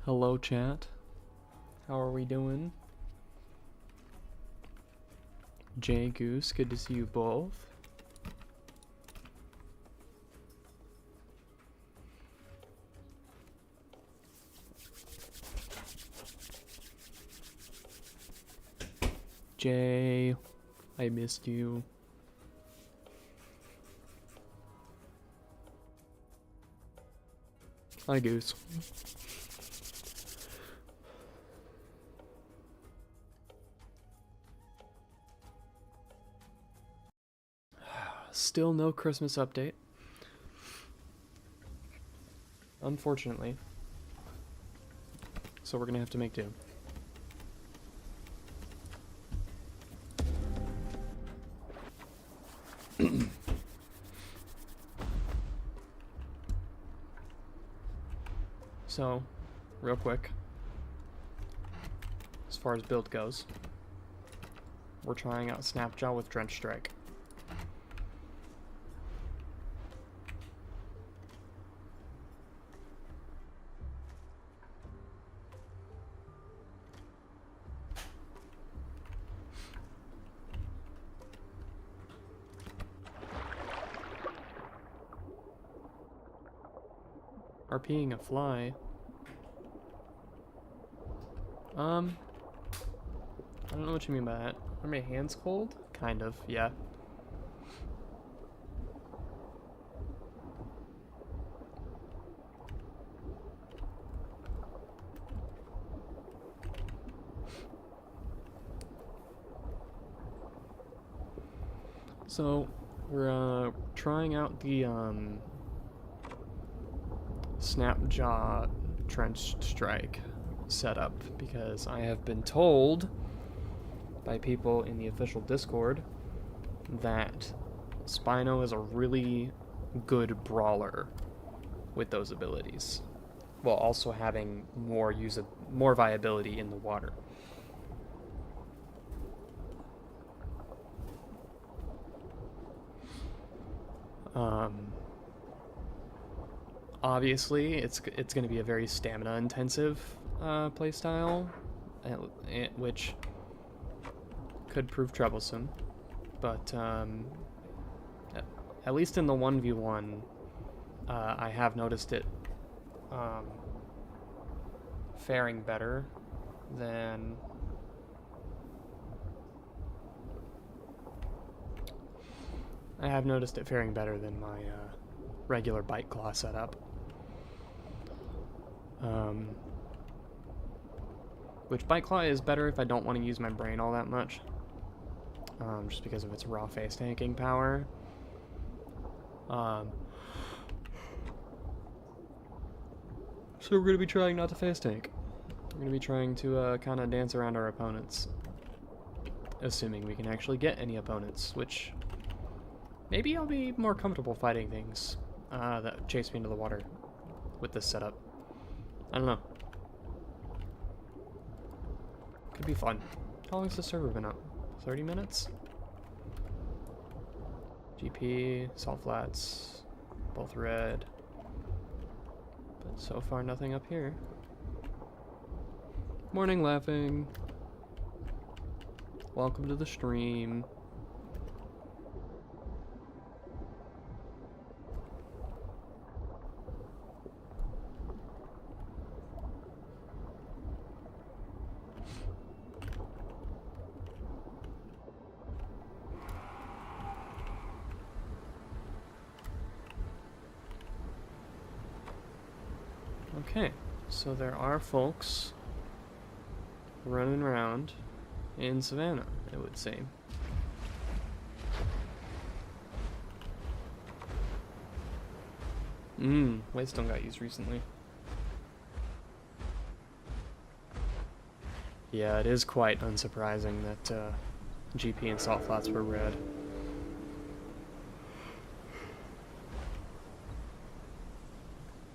Hello, chat. How are we doing? Jay Goose, good to see you both. Jay, I missed you. Hi, Goose. Still no Christmas update. Unfortunately. So we're gonna have to make do. So, real quick, as far as build goes, we're trying out Snapjaw with Drench Strike. RPing a fly. I don't know what you mean by that. Are my hands cold? Kind of, yeah. So, we're trying out the Snapjaw Trench Strike setup because I have been told by people in the official Discord that Spino is a really good brawler with those abilities, while also having more viability in the water. Obviously, it's going to be a very stamina-intensive playstyle, which could prove troublesome. But at least in the 1v1, I have noticed it faring better than my regular Bite Claw setup. Which Bite Claw is better if I don't want to use my brain all that much. Just because of its raw face tanking power. So we're going to be trying not to face tank. We're going to be trying to kind of dance around our opponents. Assuming we can actually get any opponents, which maybe I'll be more comfortable fighting things that chase me into the water with this setup. I don't know. Could be fun. How long's the server been up? 30 minutes? GP, Salt Flats, both red. But so far nothing up here. Morning, Laughing. Welcome to the stream. Okay, so there are folks running around in Savannah, it would seem. Waystone got used recently. Yeah, it is quite unsurprising that GP and Salt Flats were red.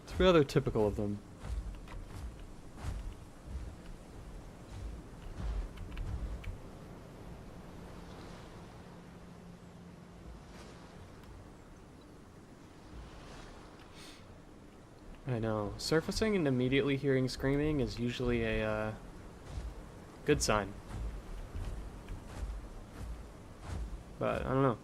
It's rather typical of them. I know. Surfacing and immediately hearing screaming is usually a good sign. But I don't know.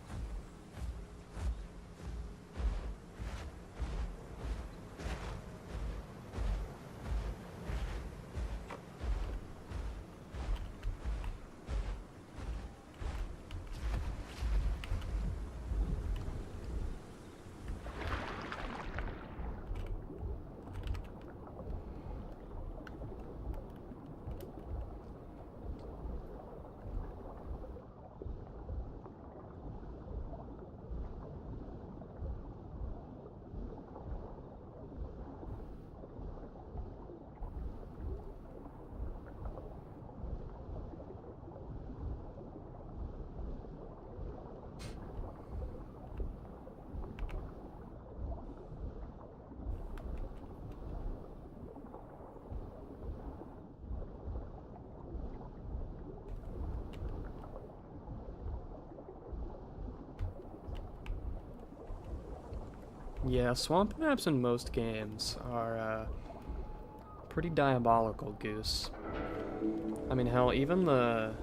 Yeah, swamp maps in most games are pretty diabolical, Goose. I mean, hell, even the...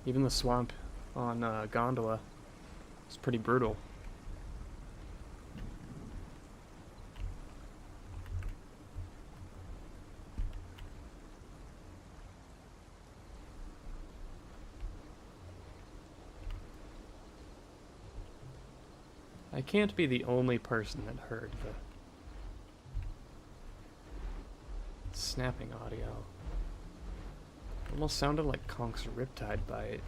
Even the swamp on Gondola is pretty brutal. I can't be the only person that heard the snapping audio. Almost sounded like Conk's riptide bite.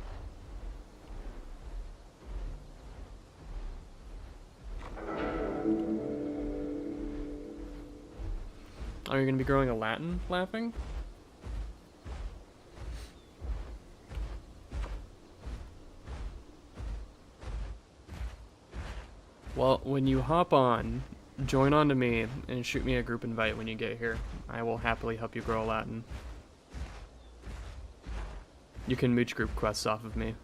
Are you going to be growing a Latin laughing? Well, when you hop on, join on to me and shoot me a group invite when you get here. I will happily help you grow a Latin. You can mooch group quests off of me.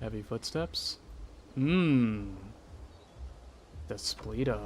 Heavy footsteps? Mmm. The Spleeto.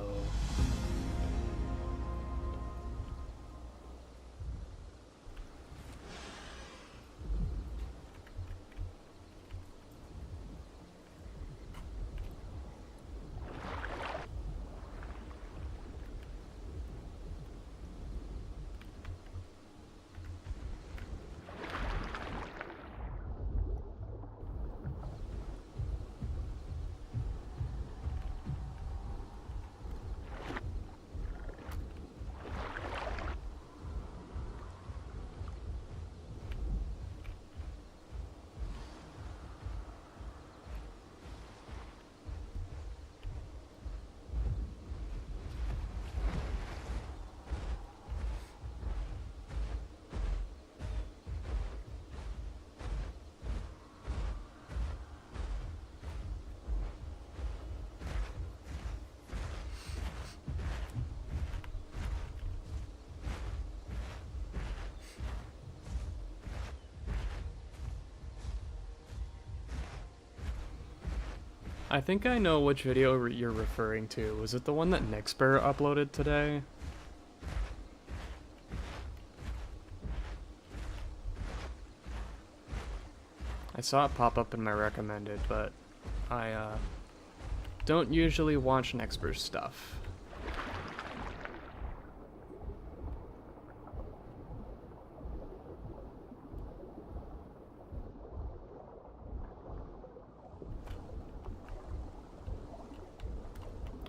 I think I know which video you're referring to. Was it the one that Nexper uploaded today? I saw it pop up in my recommended, but I don't usually watch Nexper's stuff.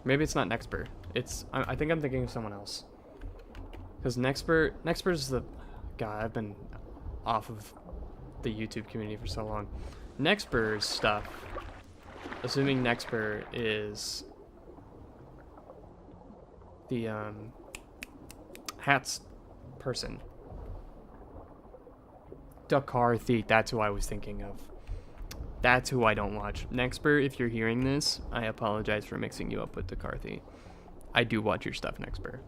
Maybe it's not Nexper. I think I'm thinking of someone else. Because Nexper's the guy I've been off of the YouTube community for so long. Nextbur's stuff, assuming Nextbur is the hats person. Dakarthi, that's who I was thinking of. That's who I don't watch. Nextbur, if you're hearing this, I apologize for mixing you up with Dakarthi. I do watch your stuff, Nextbur.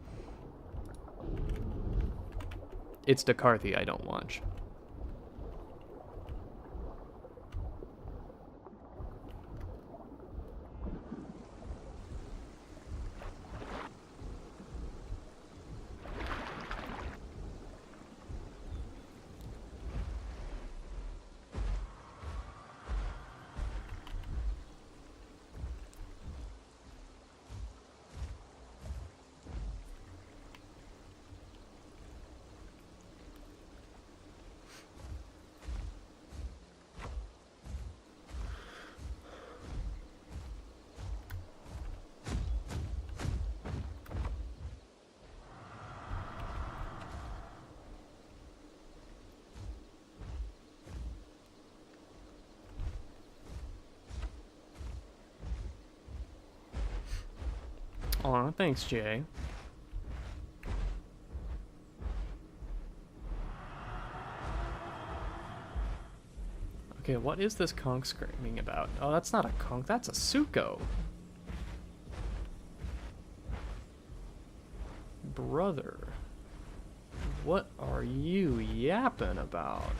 It's Dakarthi I don't watch. Aw, thanks, Jay. Okay, what is this conch screaming about? Oh, that's not a conch, that's a Suko. Brother, what are you yapping about?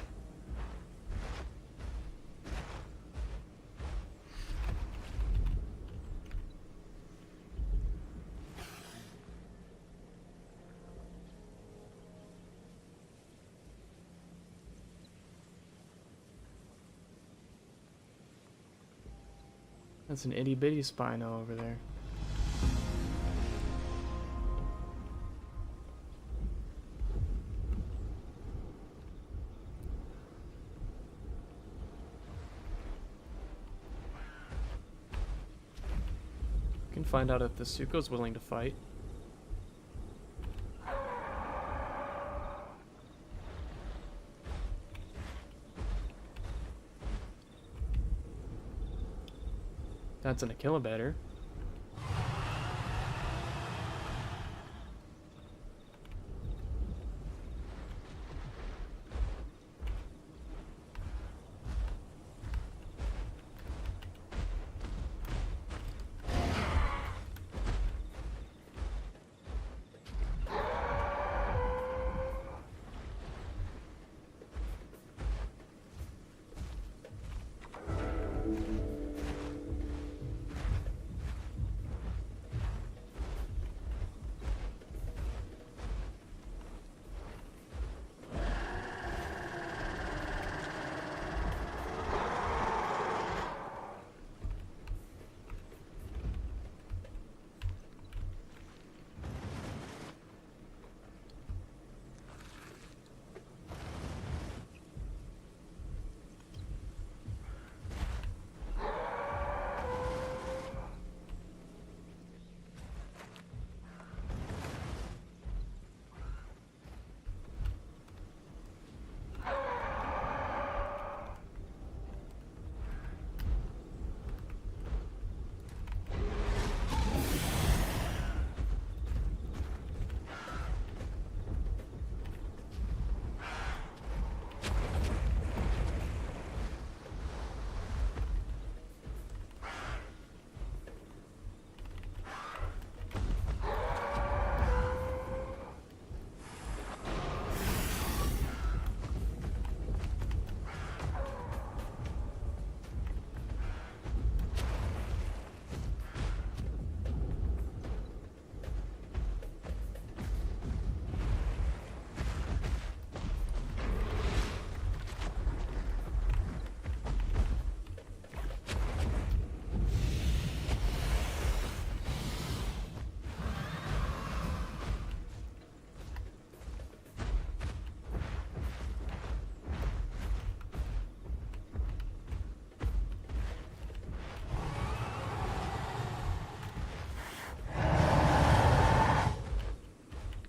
That's an itty bitty Spino over there. Can find out if the Suko's willing to fight. That's an Achillobetter.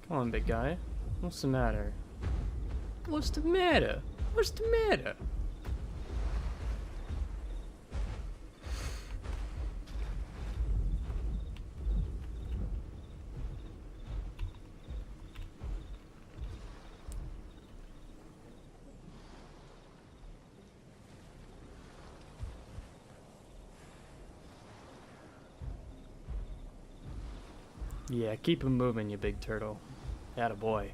Come on, big guy. What's the matter? What's the matter? What's the matter? Yeah, keep him moving, you big turtle. Attaboy.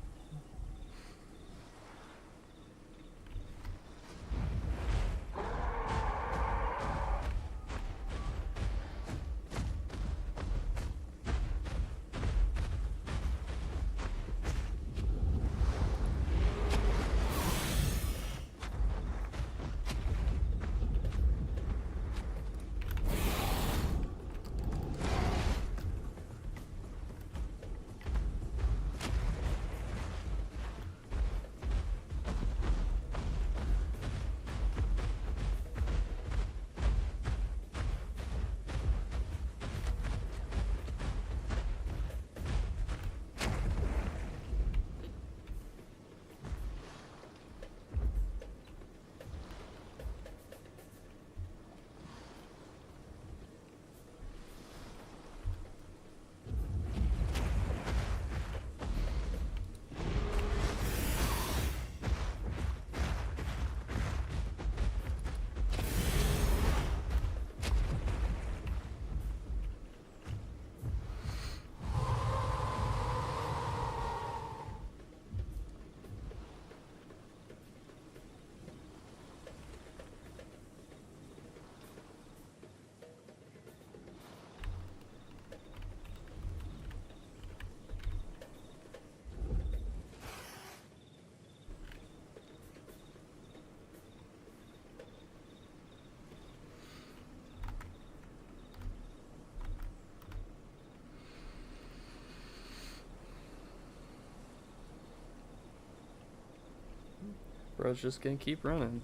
Bro's just gonna keep running.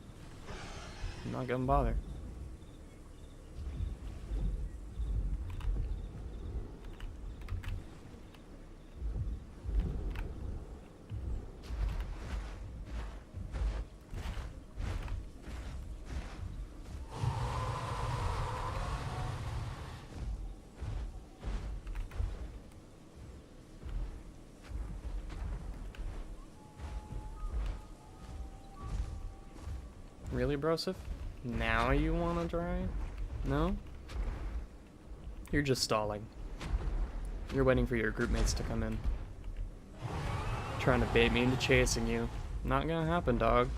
I'm not gonna bother. Really, Broseph? Now you wanna try? No? You're just stalling. You're waiting for your group mates to come in. Trying to bait me into chasing you. Not gonna happen, dog.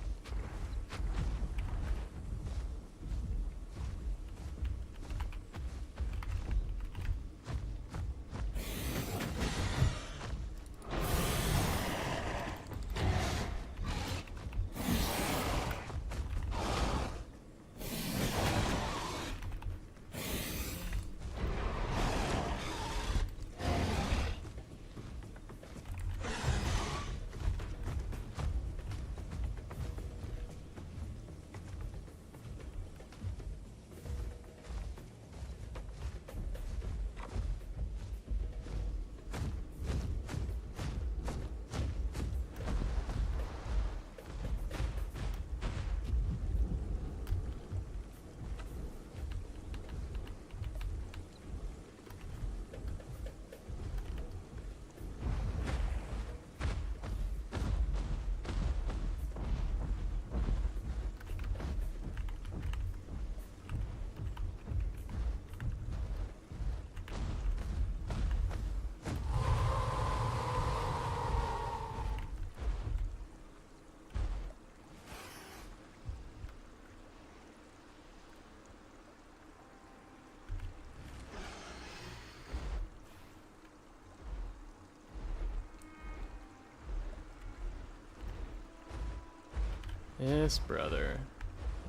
This brother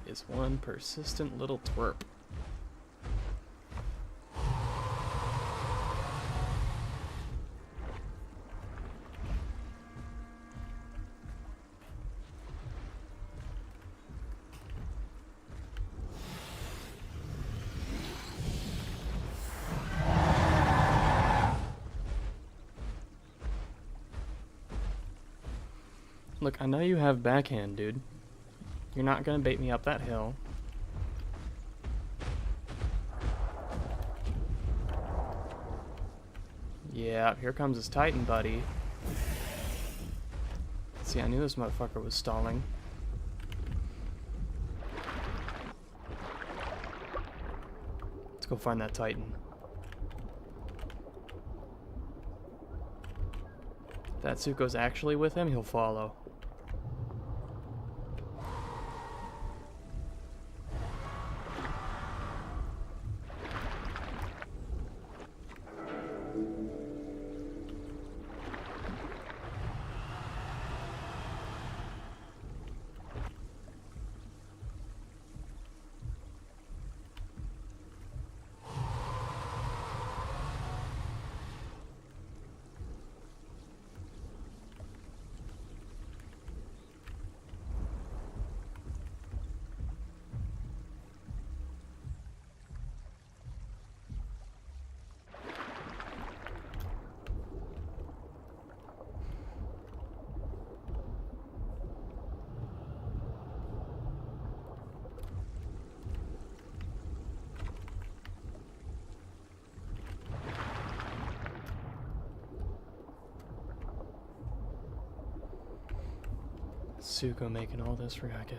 is one persistent little twerp. Look, I know you have backhand, dude. You're not gonna bait me up that hill. Yeah, here comes his Titan buddy. See, I knew this motherfucker was stalling. Let's go find that Titan. If that Zuko's actually with him, he'll follow. Zuko making all this racket.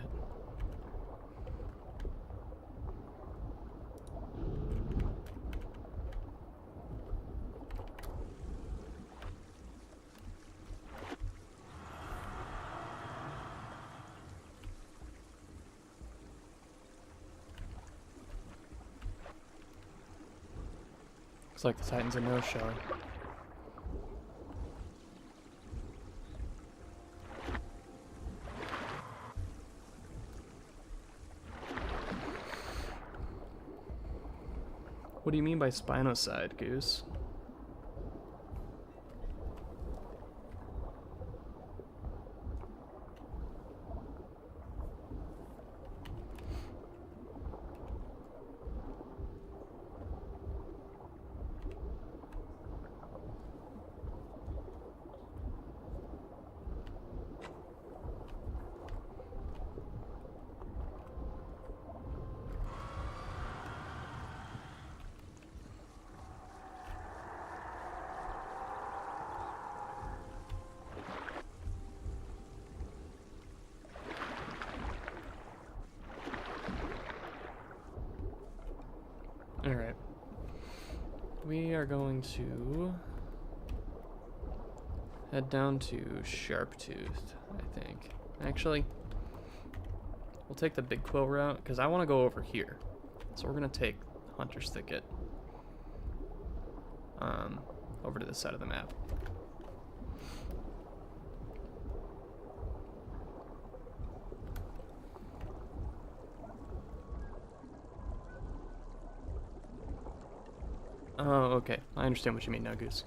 Looks like the Titan's a no-show. What do you mean by Spinoside, Goose? Alright. We are going to head down to Sharptooth, I think. Actually, we'll take the Big Quill route, because I want to go over here. So we're going to take Hunter's Thicket over to this side of the map. Oh, okay. I understand what you mean now, Goose.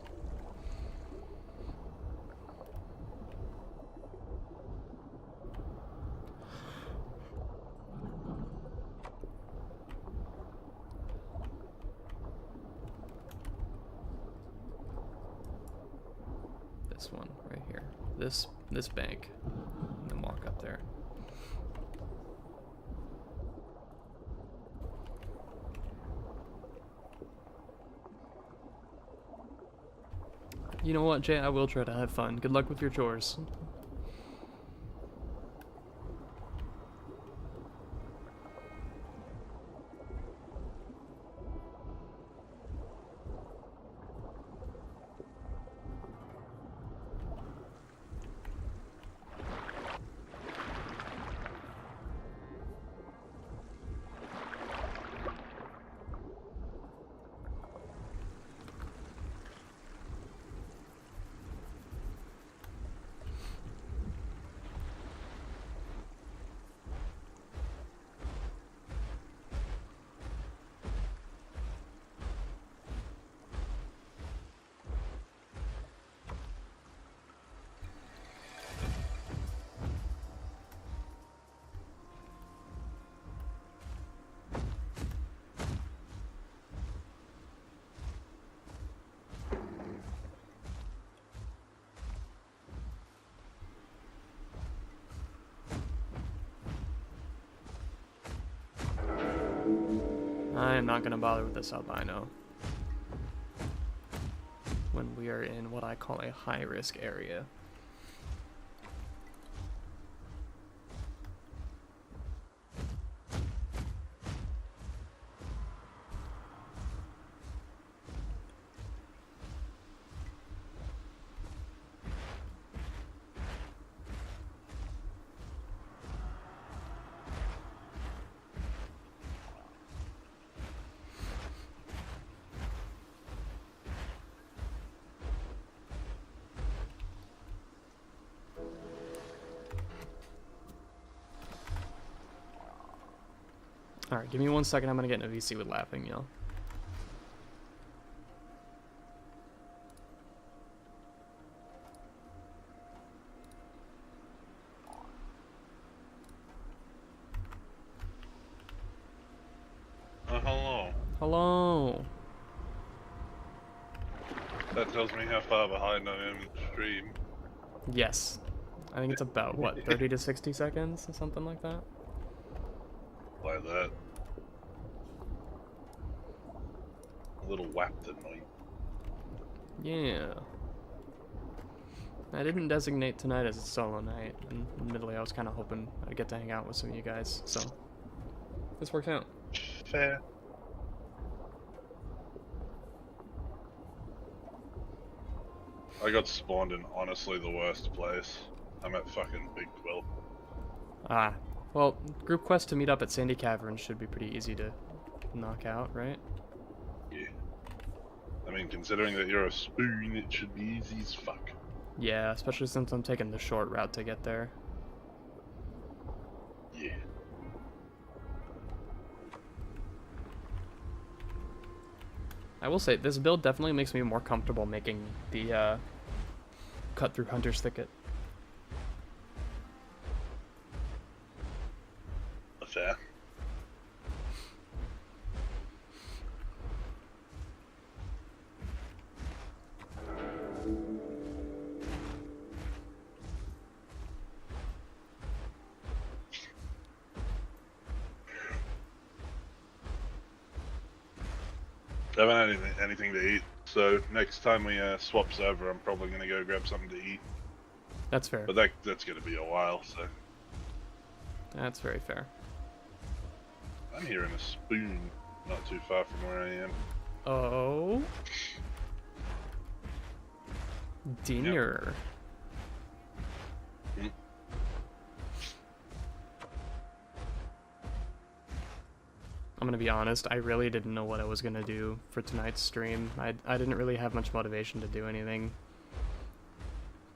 This one right here. This bank. And then walk up there. You know what, Jay? I will try to have fun. Good luck with your chores. I'm not gonna bother with this albino when we are in what I call a high-risk area. Alright, give me 1 second. I'm gonna get in a VC with laughing, y'all. Hello. Hello. That tells me how far behind I am in the stream. Yes. I think it's about, what, 30 to 60 seconds or something like that? Like that. A little whacked at night. Yeah. I didn't designate tonight as a solo night, and admittedly I was kind of hoping I'd get to hang out with some of you guys, so this worked out. Fair. I got spawned in honestly the worst place. I'm at fucking Big Quill. Ah, well, group quest to meet up at Sandy Cavern should be pretty easy to knock out, right? Yeah. I mean, considering that you're a spoon, it should be easy as fuck. Yeah, especially since I'm taking the short route to get there. Yeah. I will say, this build definitely makes me more comfortable making the cut through Hunter's Thicket. Fair. I haven't had anything to eat, so next time we swap server, I'm probably gonna go grab something to eat. That's fair. But that's gonna be a while, so. That's very fair. I'm hearing a spoon not too far from where I am. Oh. Dinner. Yep. I'm gonna be honest, I really didn't know what I was gonna do for tonight's stream. I didn't really have much motivation to do anything.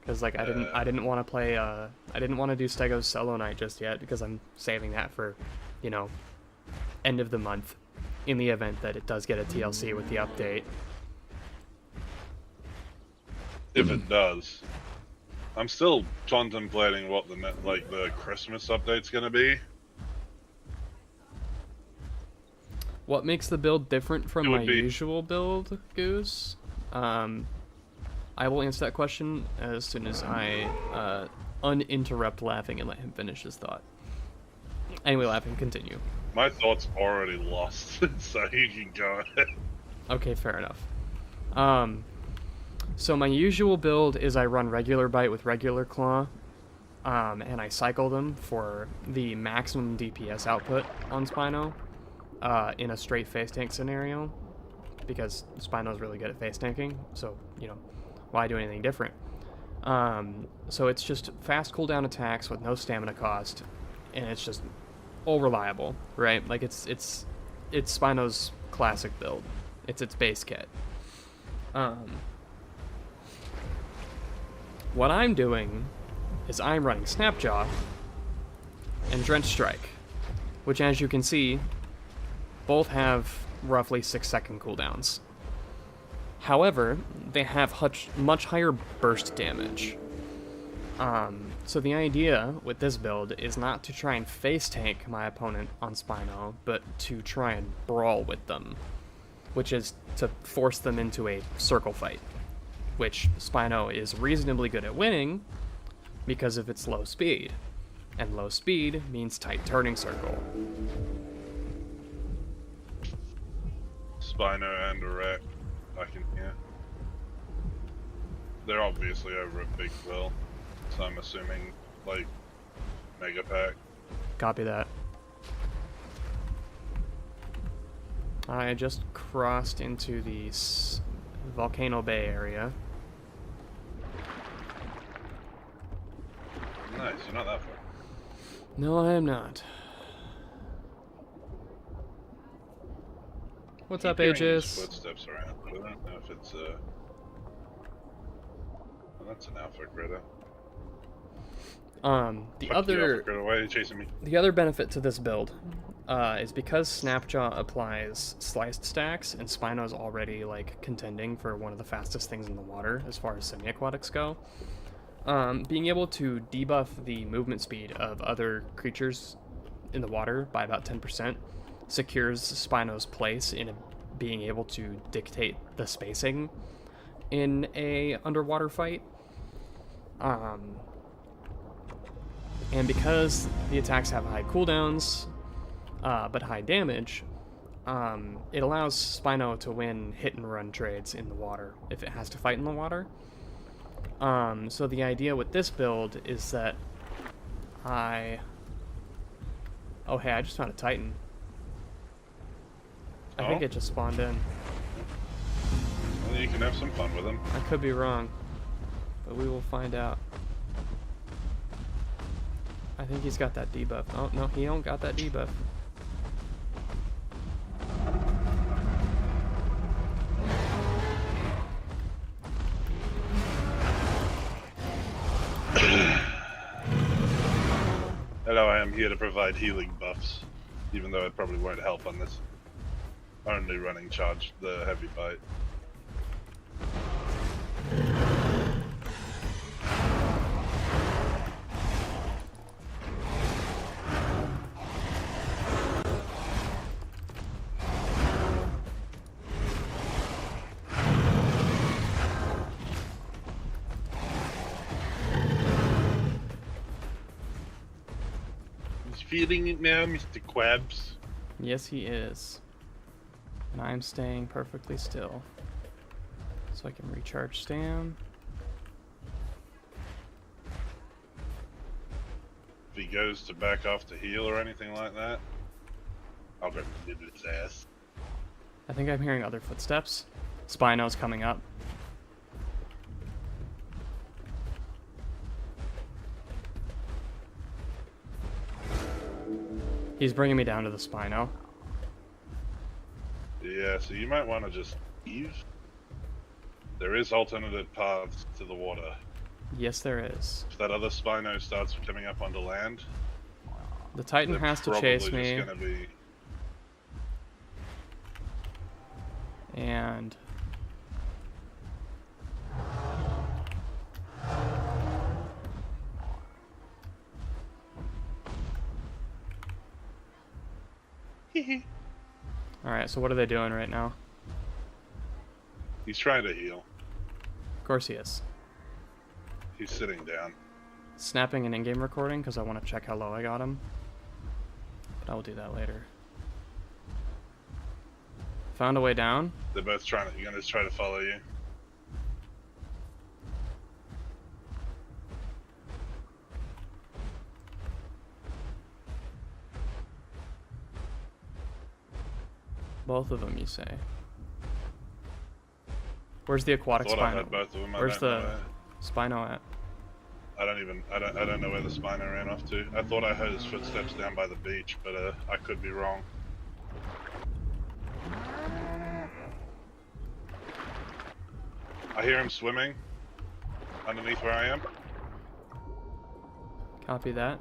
Cause like I didn't want to play I didn't want to do Stego's solo night just yet because I'm saving that for, you know, end of the month in the event that it does get a TLC with the update. If it does. I'm still contemplating what the Christmas update's gonna be. What makes the build different from my be... usual build, Goose? I will answer that question as soon as I uninterrupt laughing and let him finish his thought. Anyway, laughing, continue. My thought's already lost, so you can go ahead. Okay, fair enough. So my usual build is I run regular bite with regular claw, and I cycle them for the maximum DPS output on Spino, in a straight face tank scenario, because Spino's really good at face tanking, so, you know, why do anything different? So it's just fast cooldown attacks with no stamina cost, and it's just all reliable, right? Like it's Spino's classic build. It's its base kit. What I'm doing is I'm running Snapjaw and Drench Strike, which, as you can see, both have roughly 6-second cooldowns. However, they have much higher burst damage. So the idea with this build is not to try and face tank my opponent on Spino, but to try and brawl with them, which is to force them into a circle fight, which Spino is reasonably good at winning because of its low speed, and low speed means tight turning circle. Spino and a wreck. I can hear. They're obviously over at Big Quill, so I'm assuming, like, Mega Pack. Copy that. I just crossed into the Volcano Bay area. Nice, you're not that far. No, I am not. What's up, Keep hearing these Aegis? footsteps around, but I don't know if it's well, that's an alpha critter. The other Why are you chasing me? The other benefit to this build is because Snapjaw applies sliced stacks, and Spino's already like contending for one of the fastest things in the water as far as semi-aquatics go. Being able to debuff the movement speed of other creatures in the water by about 10% secures Spino's place in being able to dictate the spacing in a underwater fight. And because the attacks have high cooldowns, but high damage, it allows Spino to win hit and run trades in the water if it has to fight in the water. So the idea with this build is that oh hey, I just found a Titan. I think it just spawned in. Well, you can have some fun with them. I could be wrong, but we will find out. I think he's got that debuff. Oh, no, he don't got that debuff. Hello, I am here to provide healing buffs, even though it probably won't help on this. Only running charge, the heavy bite. He's feeling it now, Mr. Quabs. Yes, he is. And I'm staying perfectly still. So I can recharge stam. If he goes to back off to heal or anything like that, I'll go nib his ass. I think I'm hearing other footsteps. Spino's coming up. He's bringing me down to the Spino. Yeah, so you might want to just leave. There is alternative paths to the water. Yes, there is. If that other Spino starts coming up onto land, The Titan they're has to probably chase just me. gonna be... And alright, so what are they doing right now? He's trying to heal. Of course he is. He's sitting down. Snapping an in-game recording because I want to check how low I got him. But I will do that later. Found a way down. They're both trying to... You're gonna try to follow you. Both of them, you say? Where's the aquatic Thought I Spino? had both of them. Where's the know. Spino at? I don't know where the Spino ran off to. I thought I heard his footsteps down by the beach, but I could be wrong. I hear him swimming underneath where I am. Copy that.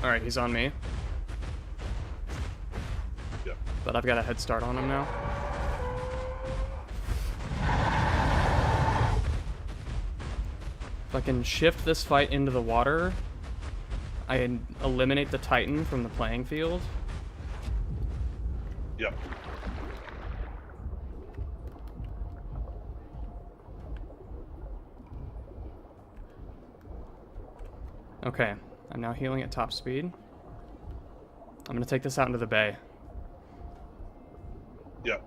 Alright, he's on me. Yep. But I've got a head start on him now. If I can shift this fight into the water, I eliminate the Titan from the playing field. Yep. Okay, I'm now healing at top speed. I'm gonna take this out into the bay. Yep.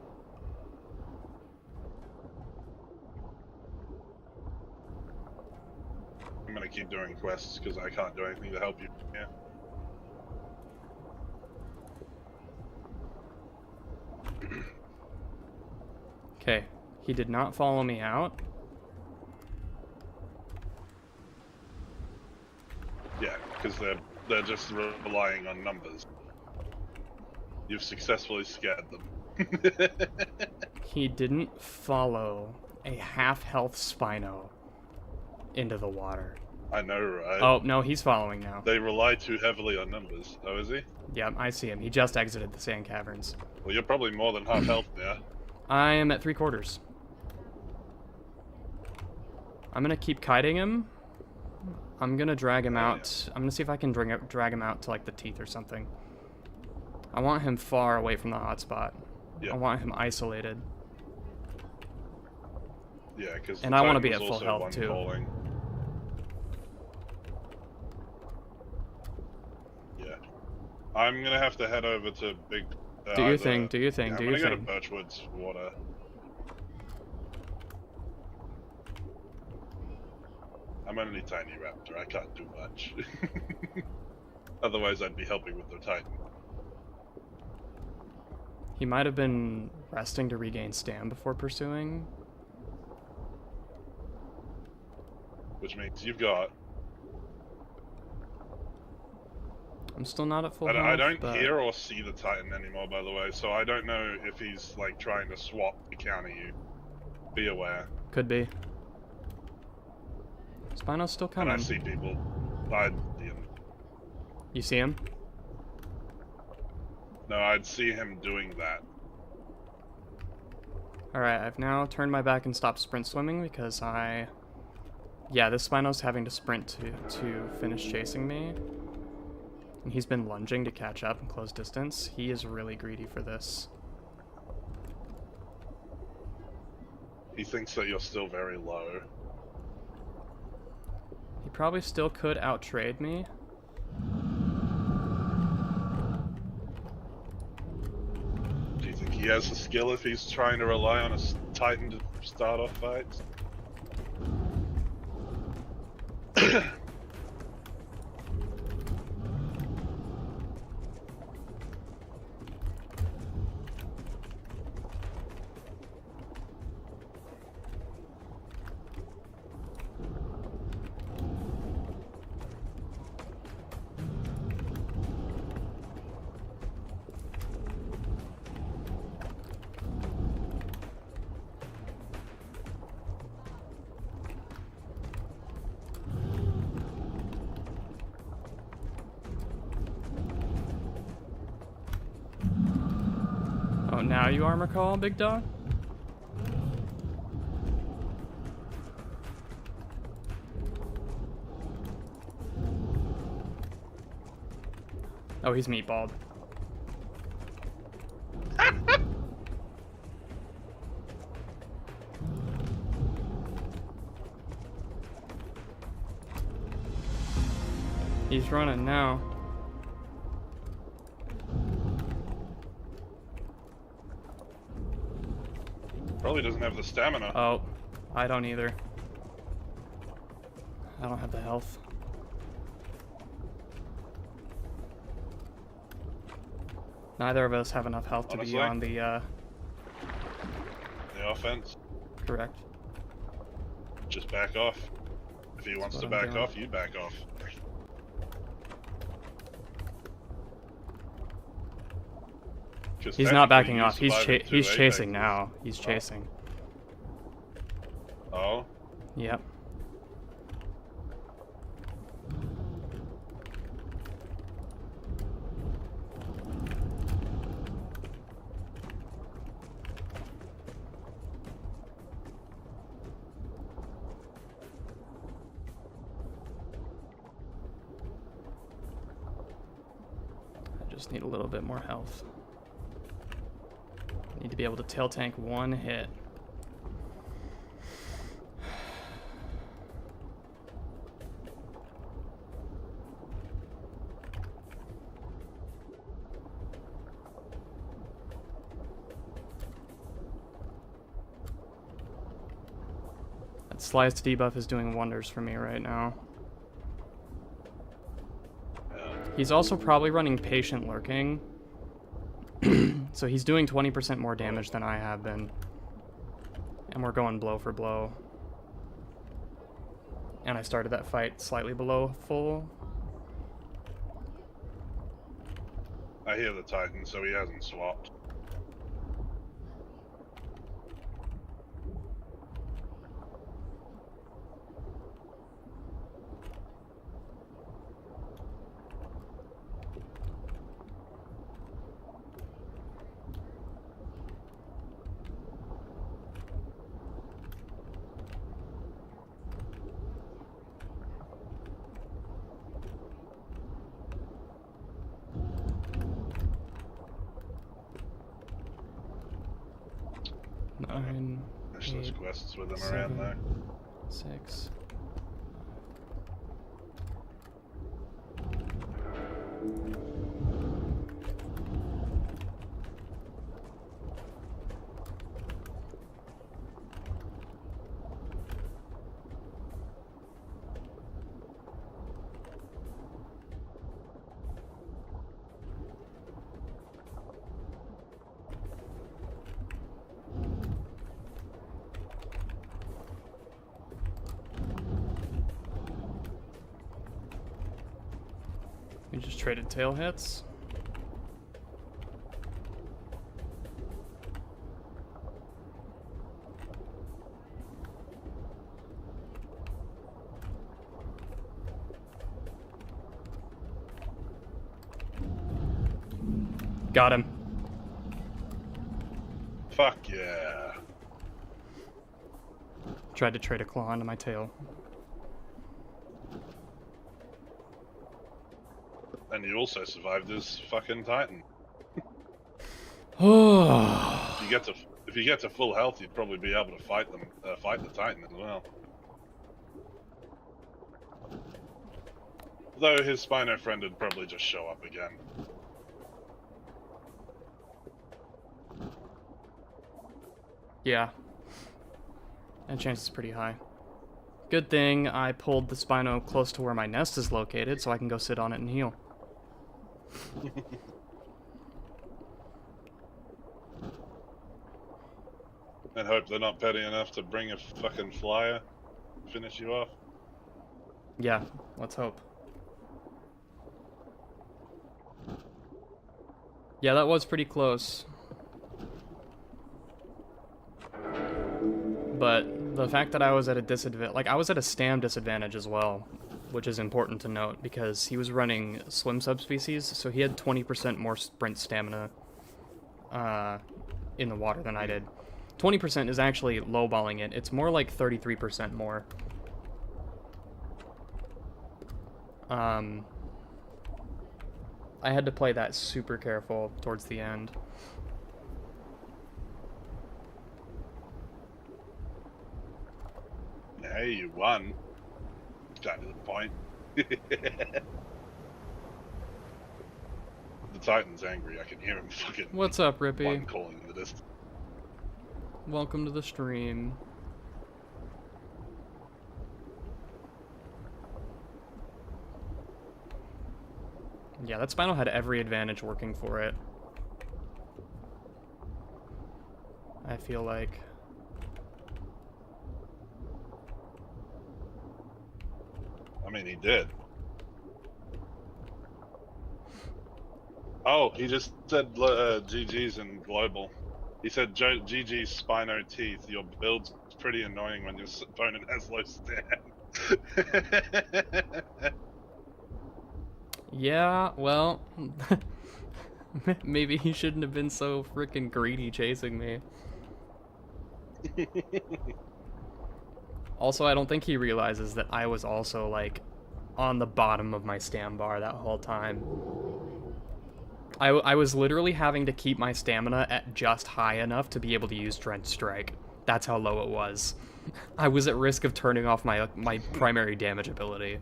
I'm gonna keep doing quests because I can't do anything to help you. Yeah. Okay, he did not follow me out. Yeah, because they're just relying on numbers. You've successfully scared them. He didn't follow a half-health Spino into the water. I know, right? Oh, no, he's following now. They rely too heavily on numbers. Oh, is he? Yep, I see him. He just exited the sand caverns. Well, you're probably more than half health now. I am at 3/4. I'm gonna keep kiting him. I'm gonna drag him out. I'm gonna see if I can drag him out to like the teeth or something. I want him far away from the hotspot. Yeah. I want him isolated. Yeah, because And I want to be at full health too. Falling. Yeah. I'm gonna have to head over to Big. Do your thing. Do your thing. Yeah, do your I'm gonna thing. go to Birchwood's water. I'm only tiny raptor. I can't do much. Otherwise, I'd be helping with the Titan. He might have been resting to regain stam before pursuing. Which means you've got. I'm still not at full health. I don't but hear or see the Titan anymore, by the way, so I don't know if he's like trying to swap to counter you. Be aware. Could be. Spino's still coming. And I see people. You see him? No, I'd see him doing that. Alright, I've now turned my back and stopped sprint swimming because yeah, this Spino's having to sprint to finish chasing me. And he's been lunging to catch up and close distance. He is really greedy for this. He thinks that you're still very low. He probably still could outtrade me. Do you think he has the skill if he's trying to rely on a Titan to start off fights? Oh, now you armor call, big dog? Oh, he's meatballed. He's running now. Probably doesn't have the stamina. Oh, I don't either. I don't have the health. Neither of us have enough health to be Honestly? on the, The offense. correct. Just back off. If he wants what to I'm back doing. off, you back off. He's not backing you off. He's survived he's 2 chasing apexes. now. He's chasing. Oh? Yep. I just need a little bit more health. Need to be able to tail tank one hit. That sliced debuff is doing wonders for me right now. He's also probably running patient lurking. So he's doing 20% more damage than I have been. And we're going blow for blow. And I started that fight slightly below full. I hear the Titan, so he hasn't swapped. Nine, There's those 8, quests with them around 7, there. 6. We just traded tail hits. Got him. Fuck yeah. Tried to trade a claw into my tail. And you also survived this fucking Titan. Oh. If you get to full health, you'd probably be able to fight the Titan as well. Though his Spino friend would probably just show up again. Yeah. And chance is pretty high. Good thing I pulled the Spino close to where my nest is located so I can go sit on it and heal. And hope they're not petty enough to bring a fucking flyer to finish you off. Yeah, let's hope. Yeah, that was pretty close. But the fact that I was at a disadvantage, like I was at a stam disadvantage as well, which is important to note because he was running swim subspecies, so he had 20% more sprint stamina in the water than I did. 20% is actually lowballing it. It's more like 33% more. I had to play that super careful towards the end. Hey, you won. Kind of the point. The Titan's angry. I can hear him fucking. What's up, Rippy? One calling in the distance. Welcome to the stream. Yeah, that Spinal had every advantage working for it. I feel like. I mean, he did. Oh, he just said GG's in global. He said GG's Spino teeth. Your build's pretty annoying when your opponent has low stam. Yeah, well, maybe he shouldn't have been so freaking greedy chasing me. Also, I don't think he realizes that I was also, like, on the bottom of my stam bar that whole time. I was literally having to keep my stamina at just high enough to be able to use Drench Strike. That's how low it was. I was at risk of turning off my primary damage ability.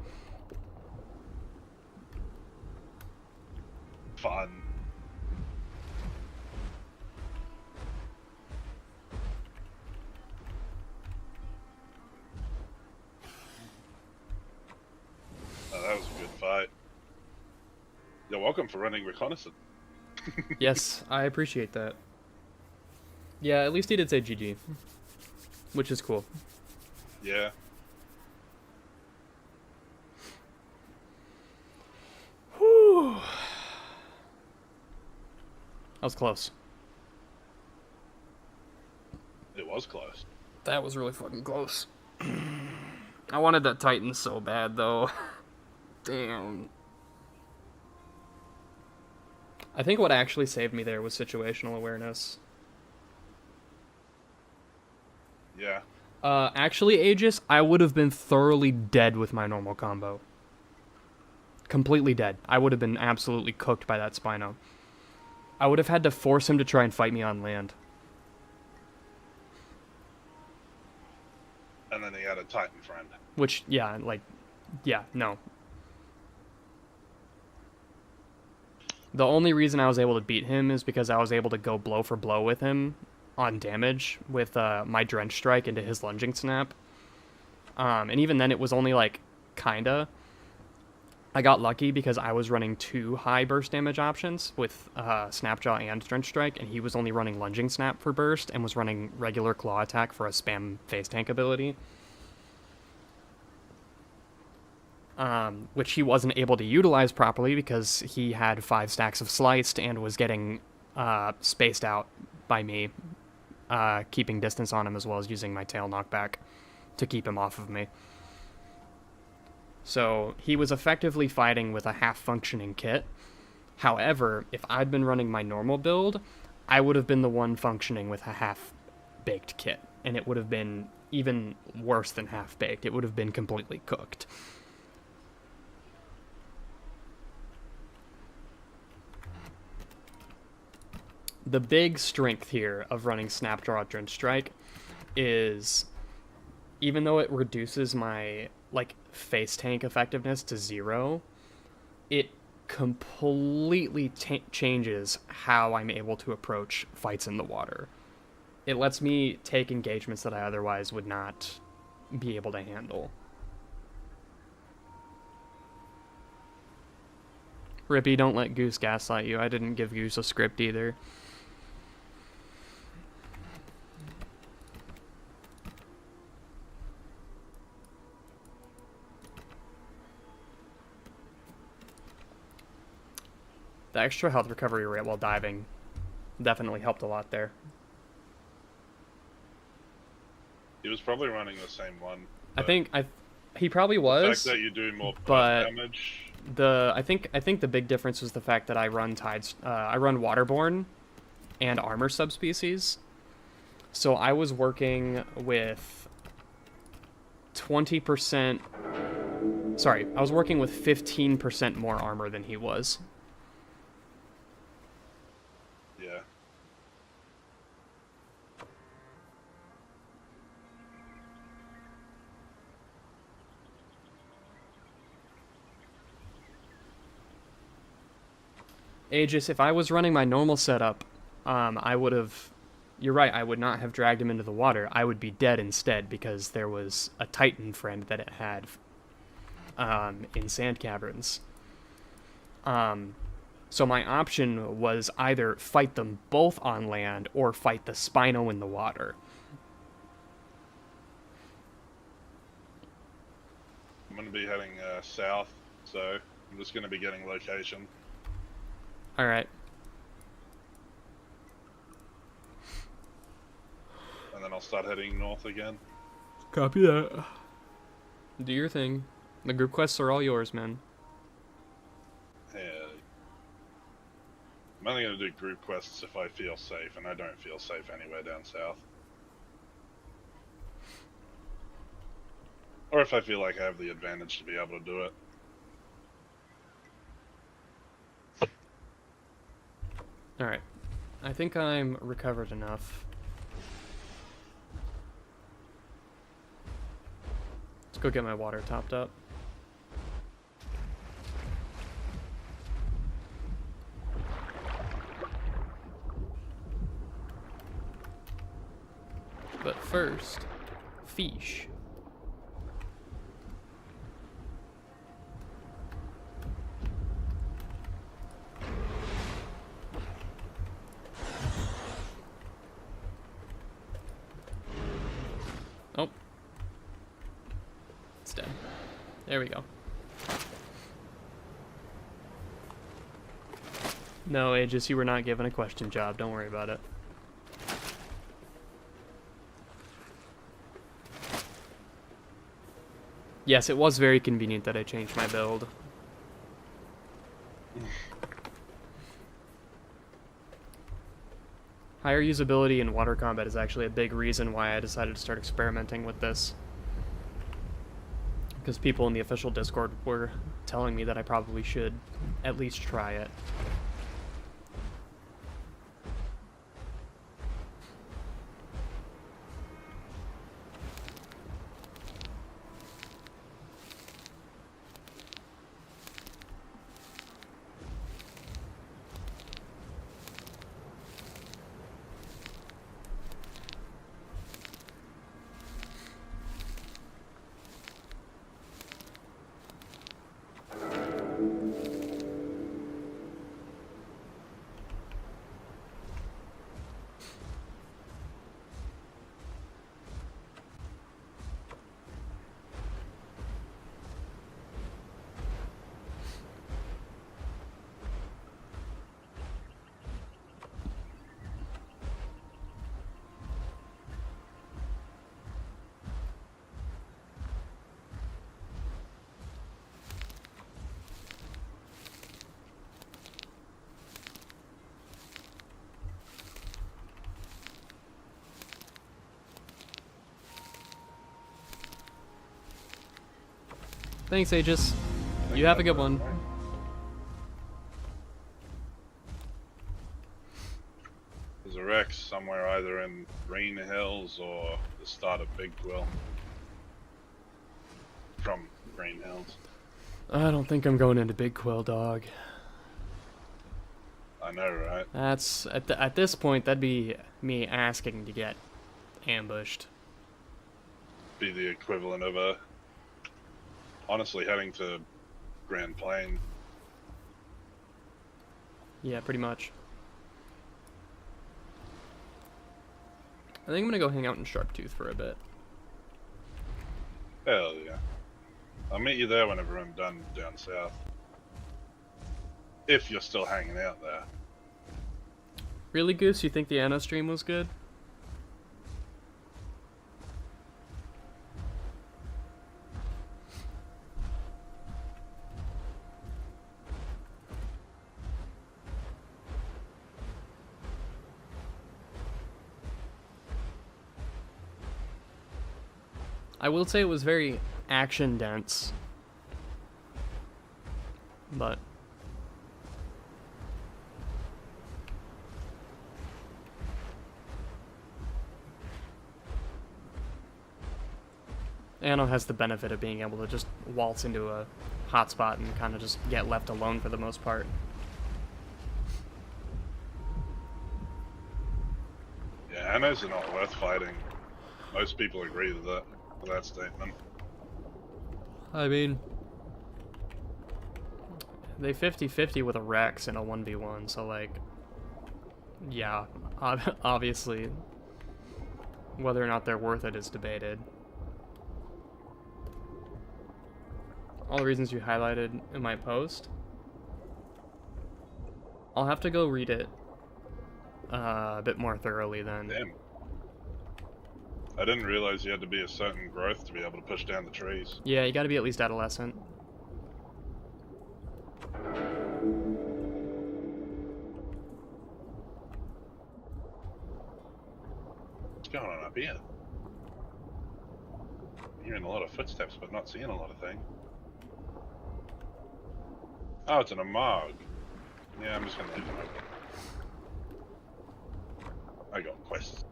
Fun. Oh, that was a good fight. You're welcome for running reconnaissance. Yes, I appreciate that. Yeah, at least he did say GG, which is cool. Yeah. Whew. That was close. It was close. That was really fucking close. I wanted that Titan so bad, though. Damn. I think what actually saved me there was situational awareness. Yeah. Actually, Aegis, I would have been thoroughly dead with my normal combo. Completely dead. I would have been absolutely cooked by that Spino. I would have had to force him to try and fight me on land. And then he had a Titan friend. Which, yeah, no. The only reason I was able to beat him is because I was able to go blow for blow with him on damage with my Drench Strike into his Lunging Snap. And even then, it was only, like, kinda. I got lucky because I was running 2 high burst damage options with Snapjaw and Drench Strike, and he was only running Lunging Snap for burst and was running regular Claw Attack for a spam face tank ability. Which he wasn't able to utilize properly because he had 5 stacks of Sliced and was getting spaced out by me, keeping distance on him as well as using my tail knockback to keep him off of me. So he was effectively fighting with a half-functioning kit. However, if I'd been running my normal build, I would have been the one functioning with a half-baked kit, and it would have been even worse than half-baked. It would have been completely cooked. The big strength here of running Snapdraw Drench Strike is, even though it reduces my face tank effectiveness to 0, it completely changes how I'm able to approach fights in the water. It lets me take engagements that I otherwise would not be able to handle. Rippy, don't let Goose gaslight you. I didn't give Goose a script either. The extra health recovery rate while diving definitely helped a lot there. He was probably running the same one. I think he probably was. The fact that you do more but damage. I think the big difference was the fact that I run Waterborne and Armor subspecies. So I was working with 20%. Sorry, I was working with 15% more armor than he was. Yeah. Aegis, if I was running my normal setup, I would have... You're right, I would not have dragged him into the water. I would be dead instead because there was a Titan friend that it had in sand caverns. So my option was either fight them both on land or fight the Spino in the water. I'm going to be heading south, so I'm just going to be getting location. Alright. And then I'll start heading north again. Copy that. Do your thing. The group quests are all yours, man. Yeah. I'm only going to do group quests if I feel safe, and I don't feel safe anywhere down south. Or if I feel like I have the advantage to be able to do it. Alright. I think I'm recovered enough. Let's go get my water topped up. But first, fish. Oh. It's dead. There we go. No, Aegis, you were not given a question job. Don't worry about it. Yes, it was very convenient that I changed my build. Higher usability in water combat is actually a big reason why I decided to start experimenting with this. Because people in the official Discord were telling me that I probably should at least try it. Thanks, Aegis. You have a good one. There's a Rex somewhere either in Green Hills or the start of Big Quill. From Green Hills. I don't think I'm going into Big Quill, dog. I know, right? That's at this point that'd be me asking to get ambushed. Be the equivalent of a honestly heading to Grand Plain. Yeah, pretty much. I think I'm gonna go hang out in Sharptooth for a bit. Hell yeah. I'll meet you there whenever I'm done down south. If you're still hanging out there. Really, Goose? You think the Anno stream was good? I will say it was very action dense, but Anno has the benefit of being able to just waltz into a hotspot and kind of just get left alone for the most part. Yeah, Annos are not worth fighting. Most people agree with that statement. I mean, they 50-50 with a Rex in a 1v1, so like, yeah, obviously, whether or not they're worth it is debated. All the reasons you highlighted in my post, I'll have to go read it a bit more thoroughly then. Damn. I didn't realize you had to be a certain growth to be able to push down the trees. Yeah, you gotta be at least adolescent. What's going on up here? Hearing a lot of footsteps, but not seeing a lot of things. Oh, it's an Amog. Yeah, I'm just gonna leave them open. I got quests.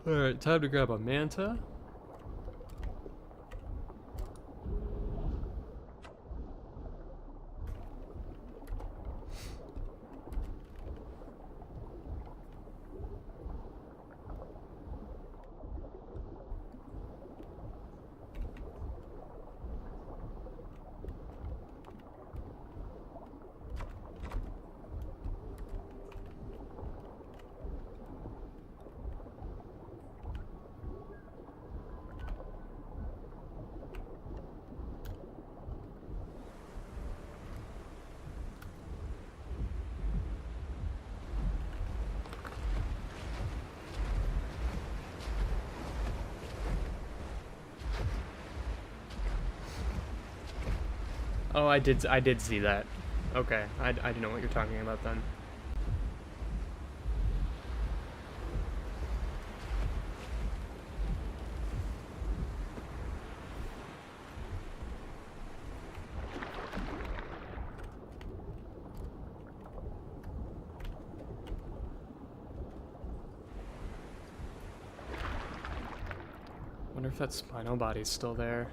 Alright, time to grab a manta. Oh, I did see that. Okay, I didn't know what you're talking about then. Wonder if that Spino body's still there.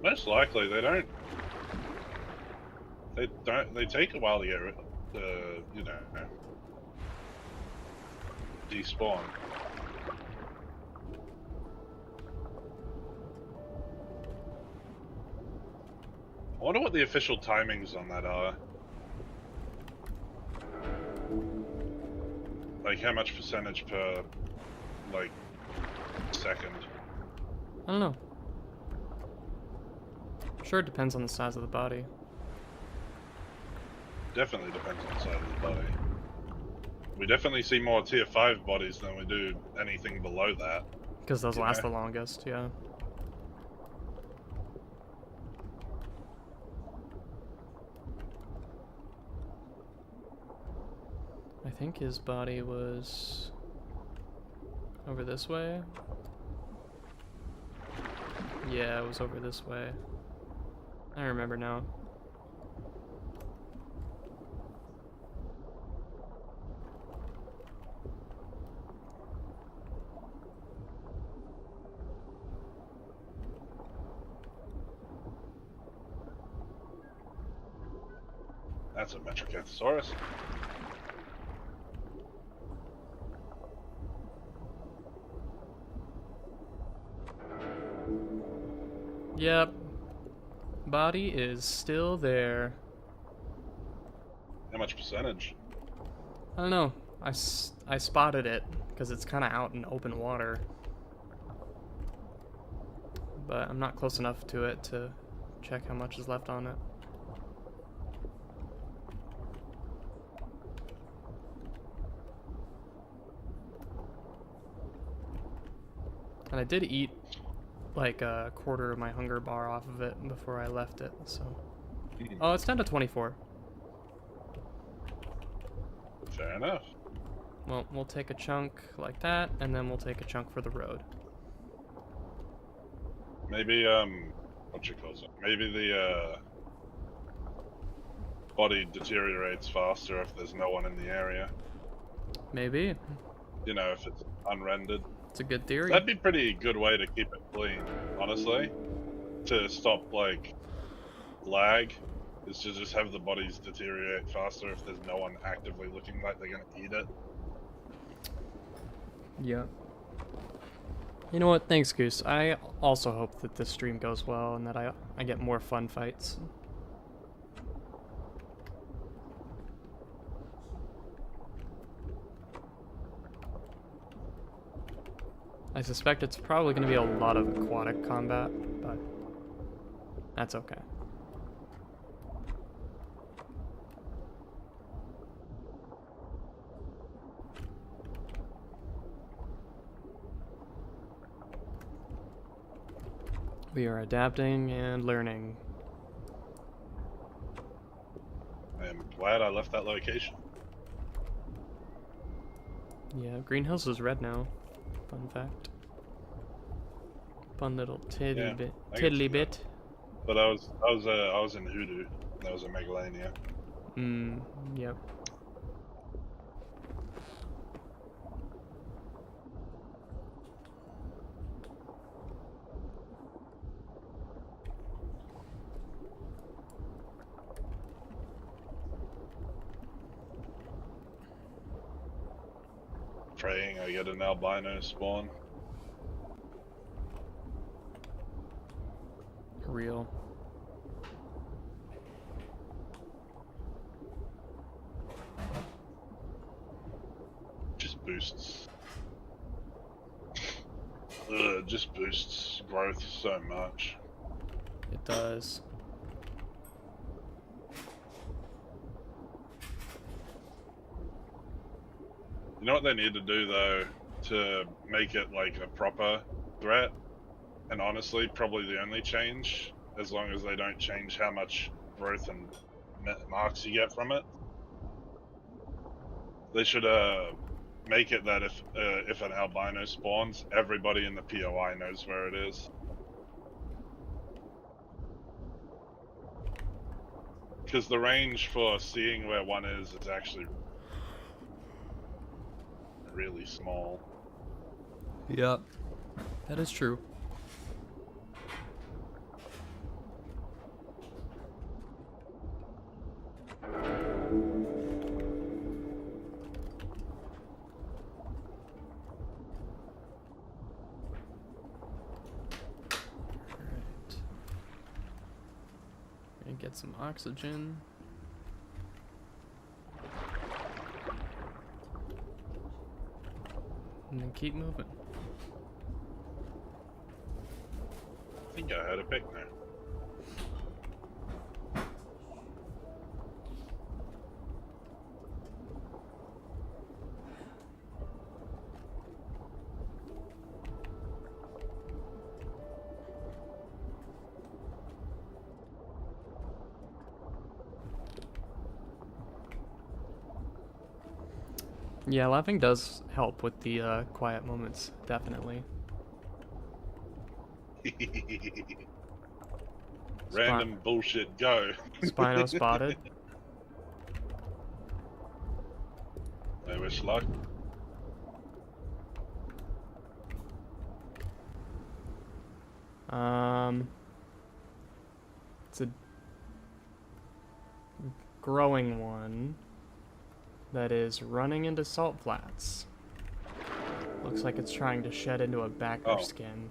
Most likely, they don't. They take a while to get you know, despawn. I wonder what the official timings on that are. Like how much percentage per, like, second. I don't know. Sure, it depends on the size of the body. Definitely depends on the size of the body. We definitely see more tier 5 bodies than we do anything below that. Because those last the longest, yeah. I think his body was over this way. Yeah, it was over this way. I remember now. That's a Metrocanthosaurus. Yep. Body is still there. How much percentage? I don't know. I spotted it because it's kind of out in open water. But I'm not close enough to it to check how much is left on it. And I did eat like a quarter of my hunger bar off of it before I left it, so. Oh, it's down to 24. Fair enough. Well, we'll take a chunk like that, and then we'll take a chunk for the road. Maybe, what you call it? Maybe the, body deteriorates faster if there's no one in the area. Maybe. You know, if it's unrendered. It's a good theory. That'd be pretty good way to keep it clean, honestly. To stop, like, lag, is to just have the bodies deteriorate faster if there's no one actively looking like they're gonna eat it. Yeah. You know what? Thanks, Goose. I also hope that this stream goes well and that I get more fun fights. I suspect it's probably going to be a lot of aquatic combat, but that's okay. We are adapting and learning. I am glad I left that location. Yeah, Green Hills is red now. Fun fact. Fun little tiddly bit. But I was in Hoodoo. That was a Megalania. Yep. Praying I get an albino spawn. Real. Just boosts. Just boosts growth so much. It does. You know what they need to do though to make it like a proper threat? And honestly, probably the only change, as long as they don't change how much growth and marks you get from it, they should make it that if an albino spawns, everybody in the POI knows where it is. Because the range for seeing where one is actually really small. Yep. That is true. Get some oxygen. And then keep moving. I think I heard a pick now. Yeah, laughing does help with the quiet moments, definitely. Random bullshit, go. Spino spotted. I wish luck. It's a growing one that is running into salt flats. Looks like it's trying to shed into a backer skin.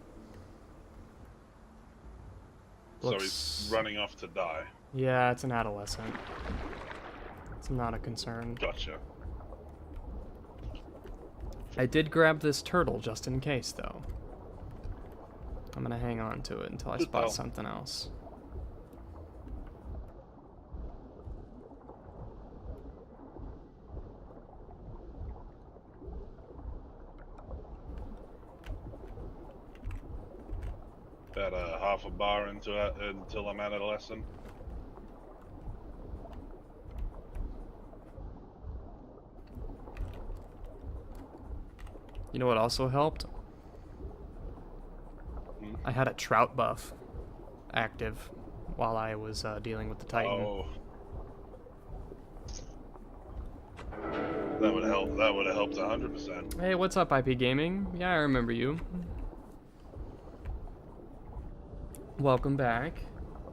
So he's running off to die. Yeah, it's an adolescent. It's not a concern. Gotcha. I did grab this turtle just in case, though. I'm gonna hang on to it until I spot something else. About a half a bar into it until I'm adolescent. You know what also helped? I had a trout buff active while I was dealing with the Titan. Oh. That would help. That would have helped 100%. Hey, what's up, IP Gaming? Yeah, I remember you. Welcome back.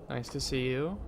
Nice to see you.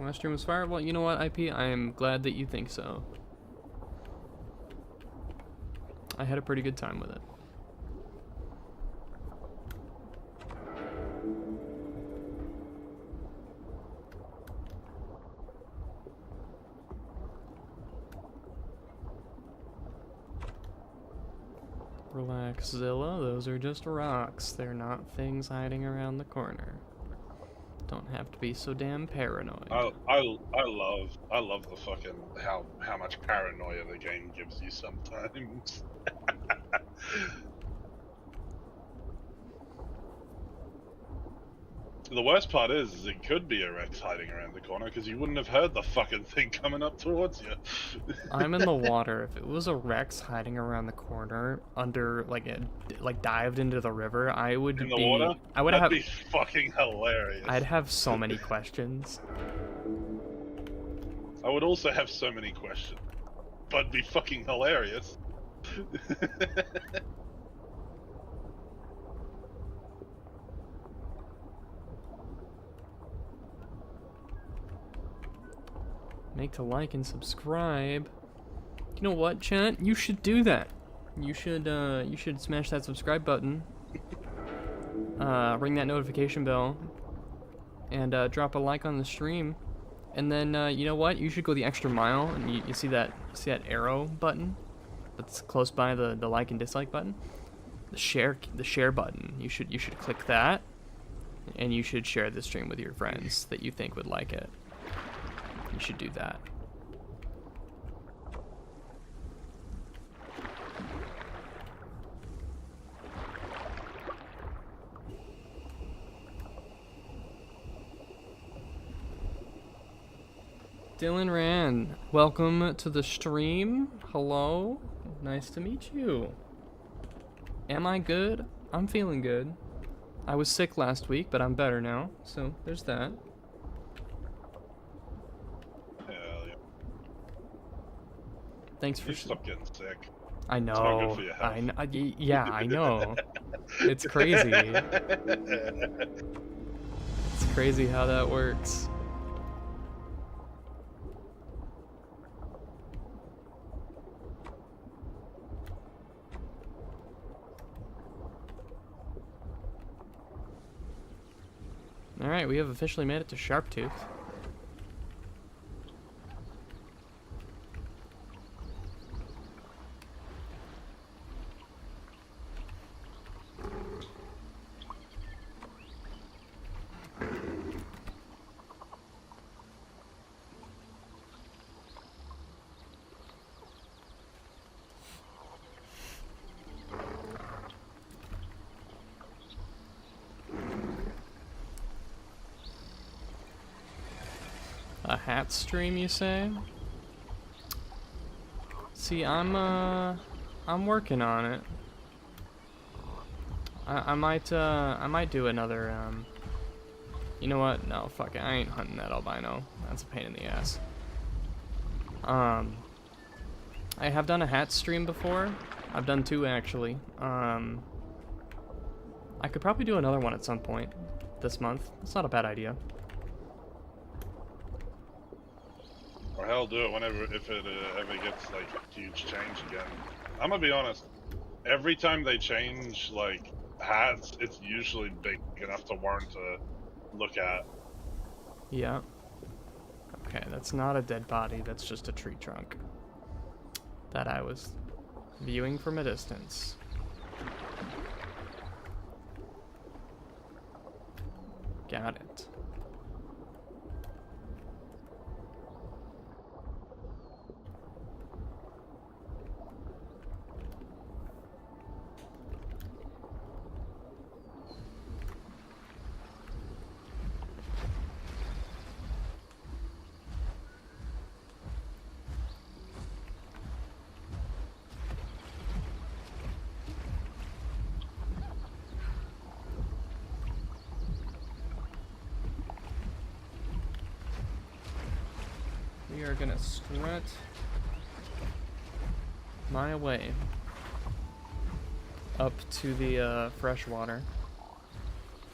Last stream was fire. Well, you know what, IP? I am glad that you think so. I had a pretty good time with it. Relax, Zilla. Those are just rocks. They're not things hiding around the corner. Don't have to be so damn paranoid. I love the fucking how much paranoia the game gives you sometimes. The worst part is it could be a Rex hiding around the corner because you wouldn't have heard the fucking thing coming up towards you. I'm in the water. If it was a Rex hiding around the corner under like dived into the river, I would In the be water? I would That'd have be fucking hilarious. I'd have so many questions. I would also have so many questions, but it'd be fucking hilarious. Make to like and subscribe. You know what, chat? You should do that. You should smash that subscribe button. Ring that notification bell. And drop a like on the stream. And then you know what? You should go the extra mile and you see that arrow button that's close by the like and dislike button? The share button. You should click that and you should share the stream with your friends that you think would like it. You should do that. Dylan Rand, welcome to the stream. Hello. Nice to meet you. Am I good? I'm feeling good. I was sick last week, but I'm better now. So there's that. Thanks for. Stop getting sick. I know. It's not good for your health. I know. Yeah, I know. It's crazy. It's crazy how that works. All right, we have officially made it to Sharptooth. A hat stream, you say? See, I'm working on it. I might do another, you know what? No, fuck it. I ain't hunting that albino. That's a pain in the ass. I have done a hat stream before. I've done 2, actually. I could probably do another one at some point this month. It's not a bad idea. Or hell, do it whenever, if it ever gets like a huge change again. I'm gonna be honest. Every time they change like hats, it's usually big enough to warrant a look at. Yeah. Okay, that's not a dead body. That's just a tree trunk that I was viewing from a distance. Got it. We are gonna strut my way up to the freshwater.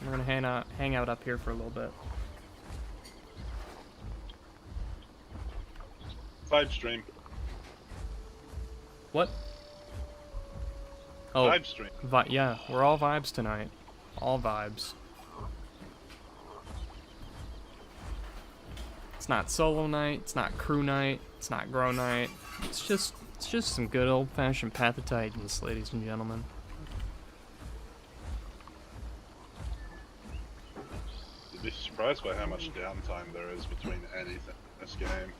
We're gonna hang out up here for a little bit. Vibe stream. What? Oh, Vibe stream. yeah, we're all vibes tonight. All vibes. It's not solo night, it's not crew night, it's not grow night. It's just some good old-fashioned Path of Titans, ladies and gentlemen. Be surprised by how much downtime there is between anything in this game.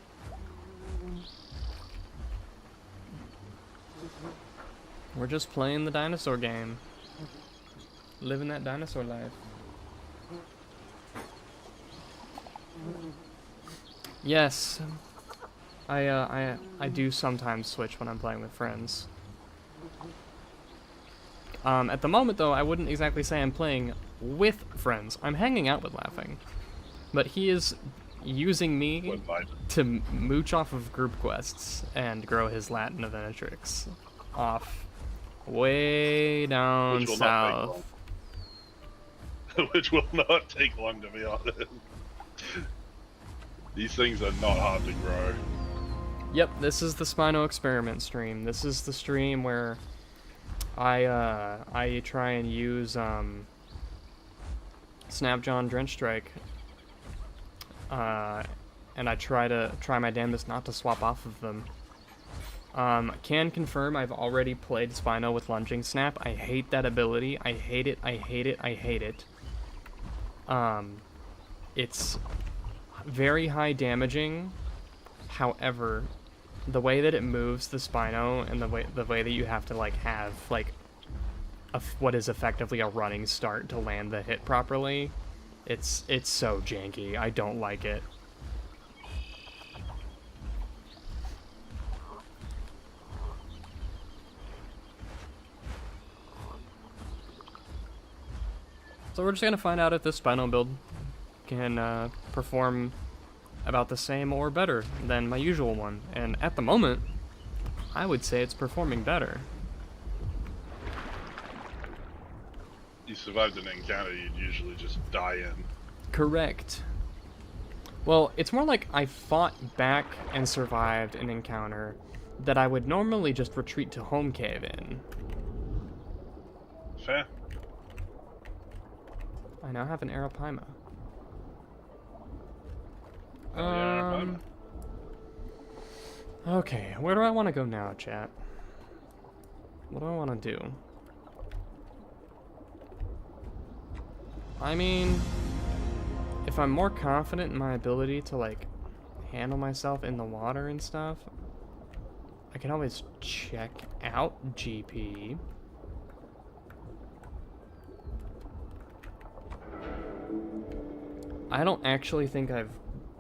We're just playing the dinosaur game. Living that dinosaur life. Yes. I do sometimes switch when I'm playing with friends. At the moment, though, I wouldn't exactly say I'm playing with friends. I'm hanging out with Laughing. But he is using me to mooch off of group quests and grow his Latin Avenatrix off way down south. Which will not take long, to be honest. These things are not hard to grow. Yep, this is the Spino experiment stream. This is the stream where I try and use Snapjaw Drench Strike, and I try my damnedest not to swap off of them. Can confirm I've already played Spino with Lunging Snap. I hate that ability. I hate it. I hate it. I hate it. It's very high damaging. However, the way that it moves the Spino and the way that you have to like have like what is effectively a running start to land the hit properly, it's so janky. I don't like it. So we're just gonna find out if this Spino build can perform about the same or better than my usual one. And at the moment, I would say it's performing better. You survived an encounter you'd usually just die in. Correct. Well, it's more like I fought back and survived an encounter that I would normally just retreat to home cave in. Fair. I now have an Arapaima. Okay, where do I want to go now, chat? What do I want to do? I mean, if I'm more confident in my ability to, like, handle myself in the water and stuff, I can always check out GP. I don't actually think I've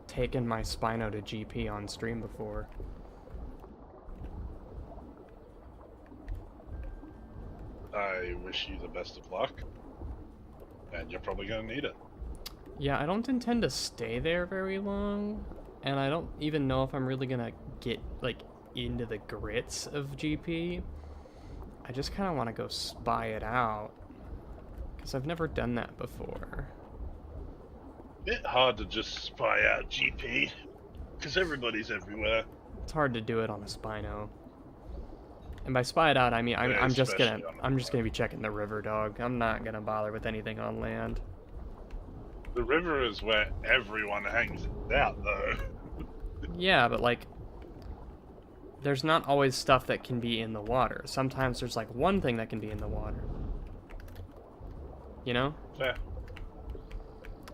taken my Spino to GP on stream before. I wish you the best of luck. And you're probably gonna need it. Yeah, I don't intend to stay there very long, and I don't even know if I'm really gonna get, like, into the grits of GP. I just kind of want to go spy it out, because I've never done that before. Bit hard to just spy out GP, because everybody's everywhere. It's hard to do it on a Spino. And by spy it out, I mean I'm just gonna be checking the river, dog. I'm not gonna bother with anything on land. The river is where everyone hangs out, though. Yeah, but like, there's not always stuff that can be in the water. Sometimes there's like one thing that can be in the water. You know? Fair.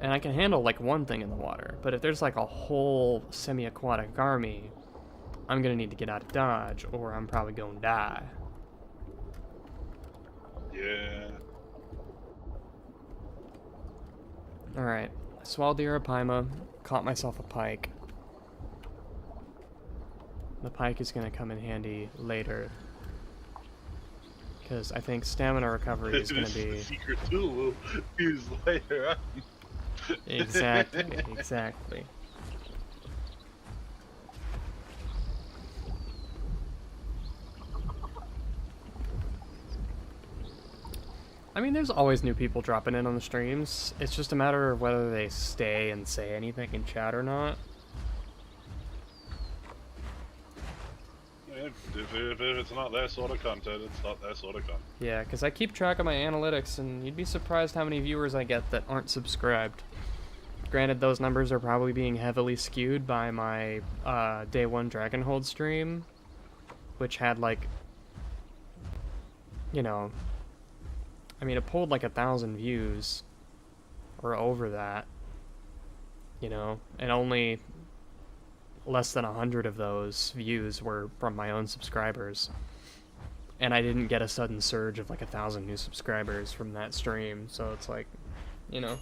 And I can handle like one thing in the water, but if there's like a whole semi-aquatic army, I'm gonna need to get out of Dodge, or I'm probably gonna die. Yeah. Alright, I swallowed the Arapaima, caught myself a pike. The pike is gonna come in handy later, because I think stamina recovery is gonna be... The secret tool we'll use later on. Exactly, exactly. I mean, there's always new people dropping in on the streams. It's just a matter of whether they stay and say anything in chat or not. Yeah, if it's not their sort of content, it's not their sort of content. Yeah, because I keep track of my analytics, and you'd be surprised how many viewers I get that aren't subscribed. Granted, those numbers are probably being heavily skewed by my Day 1 Dragonhold stream, which had, like, you know, I mean, it pulled like 1,000 views, or over that, you know, and only less than 100 of those views were from my own subscribers. And I didn't get a sudden surge of like 1,000 new subscribers from that stream, so it's like, you know.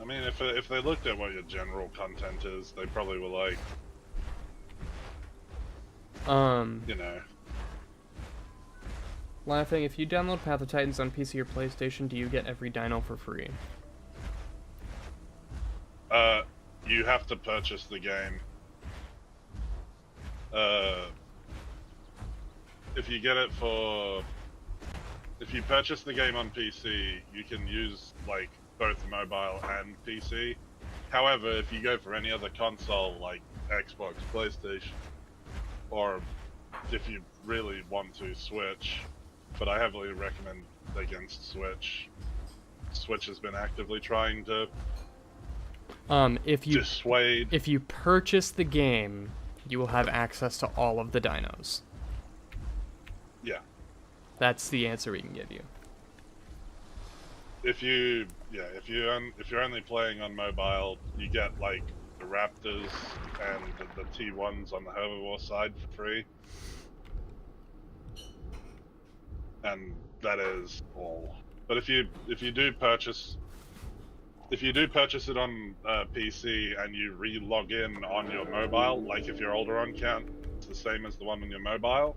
I mean, if they looked at what your general content is, they probably were like, you know. Laughing, if you download Path of Titans on PC or PlayStation, do you get every dino for free? You have to purchase the game. If you get it for... If you purchase the game on PC, you can use, like, both mobile and PC. However, if you go for any other console, like Xbox, PlayStation, or if you really want to, Switch, but I heavily recommend against Switch. Switch has been actively trying to dissuade. If you purchase the game, you will have access to all of the dinos. Yeah. That's the answer we can give you. If you're only playing on mobile, you get like the Raptors and the T1s on the herbivore side for free. And that is all. But if you do purchase it on PC and you re-log in on your mobile, like if you're older on count, it's the same as the one on your mobile,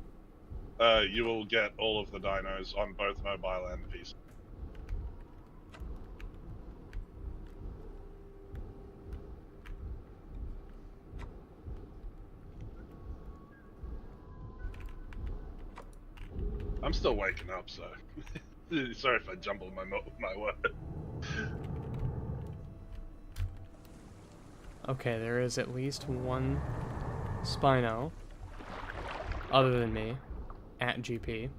you will get all of the dinos on both mobile and PC. I'm still waking up, so sorry if I jumble my word. Okay, there is at least one Spino, other than me, at GP.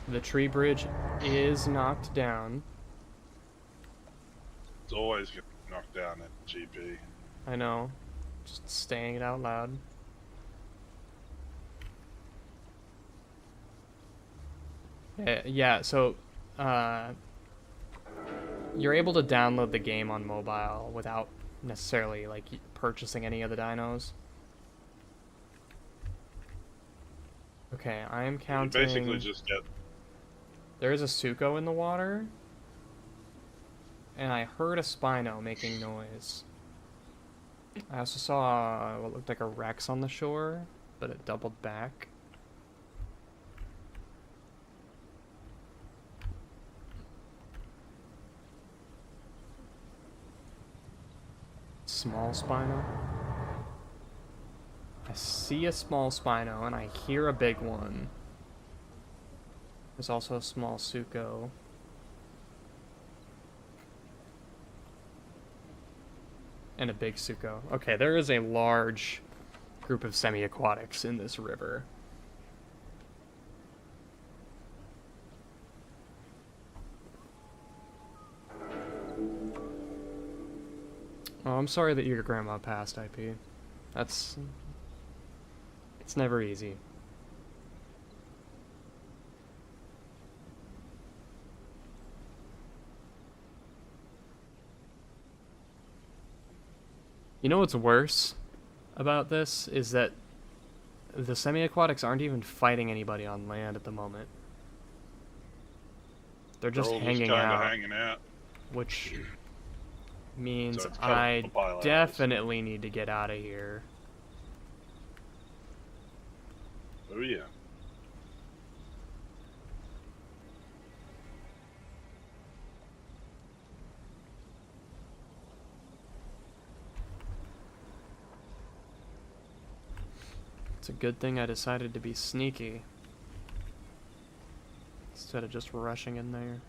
The tree bridge is knocked down. It's always getting knocked down at GP. I know. Just saying it out loud. Yeah, so you're able to download the game on mobile without necessarily like purchasing any of the dinos. Okay, I am counting. You basically just get... There is a Suco in the water. And I heard a Spino making noise. I also saw what looked like a Rex on the shore, but it doubled back. Small Spino. I see a small Spino and I hear a big one. There's also a small Suco. And a big Suco. Okay, there is a large group of semi-aquatics in this river. Oh, I'm sorry that your grandma passed, IP. It's never easy. You know what's worse about this is that the semi-aquatics aren't even fighting anybody on land at the moment. They're just hanging out, which means I definitely need to get out of here. Oh yeah. It's a good thing I decided to be sneaky instead of just rushing in there.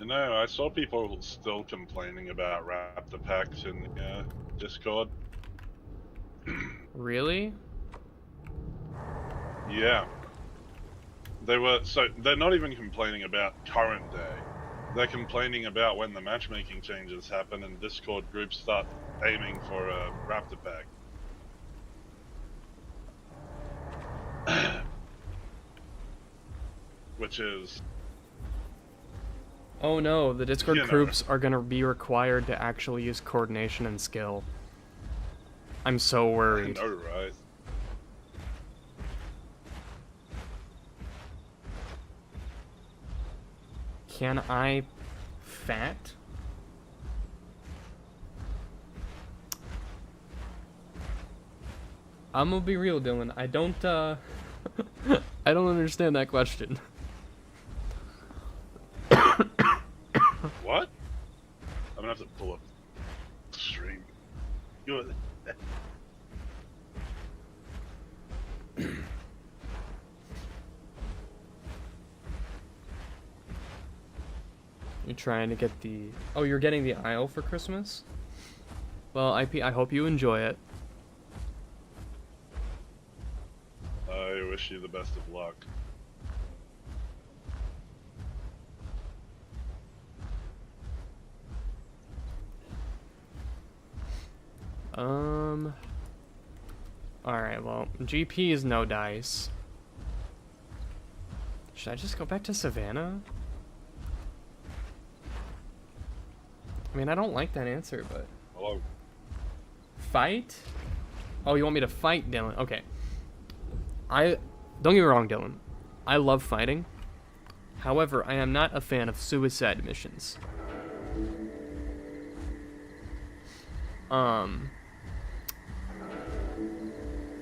You know, I saw people still complaining about raptor packs in the Discord. Really? Yeah. They're not even complaining about current day. They're complaining about when the matchmaking changes happen and Discord groups start aiming for a raptor pack. Which is... Oh no, the Discord You know. groups are gonna be required to actually use coordination and skill. I'm so I worried. know, right? Can I fat? I'm gonna be real, Dylan. I don't I don't understand that question. What? I'm gonna have to pull up the stream. Good. You're trying to get the... Oh, you're getting the aisle for Christmas? Well, IP, I hope you enjoy it. I wish you the best of luck. Alright, well, GP is no dice. Should I just go back to Savannah? I mean, I don't like that answer, but... Hello. Fight? Oh, you want me to fight, Dylan? Okay. Don't get me wrong, Dylan. I love fighting. However, I am not a fan of suicide missions.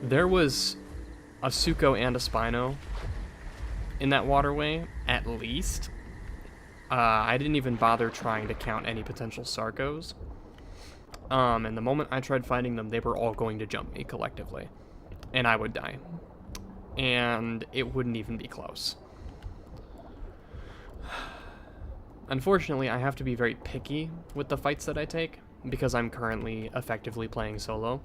There was a Suco and a Spino in that waterway, at least. I didn't even bother trying to count any potential Sarcos. And the moment I tried finding them, they were all going to jump me collectively. And I would die. And it wouldn't even be close. Unfortunately, I have to be very picky with the fights that I take, because I'm currently effectively playing solo.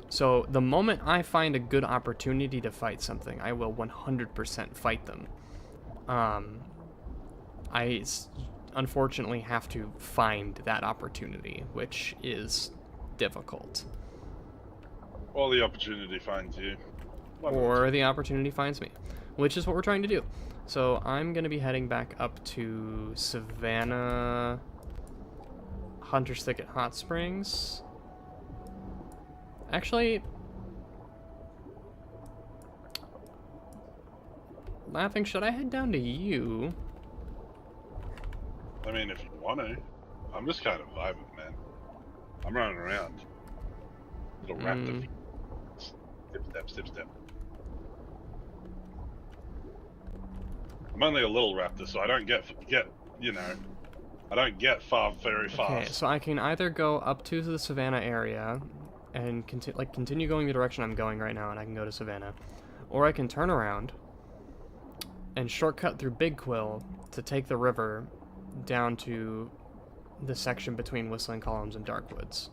So the moment I find a good opportunity to fight something, I will 100% fight them. Unfortunately have to find that opportunity, which is difficult. Or the opportunity finds you. Or the opportunity finds me, which is what we're trying to do. So I'm going to be heading back up to Savannah, Hunter's Thicket Hot Springs. Actually, Laughing, should I head down to you? I mean, if you want to. I'm just kind of vibing, man. I'm running around. Little raptor. Step, step. I'm only a little raptor, so I don't get you know, I don't get very fast. Okay, so I can either go up to the Savannah area and continue going the direction I'm going right now, and I can go to Savannah, or I can turn around and shortcut through Big Quill to take the river down to the section between Whistling Columns and Darkwoods.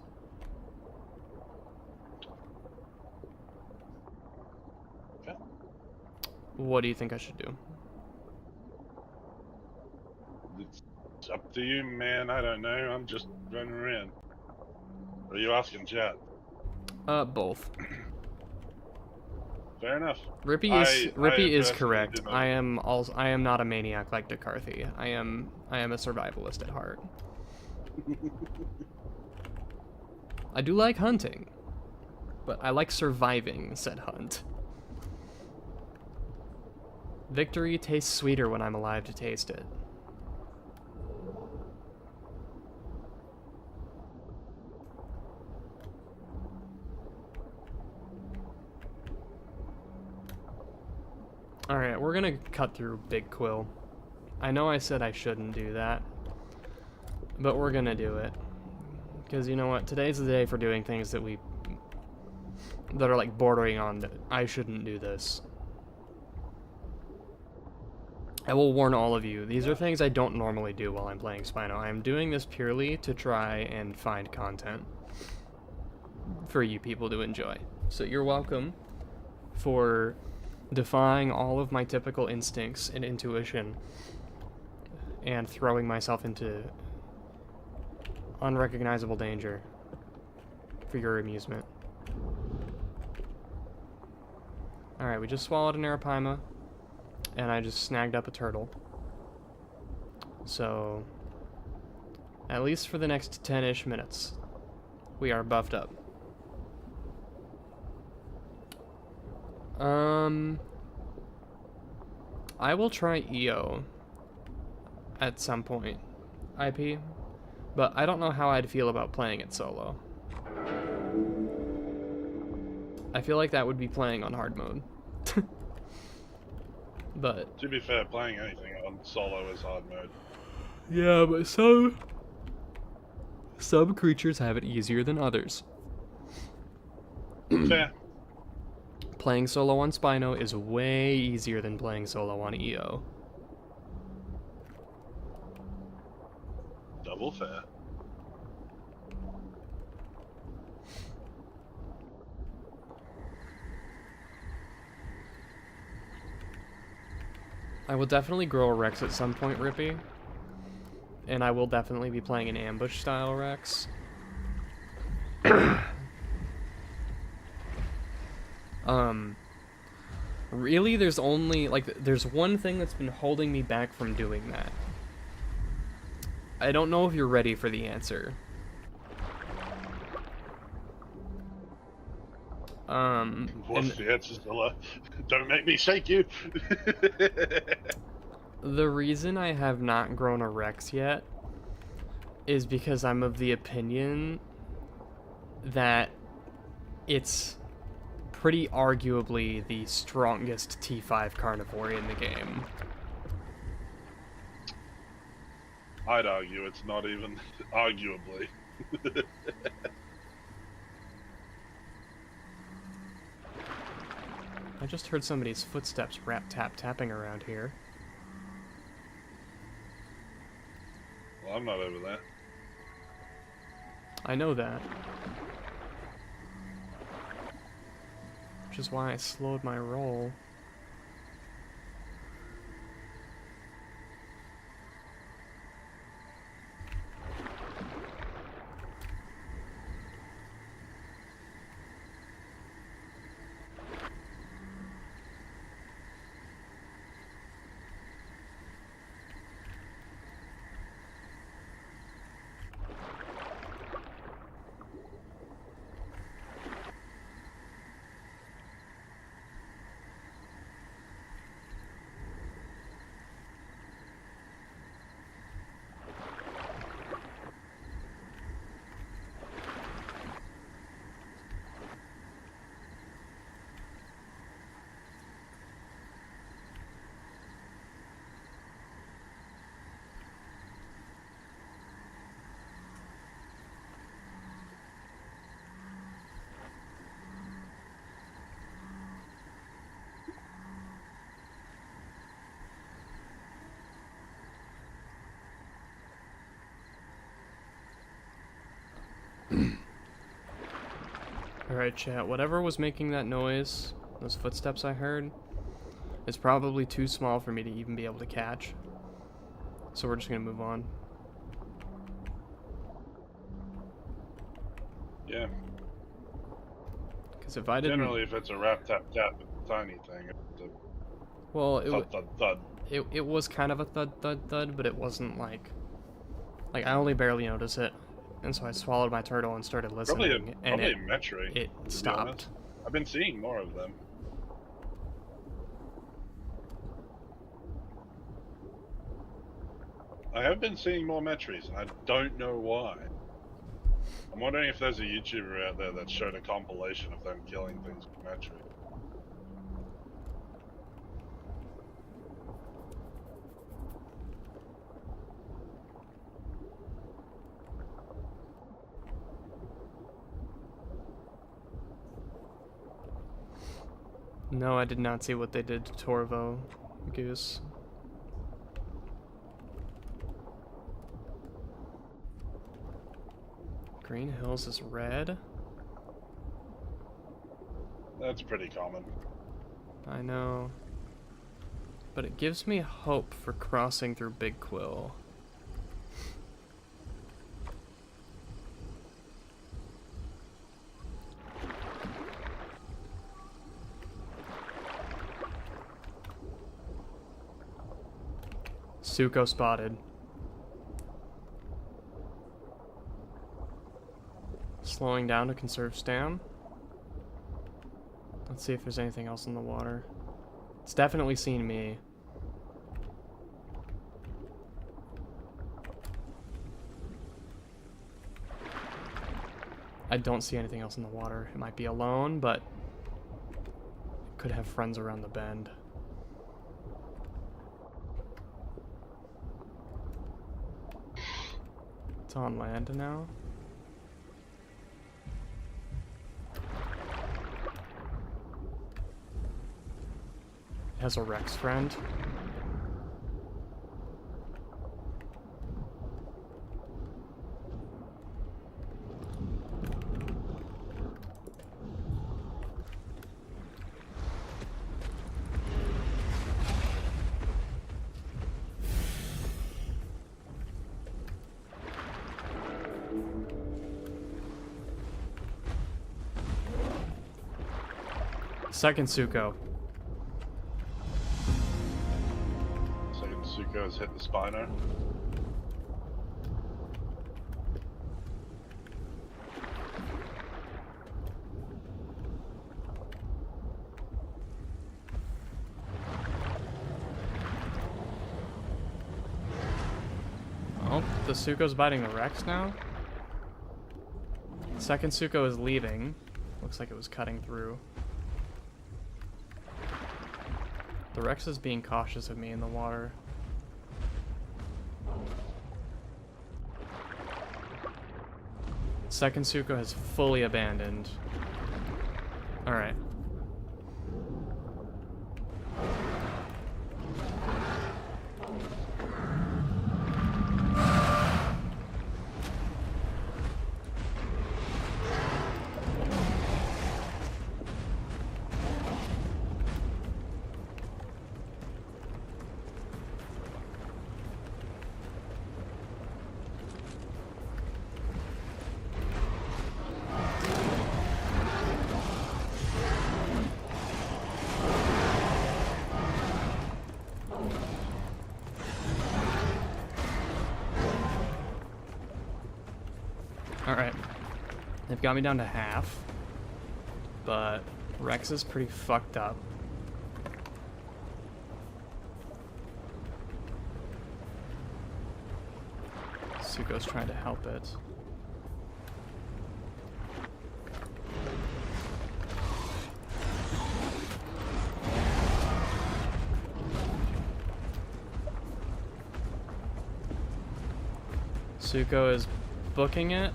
Okay. What do you think I should do? It's up to you, man. I don't know. I'm just running around. Are you asking chat? Both. Fair enough. Rippy is personally correct. do not- I am not a maniac like DeCarthy. I am a survivalist at heart. I do like hunting, but I like surviving said hunt. Victory tastes sweeter when I'm alive to taste it. Alright, we're gonna cut through Big Quill. I know I said I shouldn't do that, but we're gonna do it. Because you know what, today's the day for doing things that are like bordering on that I shouldn't do this. I will warn all of you, these are things I don't normally do while I'm playing Spino. I am doing this purely to try and find content for you people to enjoy. So you're welcome for defying all of my typical instincts and intuition and throwing myself into unrecognizable danger for your amusement. Alright, we just swallowed an arapaima, and I just snagged up a turtle. So, at least for the next 10-ish minutes, we are buffed up. I will try EO at some point, IP, but I don't know how I'd feel about playing it solo. I feel like that would be playing on hard mode. But To be fair, playing anything on solo is hard mode. yeah, but some creatures have it easier than others. Fair. Playing solo on Spino is way easier than playing solo on EO. Double fair. I will definitely grow a Rex at some point, Rippy. And I will definitely be playing an ambush style Rex. Really, there's only, there's one thing that's been holding me back from doing that. I don't know if you're ready for the answer. What's the answer, Zilla? Don't make me shake you! The reason I have not grown a Rex yet is because I'm of the opinion that it's pretty arguably the strongest T5 carnivore in the game. I'd argue it's not even arguably. I just heard somebody's footsteps tapping around here. Well, I'm not over there. I know that. Which is why I slowed my roll. Alright, chat, whatever was making that noise, those footsteps I heard, is probably too small for me to even be able to catch. So we're just gonna move on. Yeah. Because if I didn't... Generally, if it's a rap tap tap, it's a tiny thing. It's a Well, thud thud thud. it was kind of a thud thud thud, but it wasn't like I only barely noticed it. And so I swallowed my turtle and started listening, and Probably a Metri, it to be stopped. honest. I've been seeing more of them. I have been seeing more Metris, and I don't know why. I'm wondering if there's a YouTuber out there that showed a compilation of them killing things with Metri. No, I did not see what they did to Torvo, Goose. Green Hills is red. That's pretty common. I know. But it gives me hope for crossing through Big Quill. Suko spotted. Slowing down to conserve stam. Let's see if there's anything else in the water. It's definitely seen me. I don't see anything else in the water. It might be alone, but it could have friends around the bend. It's on land now. It has a Rex friend. Second Suko. Second Suko has hit the Spino. Oh, the Suko's biting the Rex now. Second Suko is leaving. Looks like it was cutting through. The Rex is being cautious of me in the water. Second Suko has fully abandoned. Alright. Alright. They've got me down to half. But Rex is pretty fucked up. Suko's trying to help it. Suko is booking it.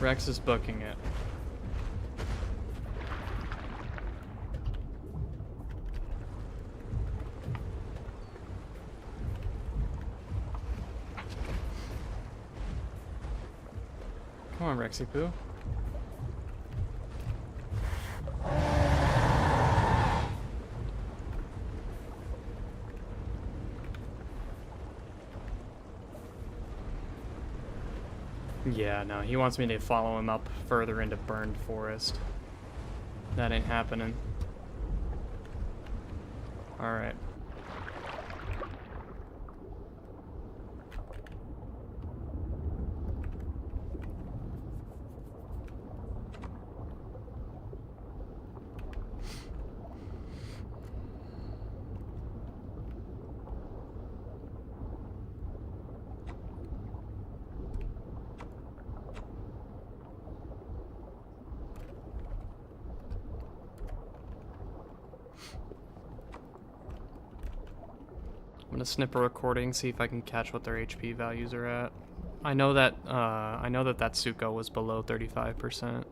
Rex is booking it. Come on, Rexy Poo. Yeah, no, he wants me to follow him up further into burned forest. That ain't happening. Alright. I'm gonna snip a recording, see if I can catch what their HP values are at. I know that that Suko was below 35%.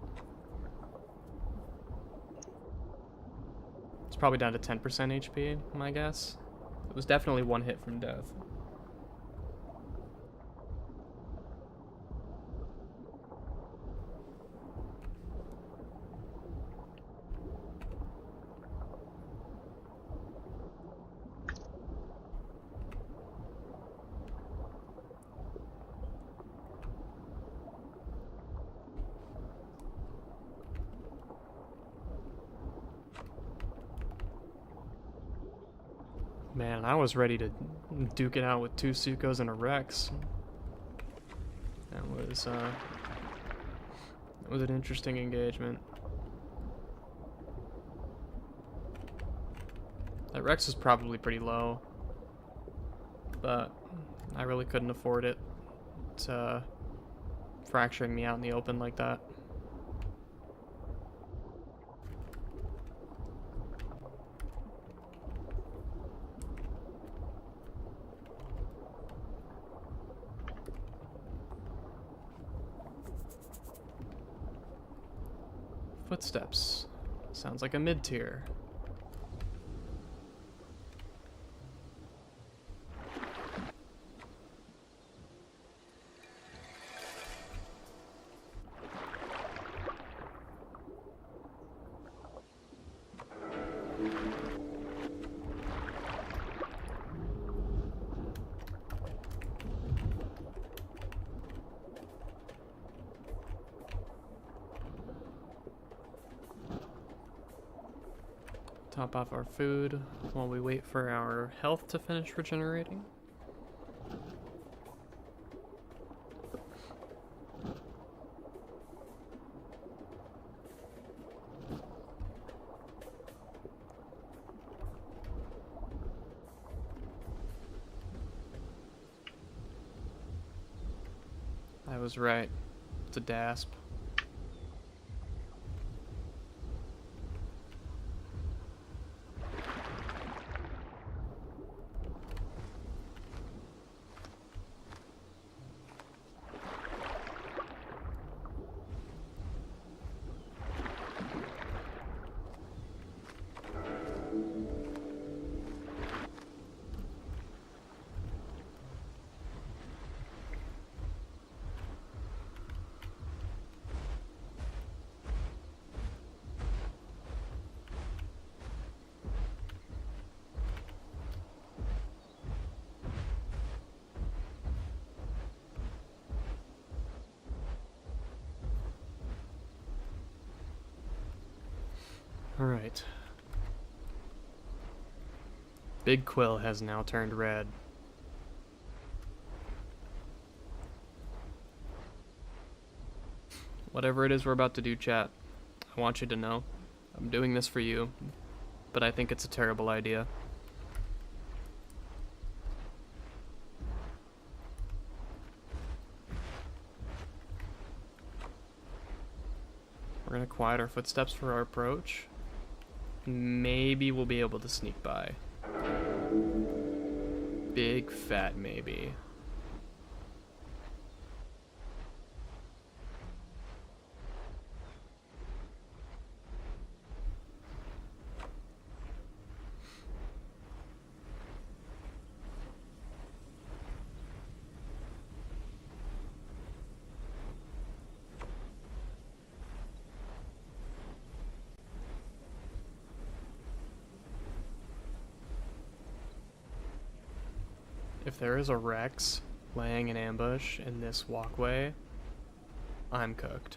It's probably down to 10% HP, my guess. It was definitely one hit from death. Man, I was ready to duke it out with 2 Sukos and a Rex. That was an interesting engagement. That Rex is probably pretty low, but I really couldn't afford it to fracturing me out in the open like that. Footsteps. Sounds like a mid-tier. Top off our food while we wait for our health to finish regenerating. I was right. It's a dasp. Alright. Big Quill has now turned red. Whatever it is we're about to do, chat, I want you to know I'm doing this for you, but I think it's a terrible idea. We're gonna quiet our footsteps for our approach. Maybe we'll be able to sneak by. Big fat maybe. If there is a Rex laying an ambush in this walkway, I'm cooked.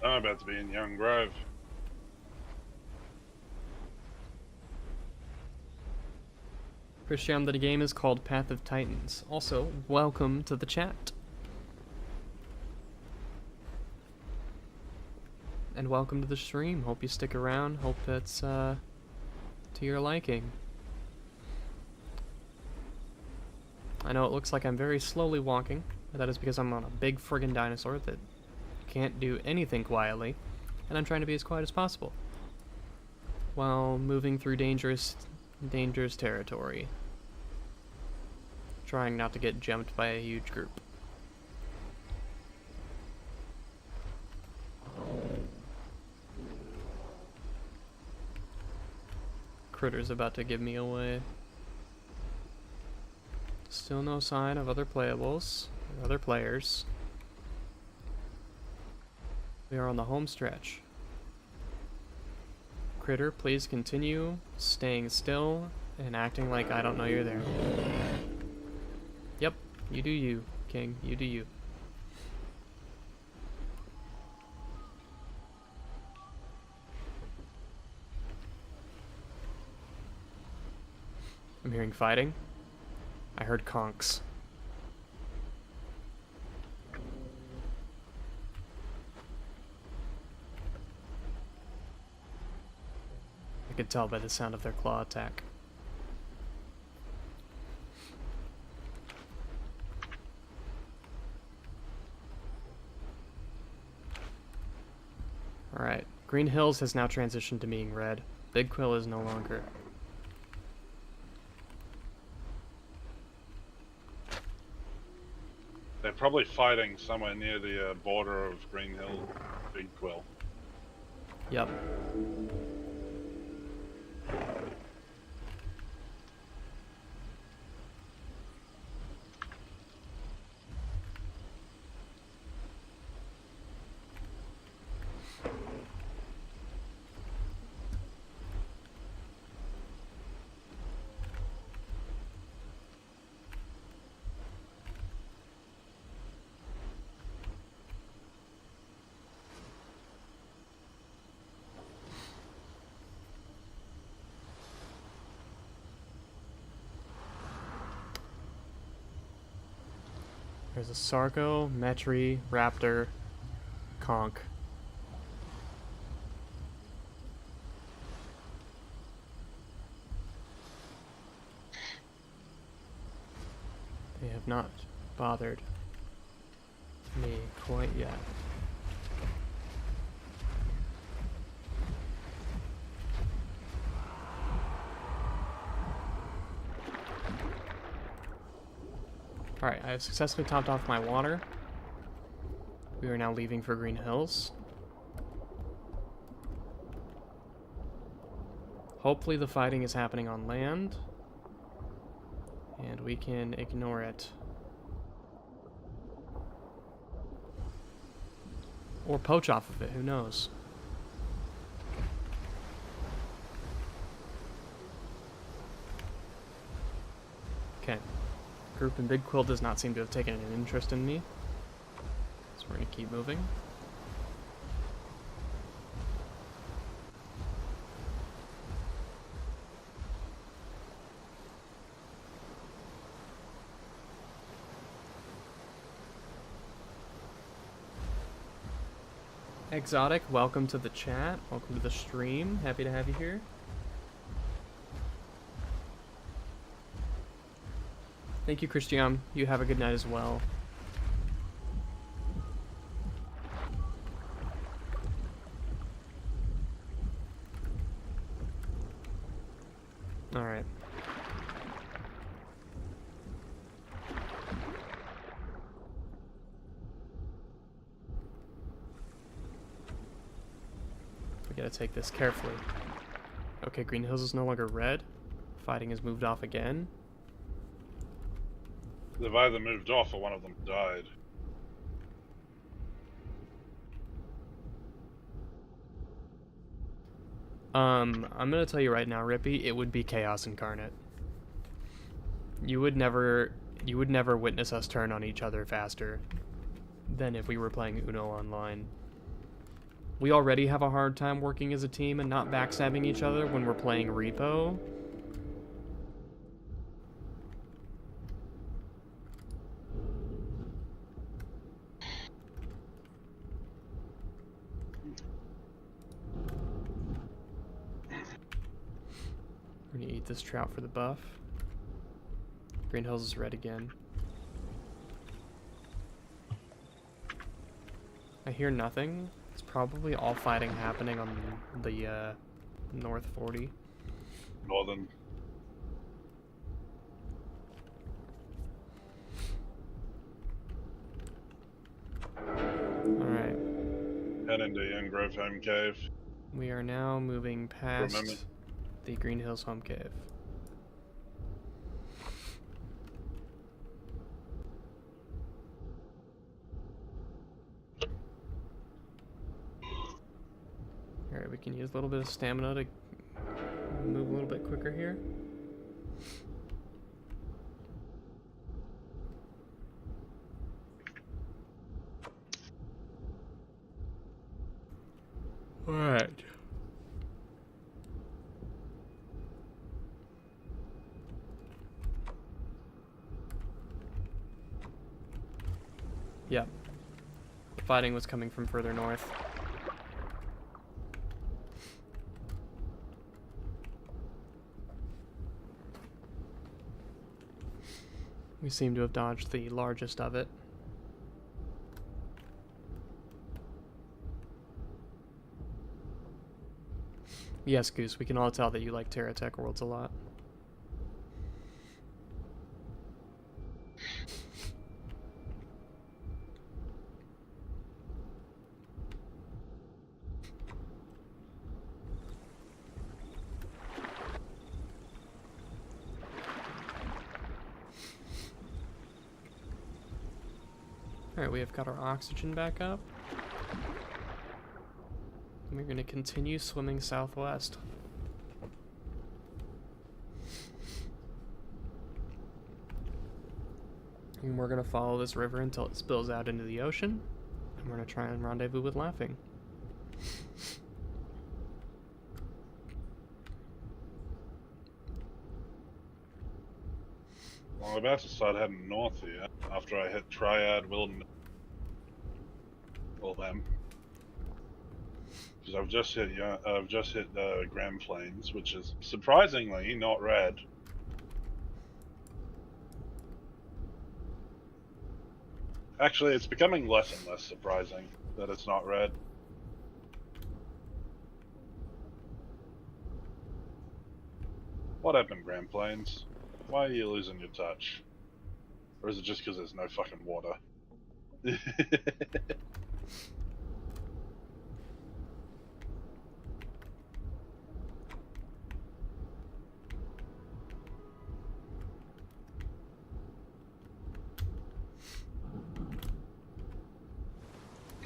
I'm about to be in Young Grove. Christian, the game is called Path of Titans. Also, welcome to the chat. And welcome to the stream. Hope you stick around. Hope it's to your liking. I know it looks like I'm very slowly walking, but that is because I'm on a big friggin' dinosaur that can't do anything quietly, and I'm trying to be as quiet as possible while moving through dangerous territory, trying not to get jumped by a huge group. Critter's about to give me away. Still no sign of other playables, or other players. We are on the home stretch. Critter, please continue staying still and acting like I don't know you're there. Yep, you do you, King. You do you. I'm hearing fighting. I heard conks. I could tell by the sound of their claw attack. Alright, Green Hills has now transitioned to being red. Big Quill is no longer. They're probably fighting somewhere near the border of Green Hill, Big Quill. Yep. There's a Sarco, Metri, Raptor, Conk. They have not bothered me quite yet. Alright, I have successfully topped off my water. We are now leaving for Green Hills. Hopefully the fighting is happening on land, and we can ignore it. Or poach off of it, who knows? Okay. Group in Big Quill does not seem to have taken an interest in me, so we're gonna keep moving. Exotic, welcome to the chat. Welcome to the stream. Happy to have you here. Thank you, Christian. You have a good night as well. Alright. We gotta take this carefully. Okay, Green Hills is no longer red. Fighting has moved off again. They've either moved off or one of them died. I'm gonna tell you right now, Rippy, it would be Chaos Incarnate. You would never witness us turn on each other faster than if we were playing Uno online. We already have a hard time working as a team and not backstabbing each other when we're playing Repo. We're gonna eat this trout for the buff. Green Hills is red again. I hear nothing. It's probably all fighting happening on the North 40. Northern. Alright. Head into Young Home Cave. We are now moving past Remember. the Green Hills Home Cave. Alright, we can use a little bit of stamina to move a little bit quicker here. Alright. Yep. The fighting was coming from further north. We seem to have dodged the largest of it. Yes, Goose, we can all tell that you like Terratech Worlds a lot. Alright, we have got our oxygen back up. And we're going to continue swimming southwest. And we're going to follow this river until it spills out into the ocean. And we're going to try and rendezvous with Laughing. Well, I'm about to start heading north here after I hit Triad, Wilderness. All them. Because I've just hit Grand Plains, which is surprisingly not red. Actually, it's becoming less and less surprising that it's not red. What happened, Grand Plains? Why are you losing your touch? Or is it just because there's no fucking water?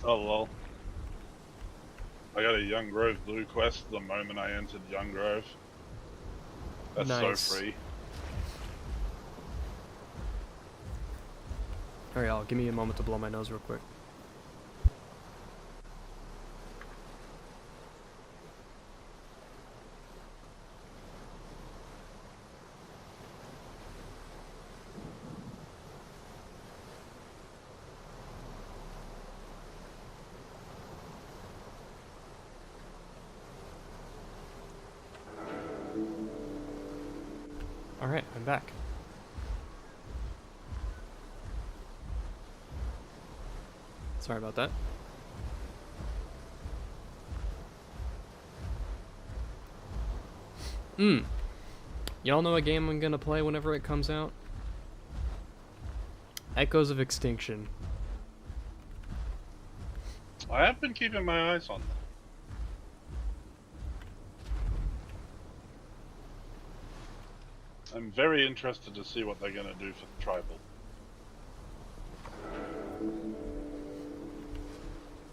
Oh lol. I got a Young Grove Blue quest the moment I entered Young Grove. That's Nice. so free. Alright, y'all, give me a moment to blow my nose real quick. Alright, I'm back. Sorry about that. Y'all know a game I'm gonna play whenever it comes out? Echoes of Extinction. I have been keeping my eyes on them. I'm very interested to see what they're going to do for the tribal.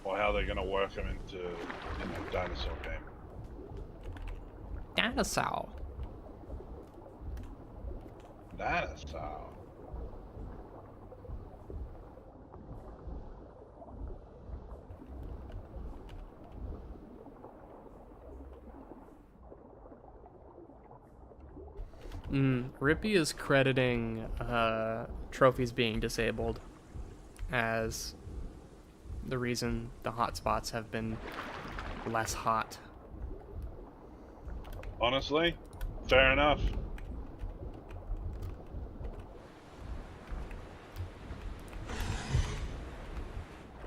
Or how they're going to work them into, dinosaur game. Dinosaur. Dinosaur. Rippy is crediting trophies being disabled as the reason the hotspots have been less hot. Honestly, fair enough.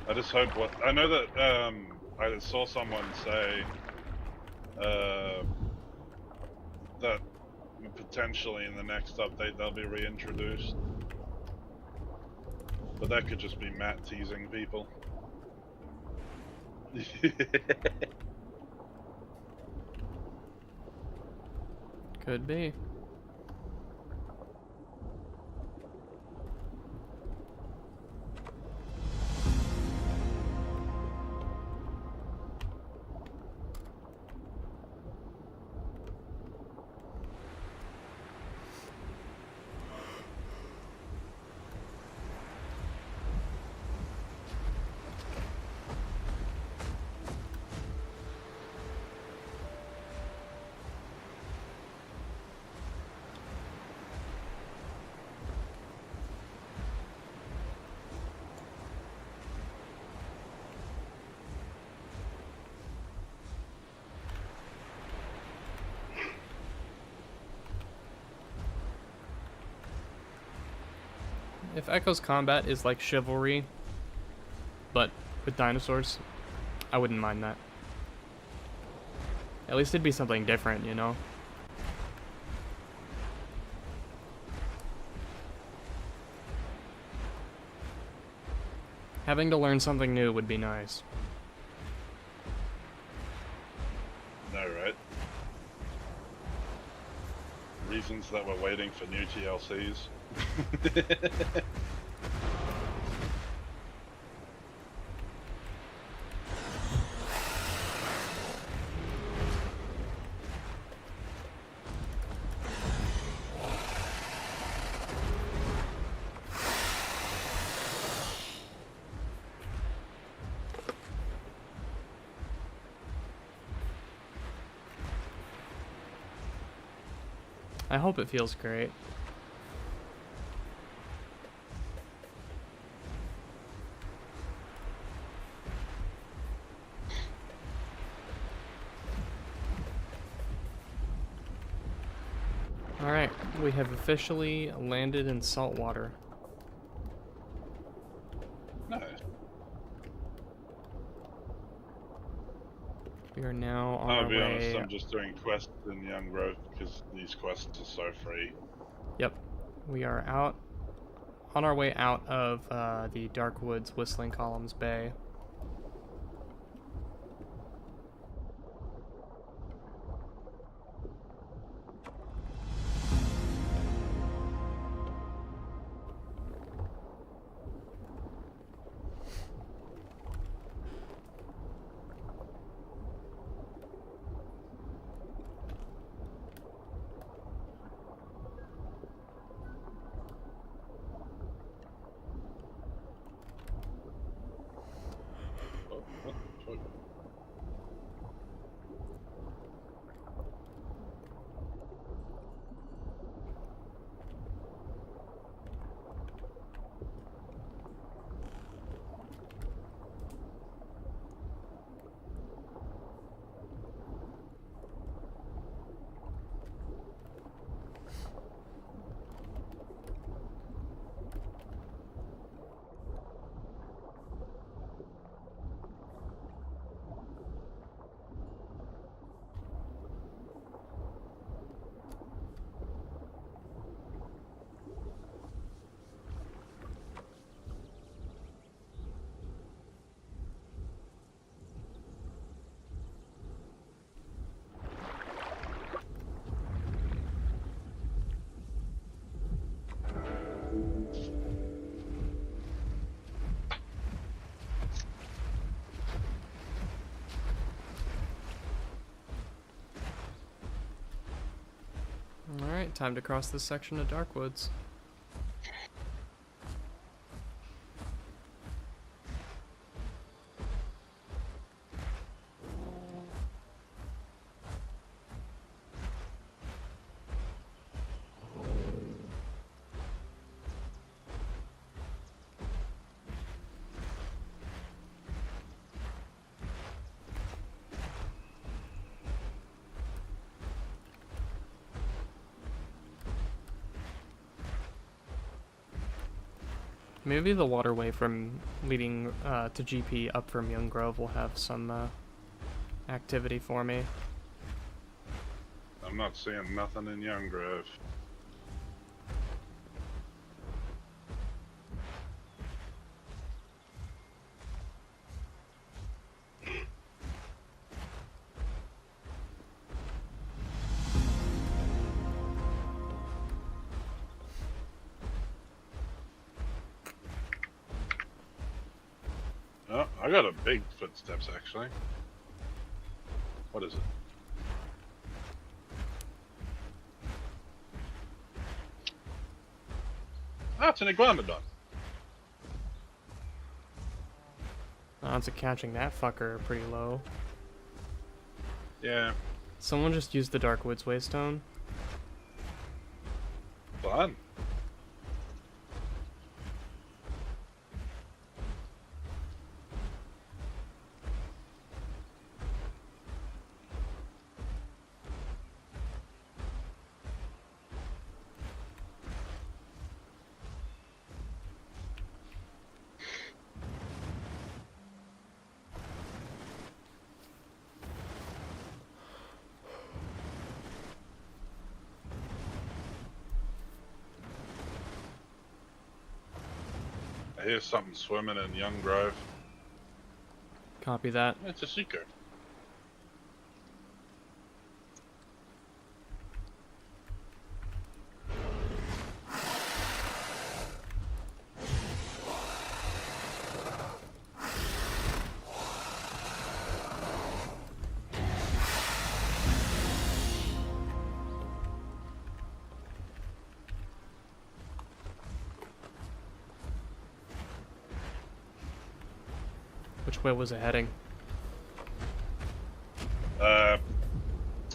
I just hope I know that I saw someone say that potentially in the next update they'll be reintroduced. But that could just be Matt teasing people. Could be. If Echo's combat is like chivalry, but with dinosaurs, I wouldn't mind that. At least it'd be something different, you know? Having to learn something new would be nice. No, right? Reasons that we're waiting for new TLCs. I hope it feels great. Alright, we have officially landed in saltwater. No. We are now on I'll our be honest, way. I'm just doing quests in Young Grove because these quests are so free. Yep, we are out on our way out of the Dark Woods Whistling Columns Bay. Oh, what? Fuck. Alright, time to cross this section of Dark Woods. Maybe the waterway from leading to GP up from Young Grove will have some activity for me. I'm not seeing nothing in Young Grove. Oh, I got a big footsteps actually. What is it? Ah, it's an iguanodon. Odds of catching that fucker are pretty low. Yeah, Someone just used the Dark Woods Waystone. fun. I hear something swimming in Young Grove. Copy that. It's a seeker. Which way was it heading?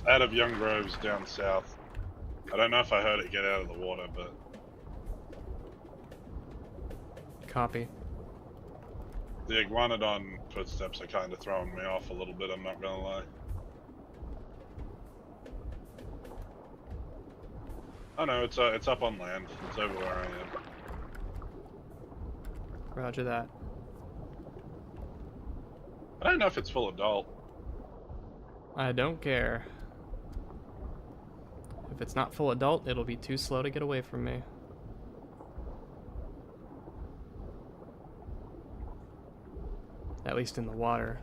Out of Young Grove's down south. I don't know if I heard it get out of the water, but Copy. the iguanodon footsteps are kind of throwing me off a little bit, I'm not gonna lie. Oh no, it's up on land. It's over where I am. Roger that. I don't know if it's full adult. I don't care. If it's not full adult, it'll be too slow to get away from me. At least in the water.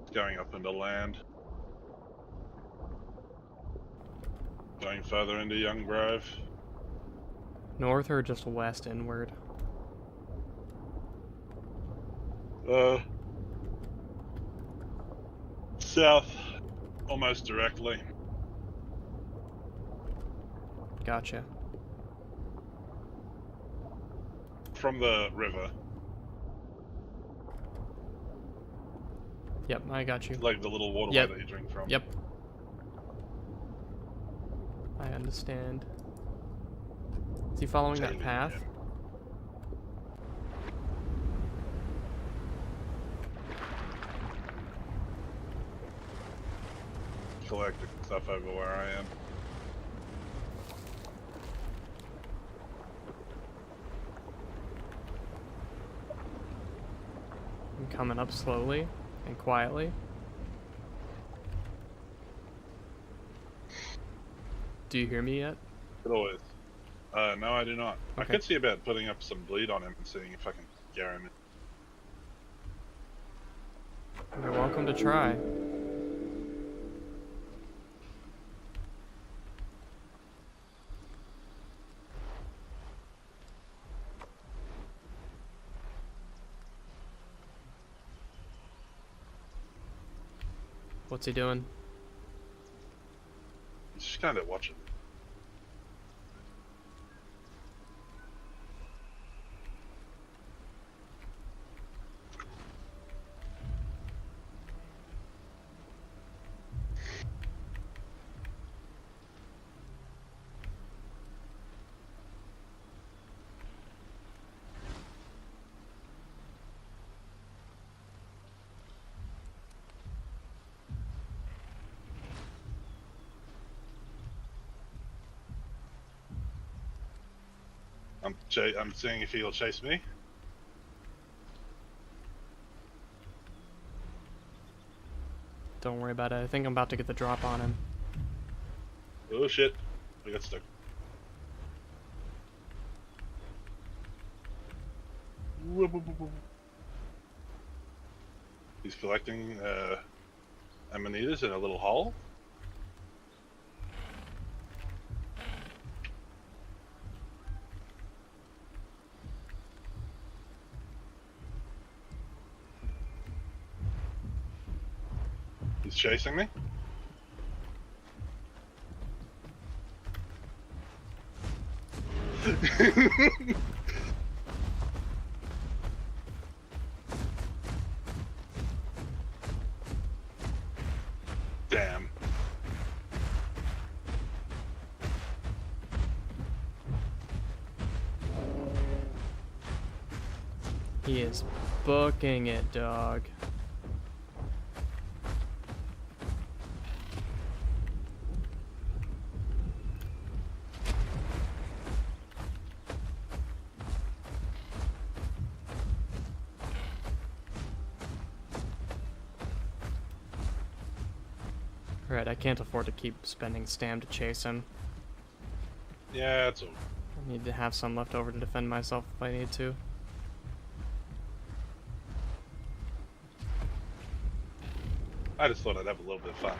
It's going up into land. Going further into Young Grove. North or just west inward? South. Almost directly. Gotcha. From the river. Yep, I got you. Like the little waterway Yep. that you drink from. Yep. I understand. Is he following that Totally, path? yeah. Collecting stuff over where I am. I'm coming up slowly and quietly. Do you hear me yet? It always. No, I do not. I Okay. could see about putting up some bleed on him and seeing if I can scare him. You're welcome to try. What's he doing? He's just kind of watching. I'm seeing if he'll chase me. Don't worry about it. I think I'm about to get the drop on him. Oh shit. I got stuck. He's collecting amanitas in a little hole. He's chasing me. Damn. He is booking it, dog. Alright, I can't afford to keep spending stam to chase him. Yeah, it's all. Need to have some left over to defend myself if I need to. I just thought I'd have a little bit of fun.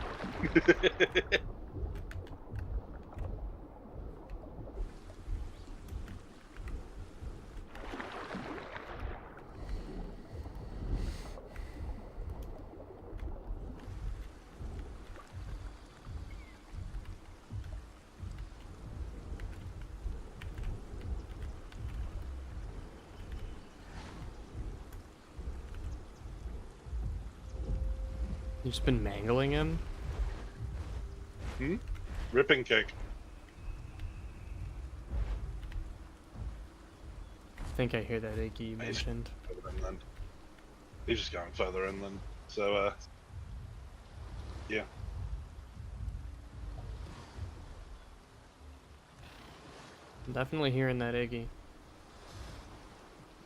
You've just been mangling him? Ripping kick. I think I hear that Iggy you mentioned. Inland. He's just going further inland. So, yeah. I'm definitely hearing that Iggy.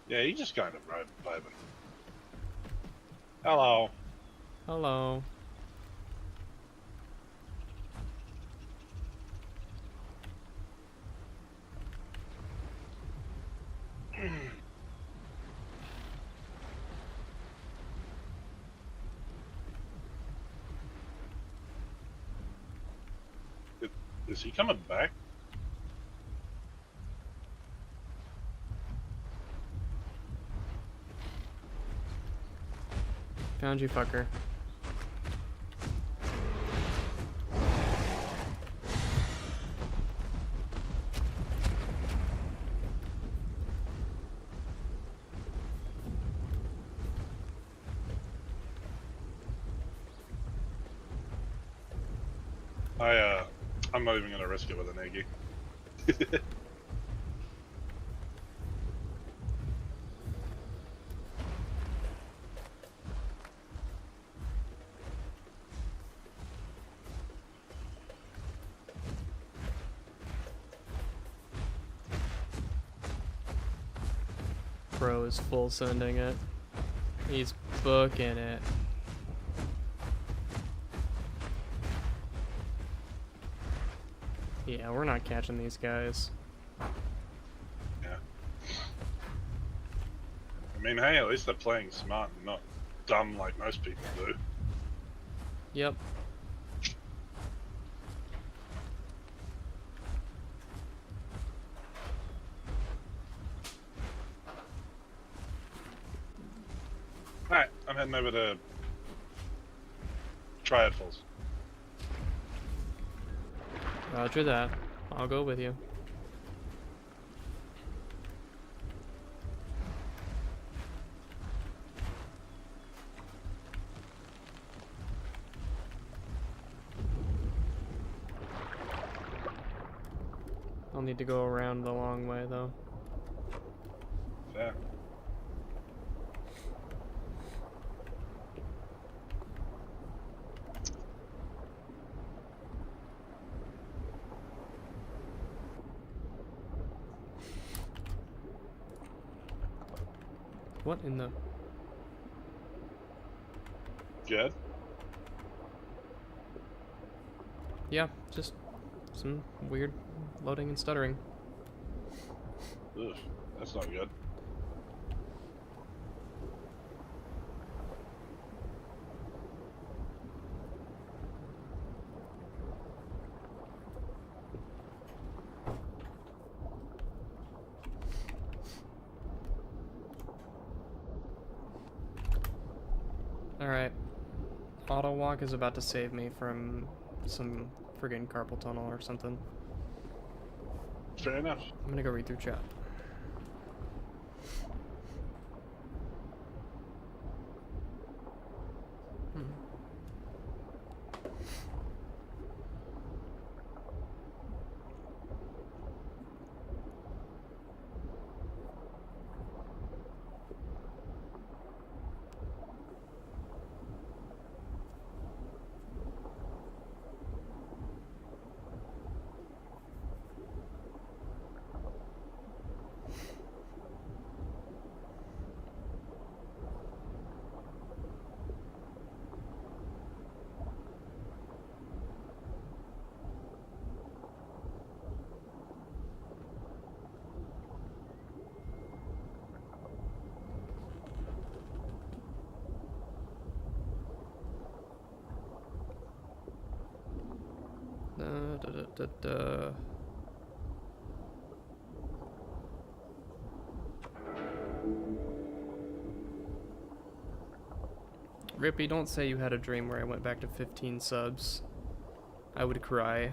Yeah, he's just kind of vibing. Hello. Hello. Is he coming back? Found you, fucker. I'm not even gonna risk it with an Iggy. Bro is full sending it. He's booking it. Yeah, we're not catching these guys. Yeah. I mean, hey, at least they're playing smart and not dumb like most people do. Yep. Alright, I'm heading over to Triad Falls. Roger that. I'll go with you. I'll need to go around the long way, though. Yeah. What in the... Jed? Yeah, just some weird loading and stuttering. Ugh, that's not good. Alright. Auto walk is about to save me from some friggin' carpal tunnel or something. Fair enough. I'm gonna go read through chat. Rippy, don't say you had a dream where I went back to 15 subs. I would cry.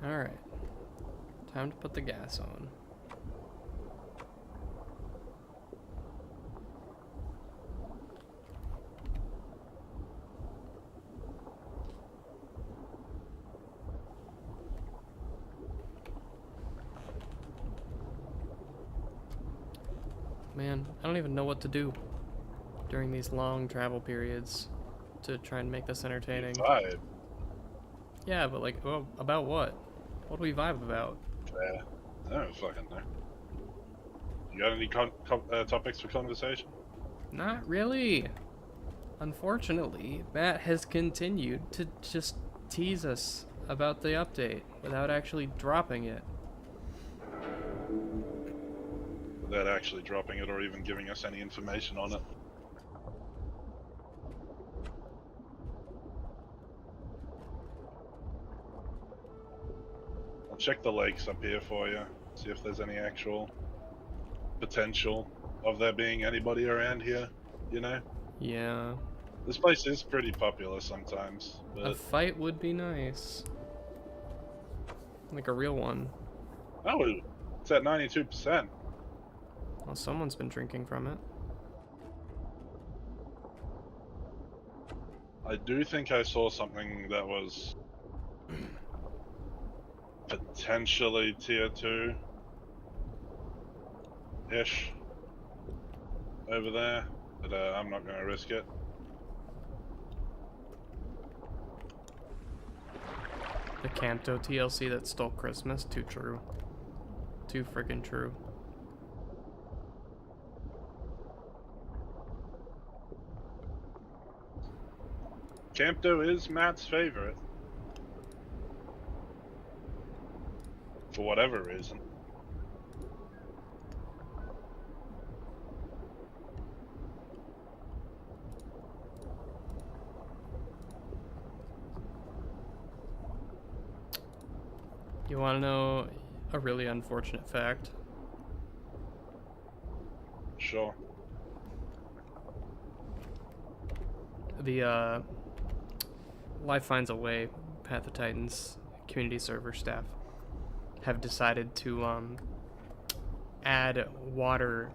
Alright. Time to put the gas on. Man, I don't even know what to do during these long travel periods to try and make this entertaining. Vibe. Yeah, but like, well, about what? What do we vibe about? Yeah. I don't fucking know. You got any topics for conversation? Not really. Unfortunately, Matt has continued to just tease us about the update without actually dropping it. Without actually dropping it or even giving us any information on it. I'll check the lakes up here for you, see if there's any actual potential of there being anybody around here, you know? Yeah. This place is pretty popular sometimes, A but... fight would be nice. Like a real one. Oh, it's at 92%. Well, someone's been drinking from it. I do think I saw something that was potentially tier 2-ish over there, but I'm not going to risk it. The Canto TLC that stole Christmas? Too true. Too friggin' true. Campto is Matt's favorite. For whatever reason. You wanna know a really unfortunate fact? Sure. The, Life Finds a Way, Path of Titans community server staff have decided to, add water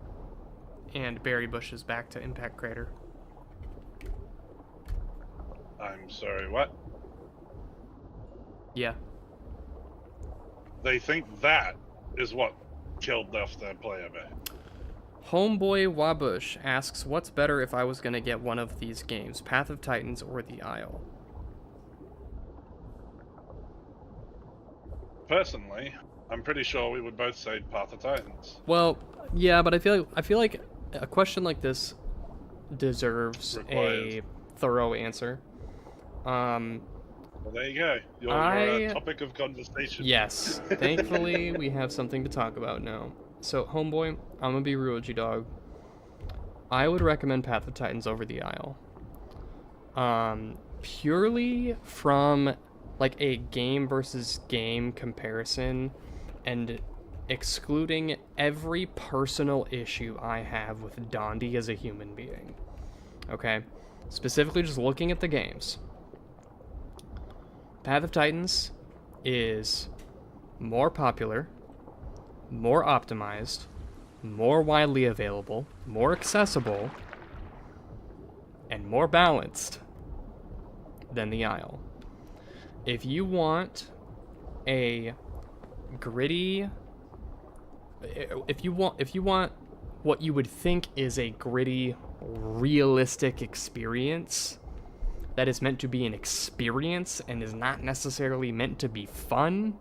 and berry bushes back to Impact Crater. I'm sorry, what? Yeah. They think that is what killed off their player base. Homeboy Wabush asks, what's better if I was gonna get one of these games, Path of Titans or The Isle? Personally, I'm pretty sure we would both say Path of Titans. Well, yeah, but I feel like a question like this deserves a thorough answer. Well, there you go. You're a topic of conversation. Yes. Thankfully, we have something to talk about now. So, homeboy, I'm gonna be real with you, dog. I would recommend Path of Titans over The Isle. Purely from like a game versus game comparison and excluding every personal issue I have with Dondi as a human being. Okay? Specifically just looking at the games. Path of Titans is more popular, more optimized, more widely available, more accessible, and more balanced than The Isle. If you want a gritty, if you want what you would think is a gritty, realistic experience that is meant to be an experience and is not necessarily meant to be fun,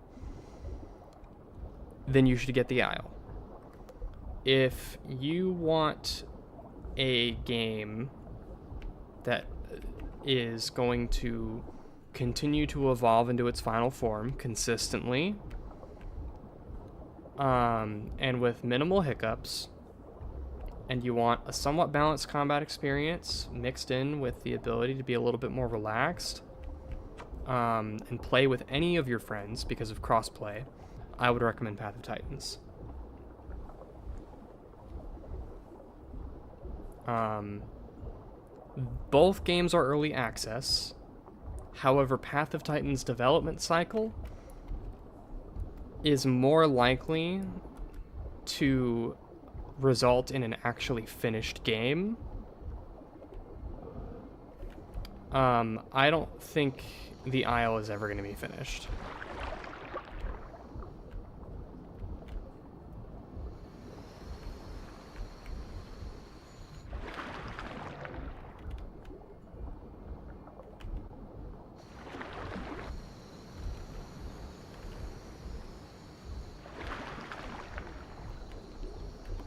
then you should get the Isle. If you want a game that is going to continue to evolve into its final form consistently, and with minimal hiccups, and you want a somewhat balanced combat experience mixed in with the ability to be a little bit more relaxed, and play with any of your friends because of crossplay, I would recommend Path of Titans. Both games are early access. However, Path of Titans' development cycle is more likely to result in an actually finished game. I don't think the Isle is ever going to be finished.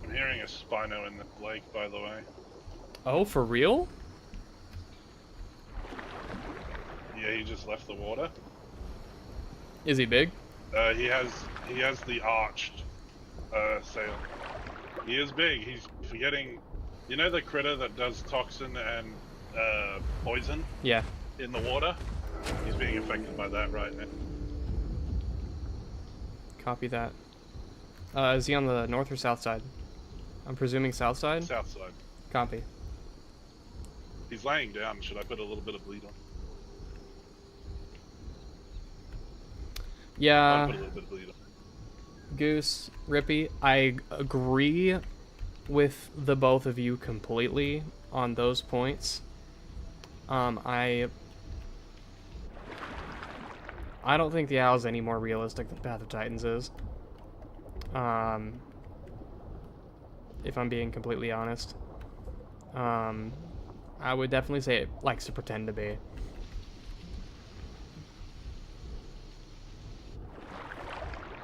I'm hearing a Spino in the lake, by the way. Oh, for real? Yeah, he just left the water. Is he big? He has the arched sail. He is big. He's forgetting. You know the critter that does toxin and poison Yeah. in the water? He's being affected by that right now. Copy that. Is he on the north or south side? I'm presuming south side? South side. Copy. He's laying down. Should I put a little bit of bleed on? I'll Yeah, put a little bit of bleed on. Goose, Rippy, I agree with the both of you completely on those points. I don't think the Owl's any more realistic than Path of Titans is. If I'm being completely honest. I would definitely say it likes to pretend to be.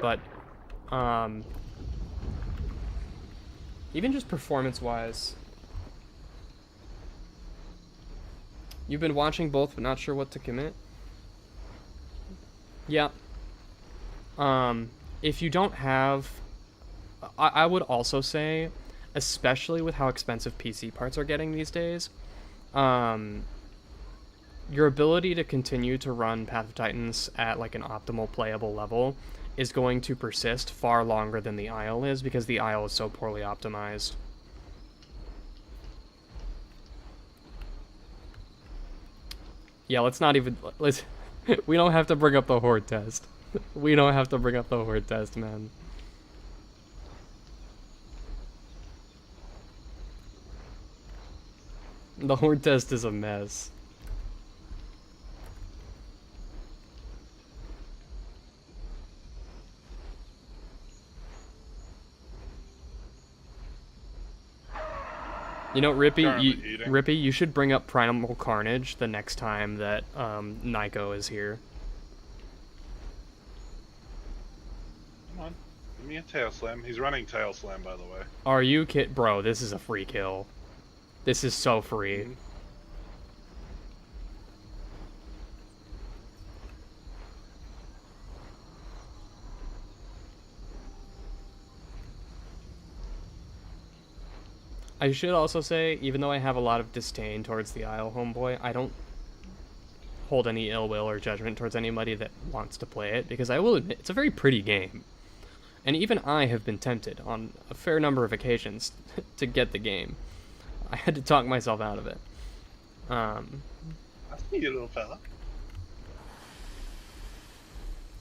But, even just performance-wise, you've been watching both but not sure what to commit? Yeah. If you don't have... I would also say, especially with how expensive PC parts are getting these days, your ability to continue to run Path of Titans at like an optimal playable level is going to persist far longer than the Isle is, because the Isle is so poorly optimized. Yeah, let's we don't have to bring up the horde test. We don't have to bring up the horde test, man. The horde test is a mess. You know, Rippy, you should bring up Primal Carnage the next time that Nyko is here. Come on, give me a tail slam. He's running tail slam, by the way. Are you bro? This is a free kill. This is so free. Mm-hmm. I should also say, even though I have a lot of disdain towards the Isle, homeboy, I don't hold any ill will or judgment towards anybody that wants to play it, because I will admit, it's a very pretty game. And even I have been tempted on a fair number of occasions to get the game. I had to talk myself out of it. I see you, little fella.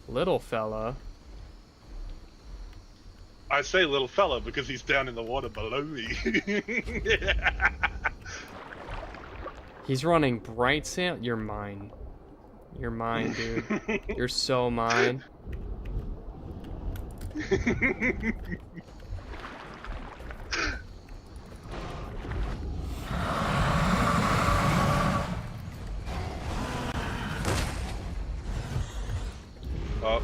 Little fella? I say little fella because he's down in the water below me. He's running bright sail. You're mine. You're mine, dude. You're so mine. Oh.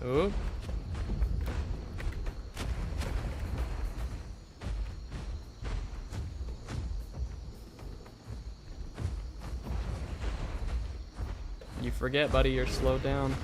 Ooh. You forget, buddy, you're slowed down.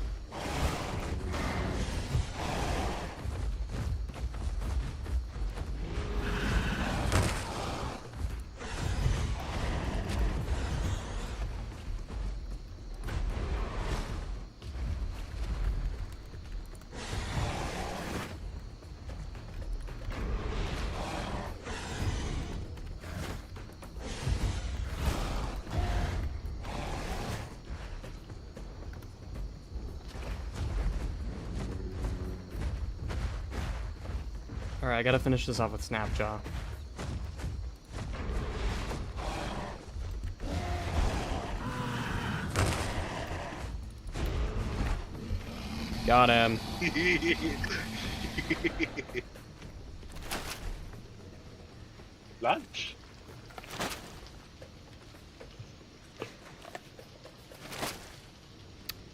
Alright, I gotta finish this off with Snapjaw. Got him. Lunch.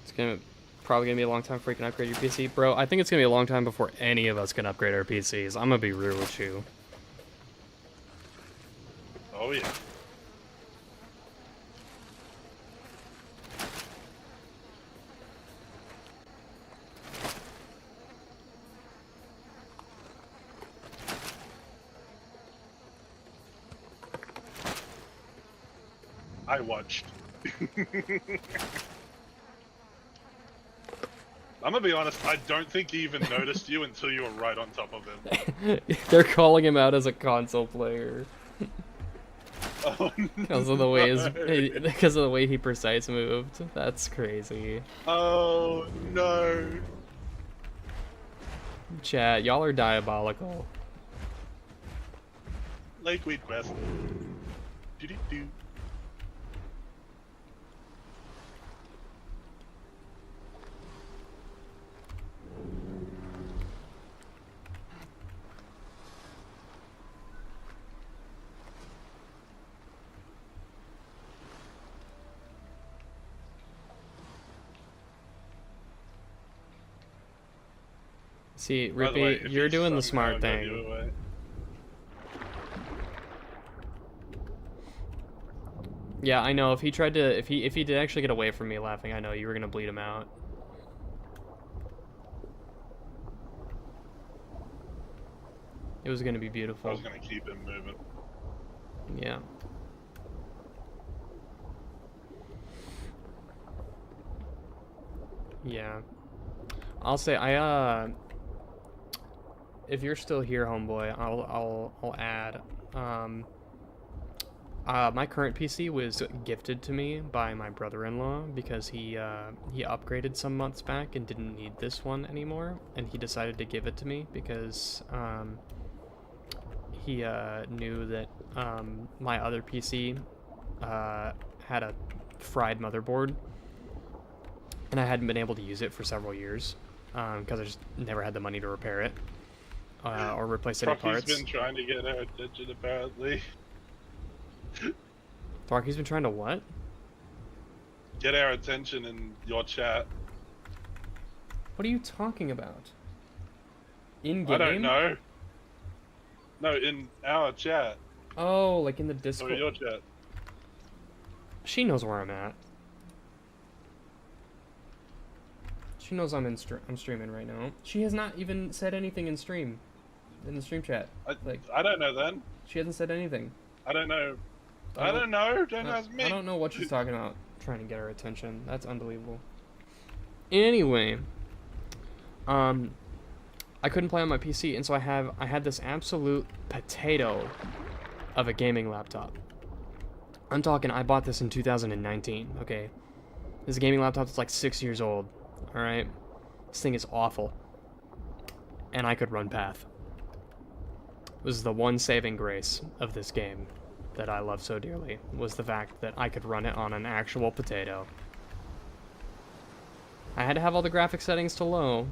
It's probably gonna be a long time before you can upgrade your PC. Bro, I think it's gonna be a long time before any of us can upgrade our PCs. I'm gonna be real with you. Oh yeah. I watched. I'm gonna be honest, I don't think he even noticed you until you were right on top of him. They're calling him out as a console player. Oh, Because of the way he precise moved. That's crazy. oh no. Chat, y'all are diabolical. Lakeweed quest. Do-do-do. See, By the way, Rippy, if you're you doing the somehow smart got thing. you away- Yeah, I know. If he tried to, if he did actually get away from me laughing, I know you were gonna bleed him out. It was gonna be I beautiful. was gonna keep him moving. Yeah. Yeah. I'll say if you're still here, homeboy, I'll add. My current PC was gifted to me by my brother-in-law because he upgraded some months back and didn't need this one anymore, and he decided to give it to me because he knew that my other PC had a fried motherboard, and I hadn't been able to use it for several years because I just never had the money to repair it or replace any Rocky's parts. been trying to get our attention apparently. Rocky's been trying to what? Get our attention in your chat. What are you talking about? In game? I don't know. No, in our chat. Oh, like in the Or Discord. your chat. She knows where I'm at. She knows I'm streaming right now. She has not even said anything in the stream chat. I don't know then. She hasn't said anything. I don't know. I don't know. Don't ask me. I don't know what she's talking about. Trying to get her attention. That's unbelievable. Anyway, I couldn't play on my PC, and so I had this absolute potato of a gaming laptop. I'm talking, I bought this in 2019. Okay, This gaming laptop is like 6 years old. All right, this thing is awful, and I could run Path. It was the one saving grace of this game that I love so dearly, was the fact that I could run it on an actual potato. I had to have all the graphic settings to low,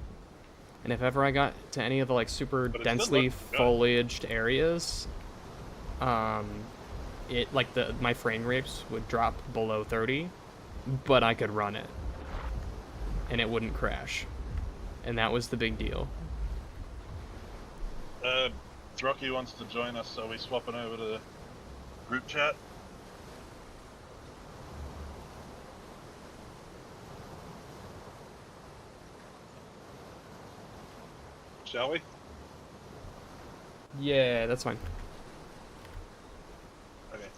and if ever I got to any of the like super But it still densely looks good. foliaged areas, it like my frame rates would drop below 30, but I could run it, and it wouldn't crash, and that was the big deal. Throcky wants to join us, so we swapping over to group chat. Shall we? Yeah, that's fine. Okay.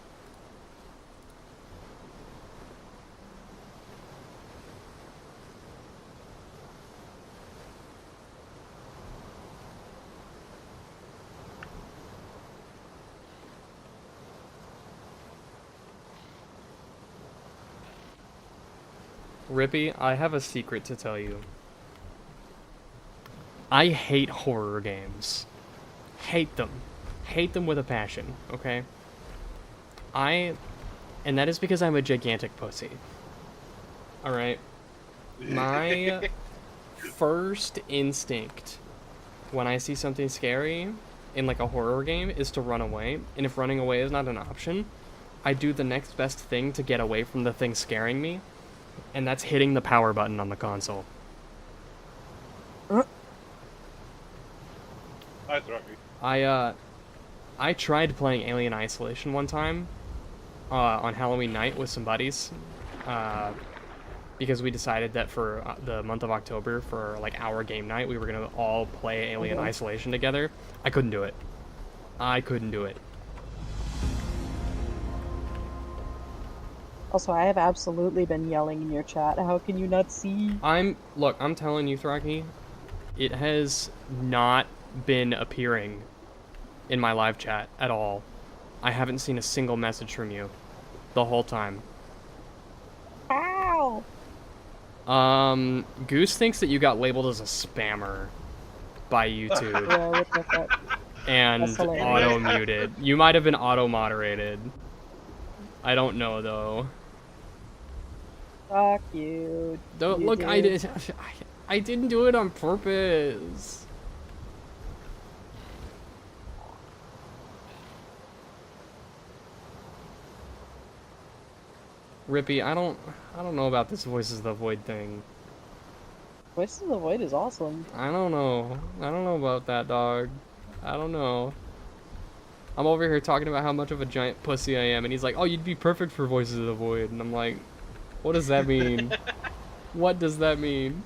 Rippy, I have a secret to tell you. I hate horror games. Hate them. Hate them with a passion, okay? And that is because I'm a gigantic pussy. Alright? My first instinct when I see something scary in like a horror game is to run away. And if running away is not an option, I do the next best thing to get away from the thing scaring me. And that's hitting the power button on the console. Hi, Throcky. I tried playing Alien Isolation one time on Halloween night with some buddies because we decided that for the month of October, for like our game night, we were going to all play Alien Isolation together. I couldn't do it. I couldn't do it. Also, I have absolutely been yelling in your chat. How can you not see? Look, I'm telling you, Thraki, it has not been appearing in my live chat at all. I haven't seen a single message from you the whole time. Ow! Goose thinks that you got labeled as a spammer by YouTube Yeah, what the fuck? and That's hilarious. auto-muted. You might have been auto-moderated. I don't know, though. Fuck you. Don't You look, I did. didn't do it on purpose. Rippy, I don't know about this Voices of the Void thing. Voices of the Void is awesome. I don't know about that, dog. I don't know. I'm over here talking about how much of a giant pussy I am, and he's like, "Oh, you'd be perfect for Voices of the Void," and I'm like, "What does that mean? What does that mean?"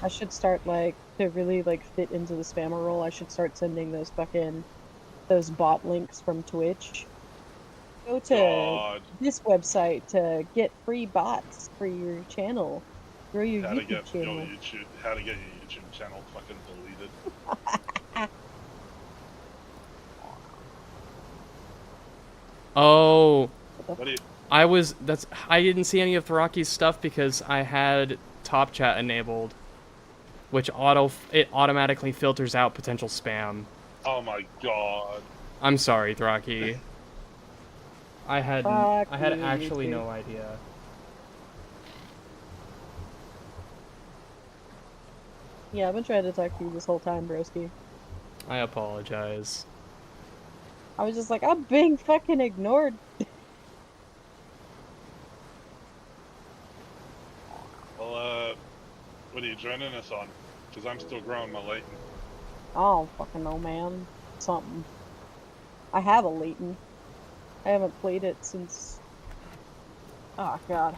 I should start, like, to really, like, fit into the spammer role, I should start sending those bot links from Twitch. Go to God. this website to get free bots for your channel. Grow your How to YouTube get channel. your YouTube channel fucking deleted. Oh, What do you? I didn't see any of Thraki's stuff because I had Top Chat enabled, which it automatically filters out potential spam. Oh my god. I'm sorry, Thraki. I had Fuck you, actually YouTube. no idea. Yeah, I've been trying to talk to you this whole time, broski. I apologize. I was just like, I'm being fucking ignored. Well, what are you joining us on? Because I'm still growing my Leighton. I don't fucking know, man. Something. I have a Leighton. I haven't played it since... Oh, God.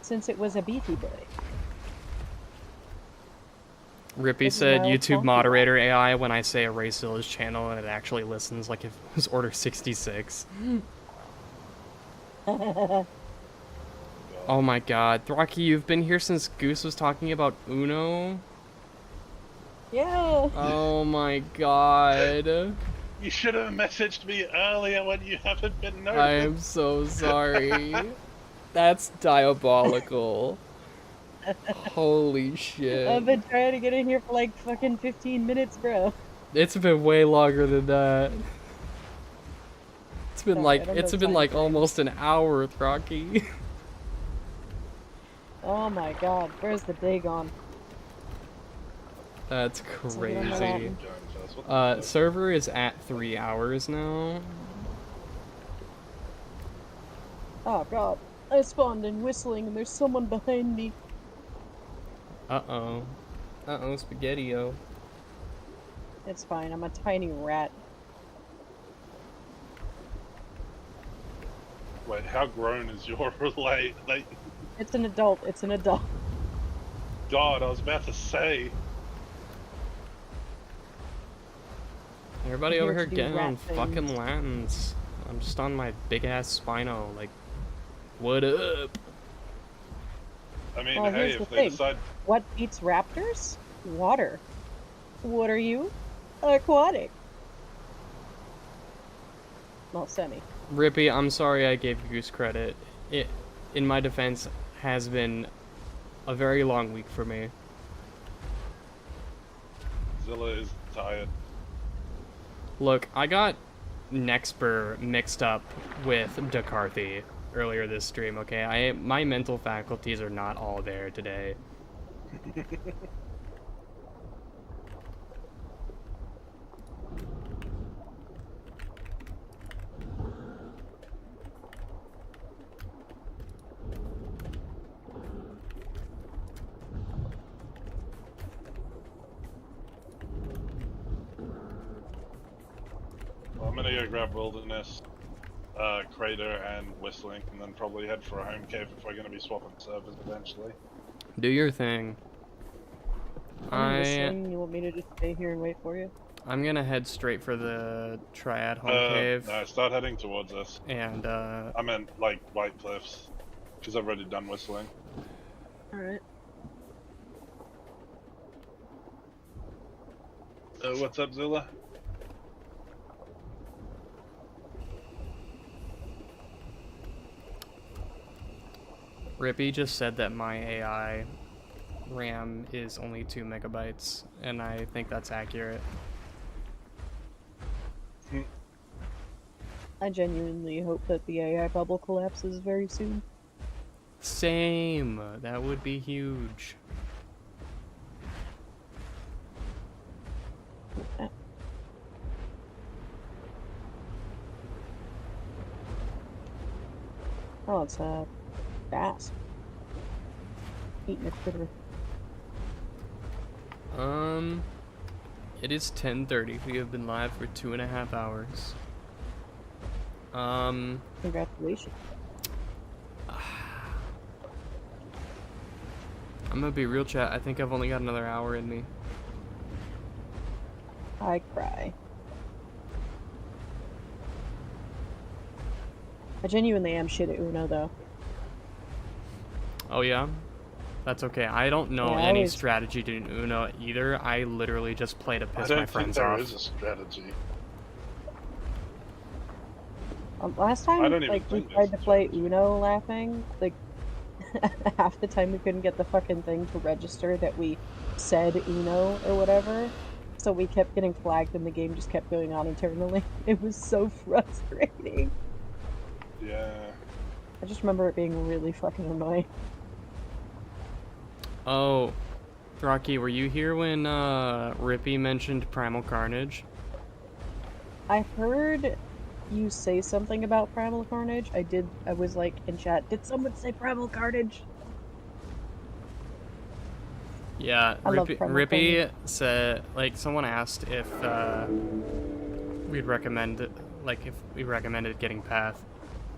Since it was a beefy boy. Rippy This is said my old YouTube phone. moderator AI when I say erase Zilla's channel and it actually listens like if it was order 66. Oh my god. Thraki, you've been here since Goose was talking about Uno? Yeah. Oh my god. You should have messaged me earlier when you haven't been noticed. I am so sorry. That's diabolical. Holy I've shit. been trying to get in here for like fucking 15 minutes, bro. It's been way longer than that. It's been Sorry, like I don't it's know been time like frames. almost an hour, Rocky. Oh my god, where's the day gone? That's So we don't know crazy. that. Going first. What the fuck? Server is at 3 hours now. Oh god, I spawned in whistling and there's someone behind me. Uh-oh. Uh-oh, Spaghetti-O. It's fine, I'm a tiny rat. Wait, how grown is your relay? Like, It's an adult, it's an adult. God, I was about to say. Everybody I'm over here here to do getting on rat things. fucking Latins. I'm just on my big-ass Spino, like, what up? I mean, Well, hey, here's the if they thing. decide, What eats raptors? Water. What are you? Aquatic. Well, semi. Rippy, I'm sorry I gave Goose credit. It, in my defense, has been a very long week for me. Zilla is tired. Look, I got Nextbur mixed up with DeCarthy earlier this stream, okay? My mental faculties are not all there today. Well, I'm gonna go grab Wilderness, Crater, and Whistling, and then probably head for a home cave if we're gonna be swapping servers eventually. Do your thing. I'm whistling. You want me to just stay here and wait for you? I'm gonna head straight for the Triad Home Cave. No, start heading towards us. And, I meant, like, White Cliffs, because I've already done Whistling. Alright. What's up, Zilla? Rippy just said that my AI RAM is only 2 megabytes, and I think that's accurate. I genuinely hope that the AI bubble collapses very soon. Same! That would be huge. Oh, it's bass. Eating a critter. It is 10:30. We have been live for 2.5 hours. Congratulations. I'm gonna be real, chat. I think I've only got another hour in me. I cry. I genuinely am shit at Uno, though. Oh yeah? That's okay. I don't know Yeah, I any always- strategy to Uno either. I literally just play to I piss don't my think friends there off. is a strategy. Last I time, don't even like, we think tried there's to a play strategy. Uno laughing, like, half the time we couldn't get the fucking thing to register that we said Uno or whatever. So we kept getting flagged and the game just kept going on internally. It was so frustrating. Yeah. I just remember it being really fucking annoying. Oh, Rocky, were you here when Rippy mentioned Primal Carnage? I heard you say something about Primal Carnage. I was like in chat, did someone say Primal Carnage? Yeah, I love Primal Rippy said, like, someone asked if we'd recommend, like, if we recommended getting Path.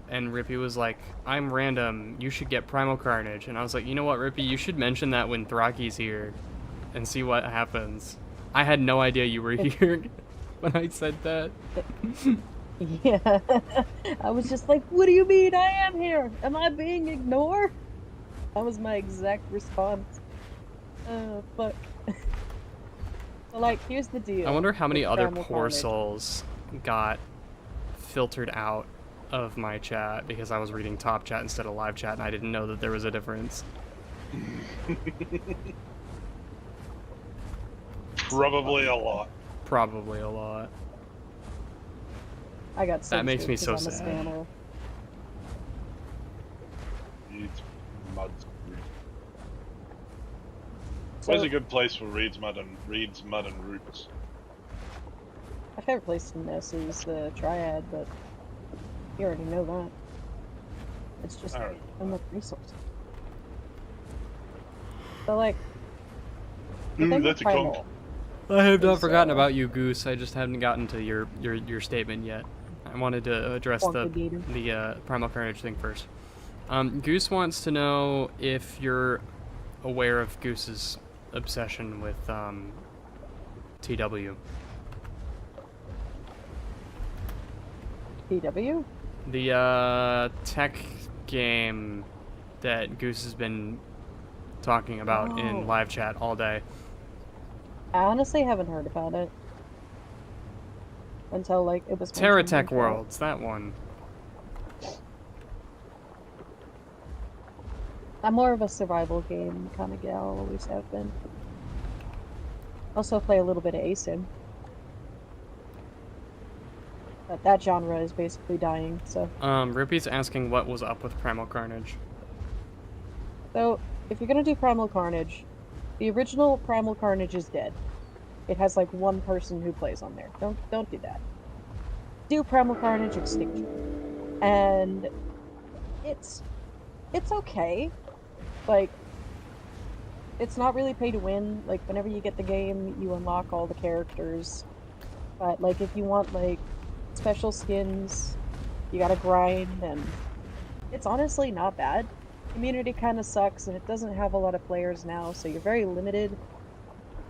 And Rippy was like, I'm random, you should get Primal Carnage. And I was like, you know what, Rippy, you should mention that when Thraki's here and see what happens. I had no idea you were here when I said that. Yeah. I was just like, what do you mean I am here? Am I being ignored? That was my exact response. Oh, fuck. So, like, here's the deal. I wonder how many with other Primal poor Carnage. souls got filtered out of my chat because I was reading top chat instead of live chat, and I didn't know that there was a difference. Probably a lot. Probably a lot. I got That makes me so I'm a sad. spammer. Reed's Mud. So, Where's a good place for Reed's Mud and Roots? my favorite place in this is the Triad, but you already know that. It's just Alright. enough resources. So, like, the Ooh, thing that's with a Primal, I have not Is, forgotten uh, about you, Goose. I just haven't gotten to your statement yet. I wanted to address the Quantitative. Primal Carnage thing first. Goose wants to know if you're aware of Goose's obsession with TW. PW? The tech game that Goose has been talking about in Oh. live chat all day. I honestly haven't heard about it until like it was mentioned in TerraTech chat. Worlds, that one. I'm more of a survival game kind of gal, always have been. Also play a little bit of ASIM. But that genre is basically dying, so. Rippy's asking what was up with Primal Carnage. So, if you're gonna do Primal Carnage, the original Primal Carnage is dead. It has like one person who plays on there. Don't do that. Do Primal Carnage Extinction. And it's okay. Like, it's not really pay to win. Like, whenever you get the game, you unlock all the characters. But, like, if you want, like, special skins, you gotta grind, and it's honestly not bad. Community kind of sucks, and it doesn't have a lot of players now, so you're very limited.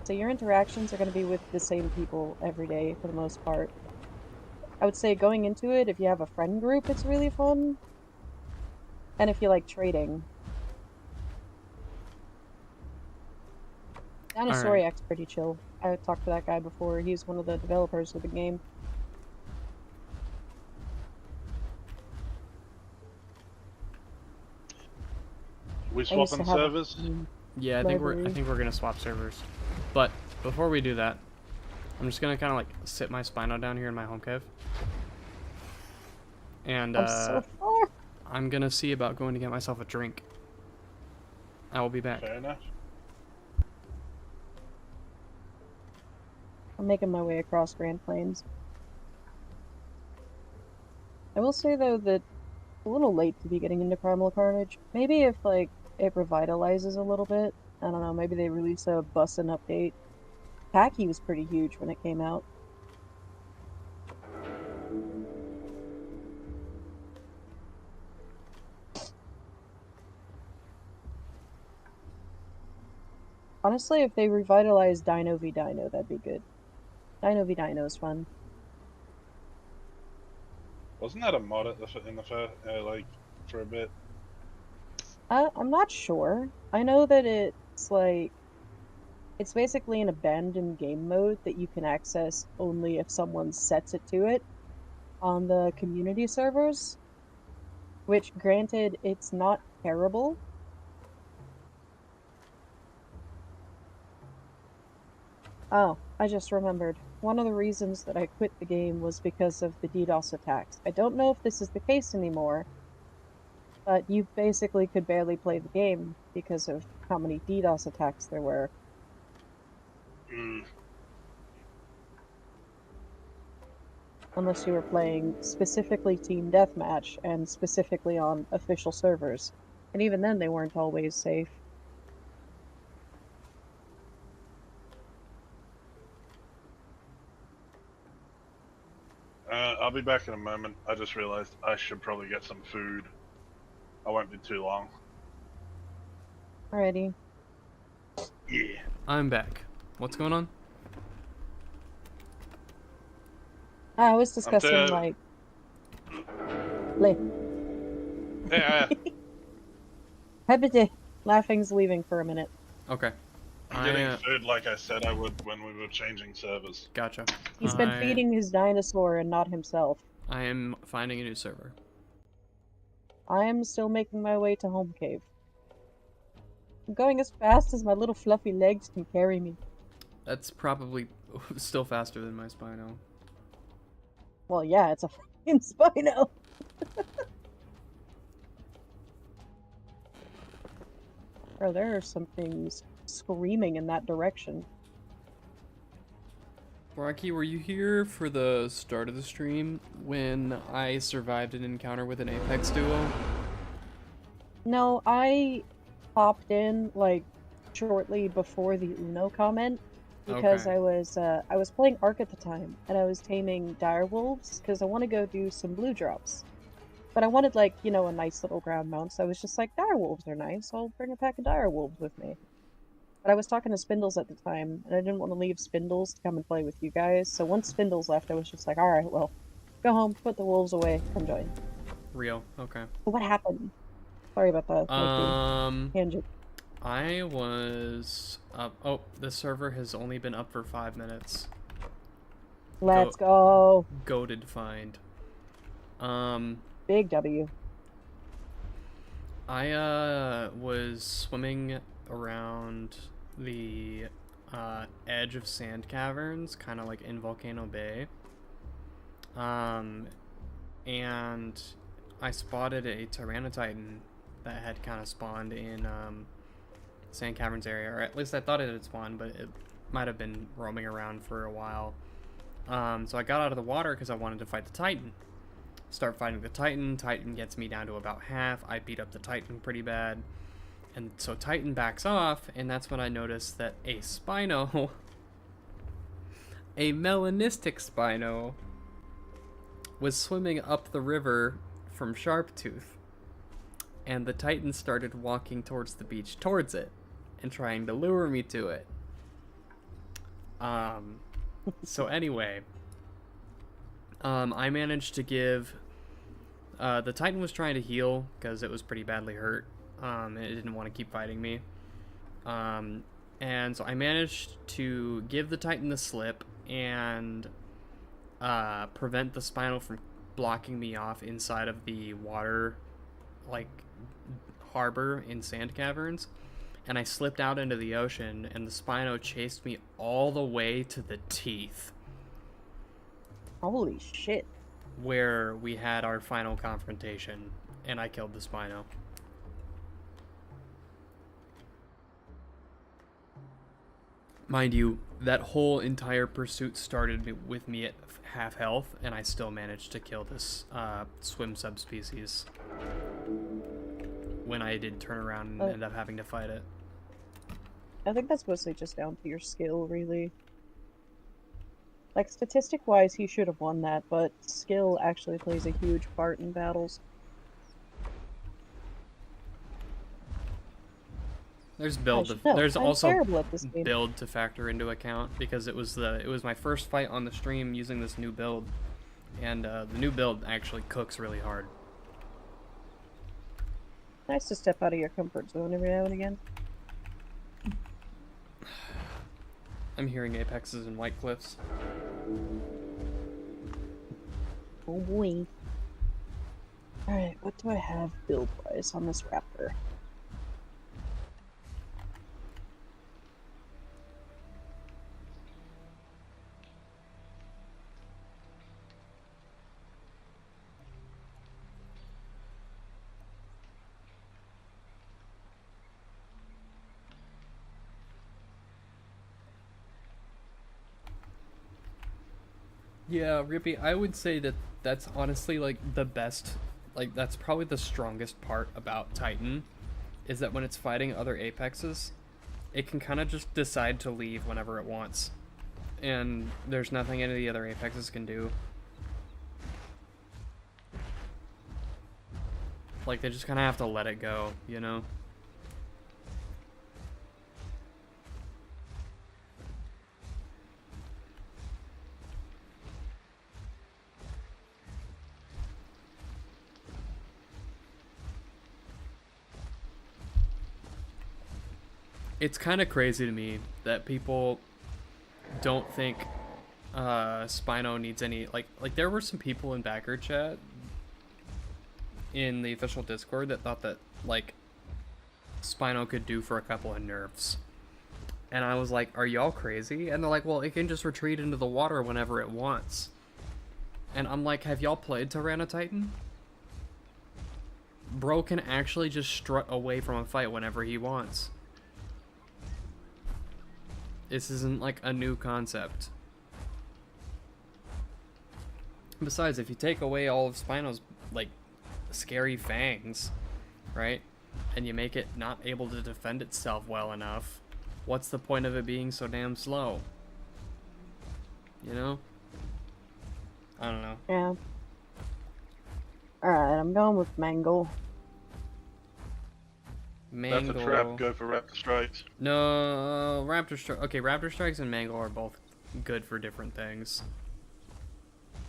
So your interactions are going to be with the same people every day, for the most part. I would say going into it, if you have a friend group, it's really fun. And if you like trading. Dinosauriac's pretty chill. I talked to that guy before. He's one of the developers of the game. We I used to swapping have a servers? Yeah, I library. think we're gonna swap servers. But before we do that, I'm just gonna kind of like sit my Spino down here in my home cave, and I'm so far. I'm gonna see about going to get myself a drink. I will be back. Fair enough. I'm making my way across Grand Plains. I will say though that it's a little late to be getting into Primal Carnage. Maybe if like it revitalizes a little bit. I don't know, maybe they release a bussin' update. Packy was pretty huge when it came out. Honestly, if they revitalize Dino v Dino, that'd be good. Dino v Dino is fun. Wasn't that a mod at like for a bit? I'm not sure. I know that it's like it's basically an abandoned game mode that you can access only if someone sets it to it on the community servers. Which, granted, it's not terrible. Oh, I just remembered. One of the reasons that I quit the game was because of the DDoS attacks. I don't know if this is the case anymore, but you basically could barely play the game because of how many DDoS attacks there were. Mm. Unless you were playing specifically Team Deathmatch and specifically on official servers. And even then, they weren't always safe. I'll be back in a moment. I just realized I should probably get some food. I won't be too long. Alrighty. Yeah. I'm back. What's going on? I was discussing, like... Yeah. Hebede. Laughing's leaving for a minute. Okay. I'm getting food like I said I would when we were changing servers. Gotcha. He's been feeding his dinosaur and not himself. I am finding a new server. I am still making my way to home cave. I'm going as fast as my little fluffy legs can carry me. That's probably still faster than my Spino. Well, yeah, it's a fucking Spino. Bro, there are some things screaming in that direction. Rocky, were you here for the start of the stream when I survived an encounter with an Apex duo? No, I popped in like shortly before the Uno comment because Okay. I was playing Ark at the time and I was taming dire wolves because I want to go do some blue drops. But I wanted like, you know, a nice little ground mount, so I was just like, dire wolves are nice, I'll bring a pack of dire wolves with me. But I was talking to Spindles at the time, and I didn't want to leave Spindles to come and play with you guys, so once Spindles left, I was just like, alright, well, go home, put the wolves away, come join. Real. Okay. So what happened? Sorry about the tangent. I was up. Oh, the server has only been up for 5 minutes. Let's go. Goated find. Big W. I was swimming around the edge of sand caverns, kind of like in Volcano Bay. And I spotted a Tyranotitan that had kind of spawned in sand caverns area, or at least I thought it had spawned, but it might have been roaming around for a while. So I got out of the water because I wanted to fight the Titan. Start fighting the Titan. Titan gets me down to about half. I beat up the Titan pretty bad. And so Titan backs off, and that's when I noticed that a Spino, a melanistic Spino, was swimming up the river from Sharptooth. And the Titan started walking towards the beach towards it and trying to lure me to it. So anyway, I managed to give the Titan was trying to heal because it was pretty badly hurt. It didn't want to keep fighting me. And so I managed to give the Titan the slip and prevent the Spinal from blocking me off inside of the water, like, harbor in sand caverns. And I slipped out into the ocean, and the Spino chased me all the way to the teeth. Holy shit. Where we had our final confrontation, and I killed the Spino. Mind you, that whole entire pursuit started with me at half health, and I still managed to kill this swim subspecies when I did turn around and end up having to fight it. I think that's mostly just down to your skill, really. Like, statistic-wise, he should have won that, but skill actually plays a huge part in battles. There's build. There's also build to factor into account because it was my first fight on the stream using this new build, and the new build actually cooks really hard. Nice to step out of your comfort zone every now and again. I'm hearing apexes and white cliffs. Oh boy. Alright, what do I have build-wise on this raptor? Yeah, Rippy, I would say that that's honestly, like, the best, like, that's probably the strongest part about Titan, is that when it's fighting other apexes, it can kind of just decide to leave whenever it wants, and there's nothing any of the other apexes can do. Like, they just kind of have to let it go, you know? It's kind of crazy to me that people don't think Spino needs any, like there were some people in backer chat in the official Discord that thought that, like, Spino could do for a couple of nerfs. And I was like, are y'all crazy? And they're like, well, it can just retreat into the water whenever it wants. And I'm like, have y'all played Tyranititan? Bro can actually just strut away from a fight whenever he wants. This isn't like a new concept. Besides, if you take away all of Spino's, like, scary fangs, right? And you make it not able to defend itself well enough, what's the point of it being so damn slow? You know? I don't know. Yeah. Alright, I'm going with Mangle. Mangle. That's a trap. Go for Raptor Strikes. No, Raptor Strike. Okay, Raptor Strikes and Mangle are both good for different things.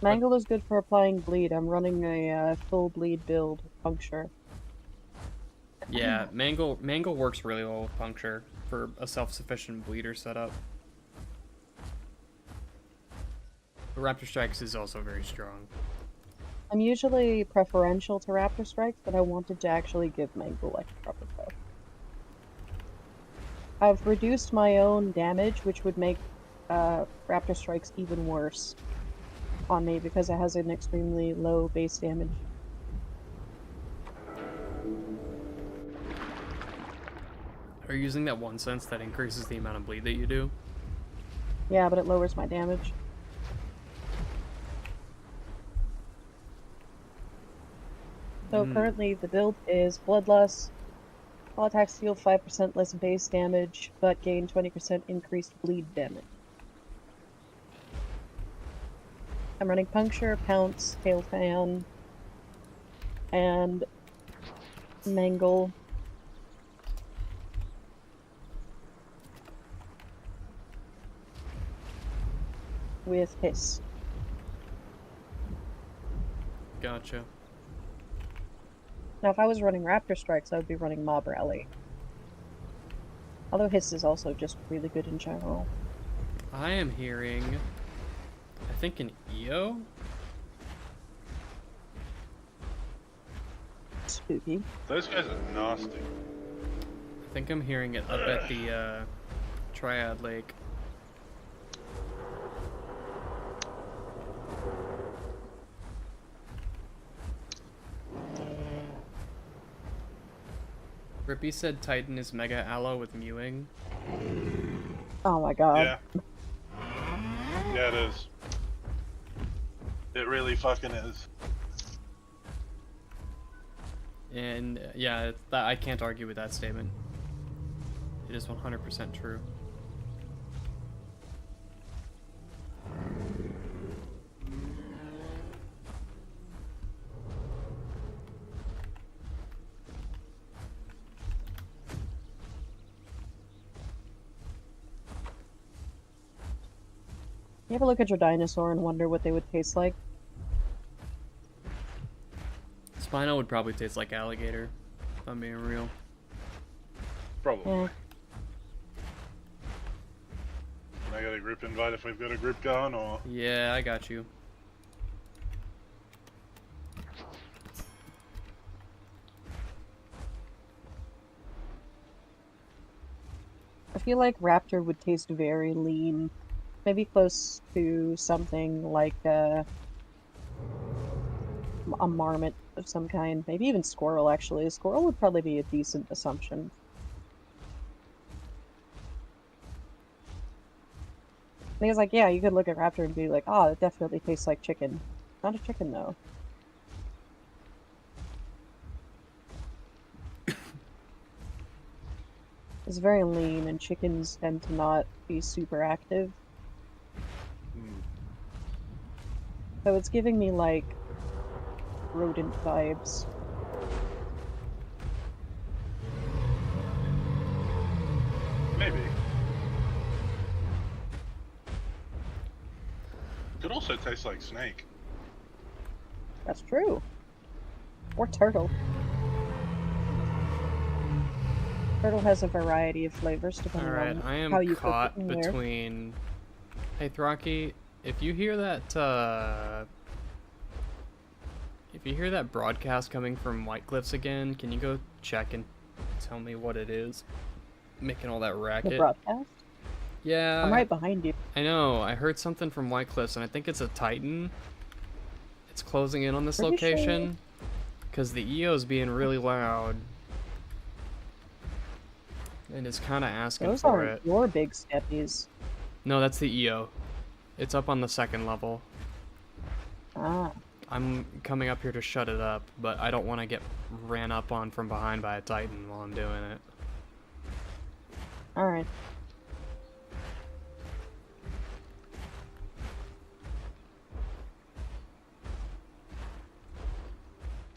Mangle is good for applying bleed. I'm running a full bleed build with puncture. Yeah, Mangle works really well with puncture for a self-sufficient bleeder setup. But Raptor Strikes is also very strong. I'm usually preferential to Raptor Strikes, but I wanted to actually give Mangle extra puff. I've reduced my own damage, which would make Raptor Strikes even worse on me because it has an extremely low base damage. Are you using that 1 sense that increases the amount of bleed that you do? Yeah, but it lowers my damage. So currently the build is Bloodlust. All attacks deal 5% less base damage, but gain 20% increased bleed damage. I'm running Puncture, Pounce, Tail Fan, and Mangle. With Hiss. Gotcha. Now, if I was running Raptor Strikes, I would be running Mob Rally. Although Hiss is also just really good in general. I am hearing, I think, an EO? Spooky. Those guys are nasty. I think I'm hearing it up at the Triad Lake. Rippy said Titan is Mega Aloe with Mewing. Oh my god. Yeah. Yeah, it is. It really fucking is. And yeah, I can't argue with that statement. It is 100% true. You ever look at your dinosaur and wonder what they would taste like? Spino would probably taste like alligator, if I'm being real. Probably. Yeah. Can I get a group invite if we've got a group going, or? Yeah, I got you. I feel like Raptor would taste very lean. Maybe close to something like a marmot of some kind. Maybe even squirrel, actually. A squirrel would probably be a decent assumption. And he was like, yeah, you could look at Raptor and be like, oh, it definitely tastes like chicken. Not a chicken, though. It's very lean, and chickens tend to not be super active. So it's giving me, like, rodent vibes. Maybe. Could also taste like snake. That's true. Or turtle. Turtle has a variety of flavors depending Alright, on I am how you caught cook it and where. between... Hey, Thraki, if you hear that, if If you hear that broadcast coming from White Cliffs again, can you go check and tell me what it is? Making all that The racket. broadcast? Yeah. I'm right behind you. I know. I heard something from White Cliffs, and I think it's a Titan. It's closing in on this Pretty location. Because the EO's being really loud. And it's kind of asking Those for aren't it. your big steppies. No, that's the EO. It's up on the 2nd level. Ah. I'm coming up here to shut it up, but I don't want to get ran up on from behind by a Titan while I'm doing it. Alright.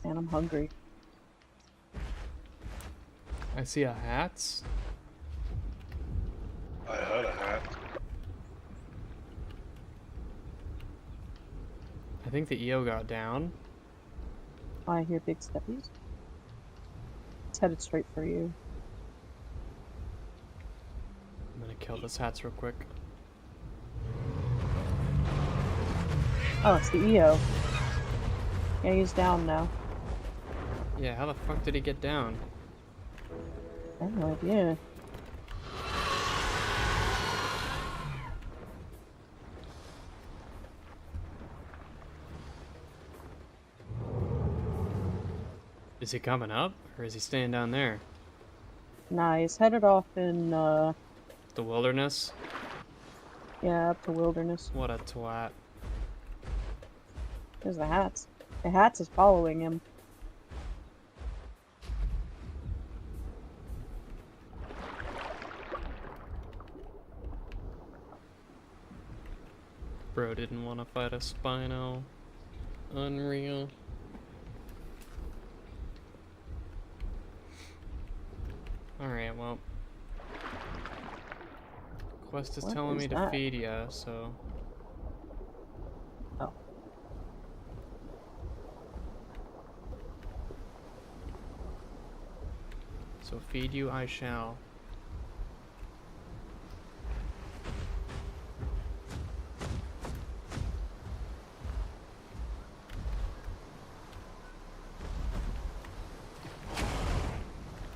Man, I'm hungry. I see a hats. I heard a hat. I think the EO got down. I hear big steppies. It's headed straight for you. I'm gonna kill this hats real quick. Oh, it's the EO. Yeah, he's down now. Yeah, how the fuck did he get down? I have no idea. Is he coming up, or is he staying down there? Nah, he's headed off in, The wilderness? yeah, up to Wilderness. What a twat. There's the hats. The hats is following him. Bro didn't want to fight a Spino. Unreal. Alright, well. Quest is What telling is me to that? feed ya, so. Oh. So feed you I shall.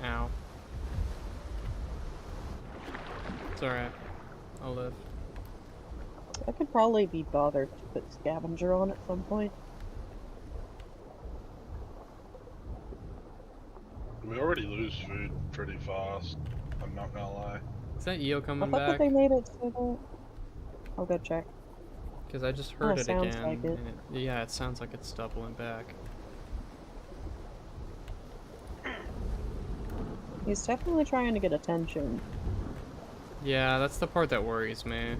Ow. It's alright. I'll live. I could probably be bothered to put scavenger on at some point. We already lose food pretty fast. I'm not gonna lie. Is that EO I coming thought that back? they made it so that... I'll go check. Because I just heard it sounds again. like it. And yeah, it sounds like it's doubling back. He's definitely trying to get attention. Yeah, that's the part that worries me.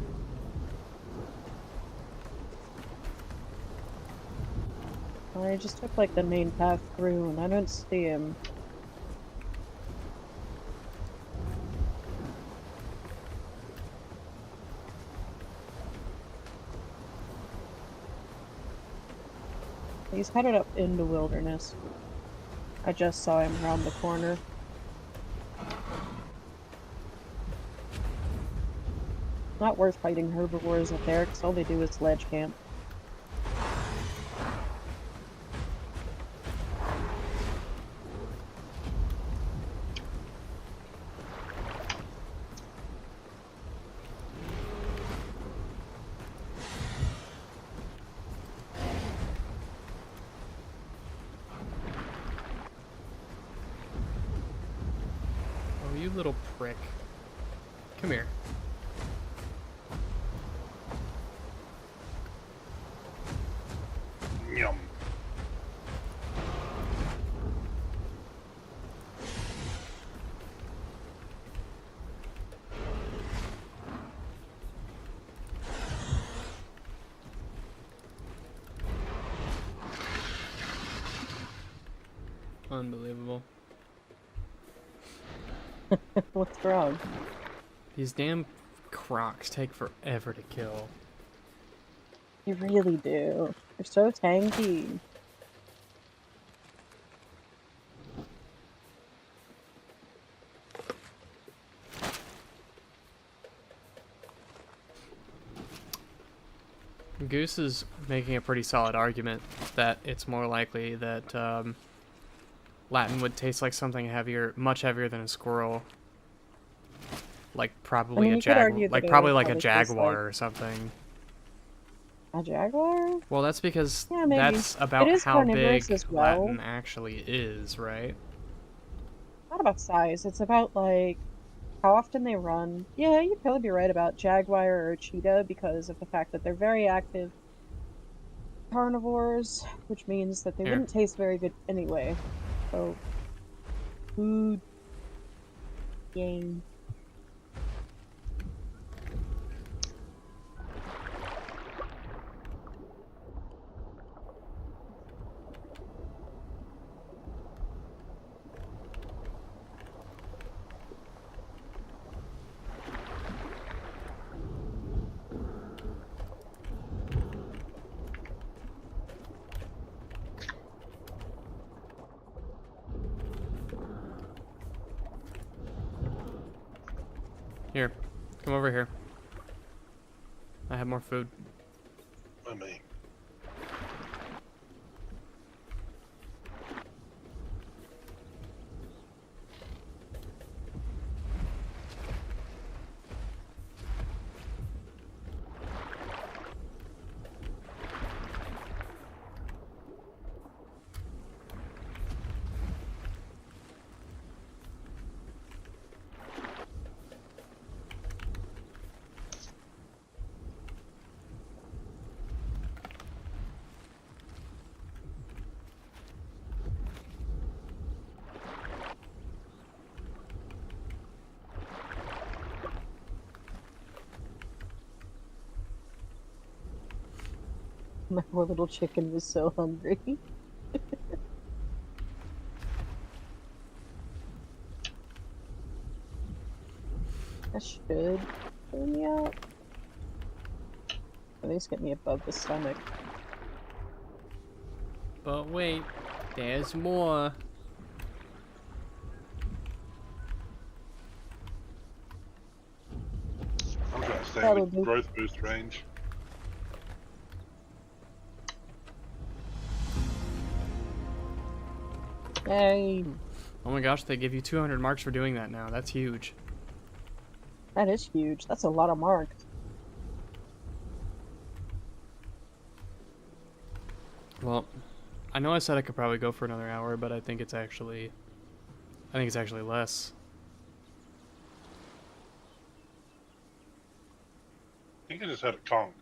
I just took like the main path through and I don't see him. He's headed up into Wilderness. I just saw him around the corner. Not worth fighting herbivores up there, because all they do is ledge camp. Oh, you little prick. Come here. Yum. Unbelievable. What's wrong? These damn crocs take forever to kill. You really do. They're so tanky. Goose is making a pretty solid argument that it's more likely that Latin would taste like something heavier, much heavier than a squirrel. Like probably mean, a you could argue that it probably would like a probably taste jaguar like- or something. A jaguar? Well, that's because Yeah, maybe. that's about is how big carnivorous as well. Latin actually is, right? Not about size. It's about like how often they run. Yeah, you'd probably be right about jaguar or cheetah because of the fact that they're very active carnivores, which means that they Here. wouldn't taste very good anyway. So, food game. Here, come over here. I have more food. I mean, My poor little chicken was so hungry. That should pull me out. At least get me above the stomach. But wait, there's more. I'm trying to stay That'll in the do. growth boost range. Yay! Oh my gosh, they give you 200 marks for doing that now. That's huge. That is huge. That's a lot of marks. Well, I know I said I could probably go for another hour, but I think it's actually less. I think I just heard a Kong.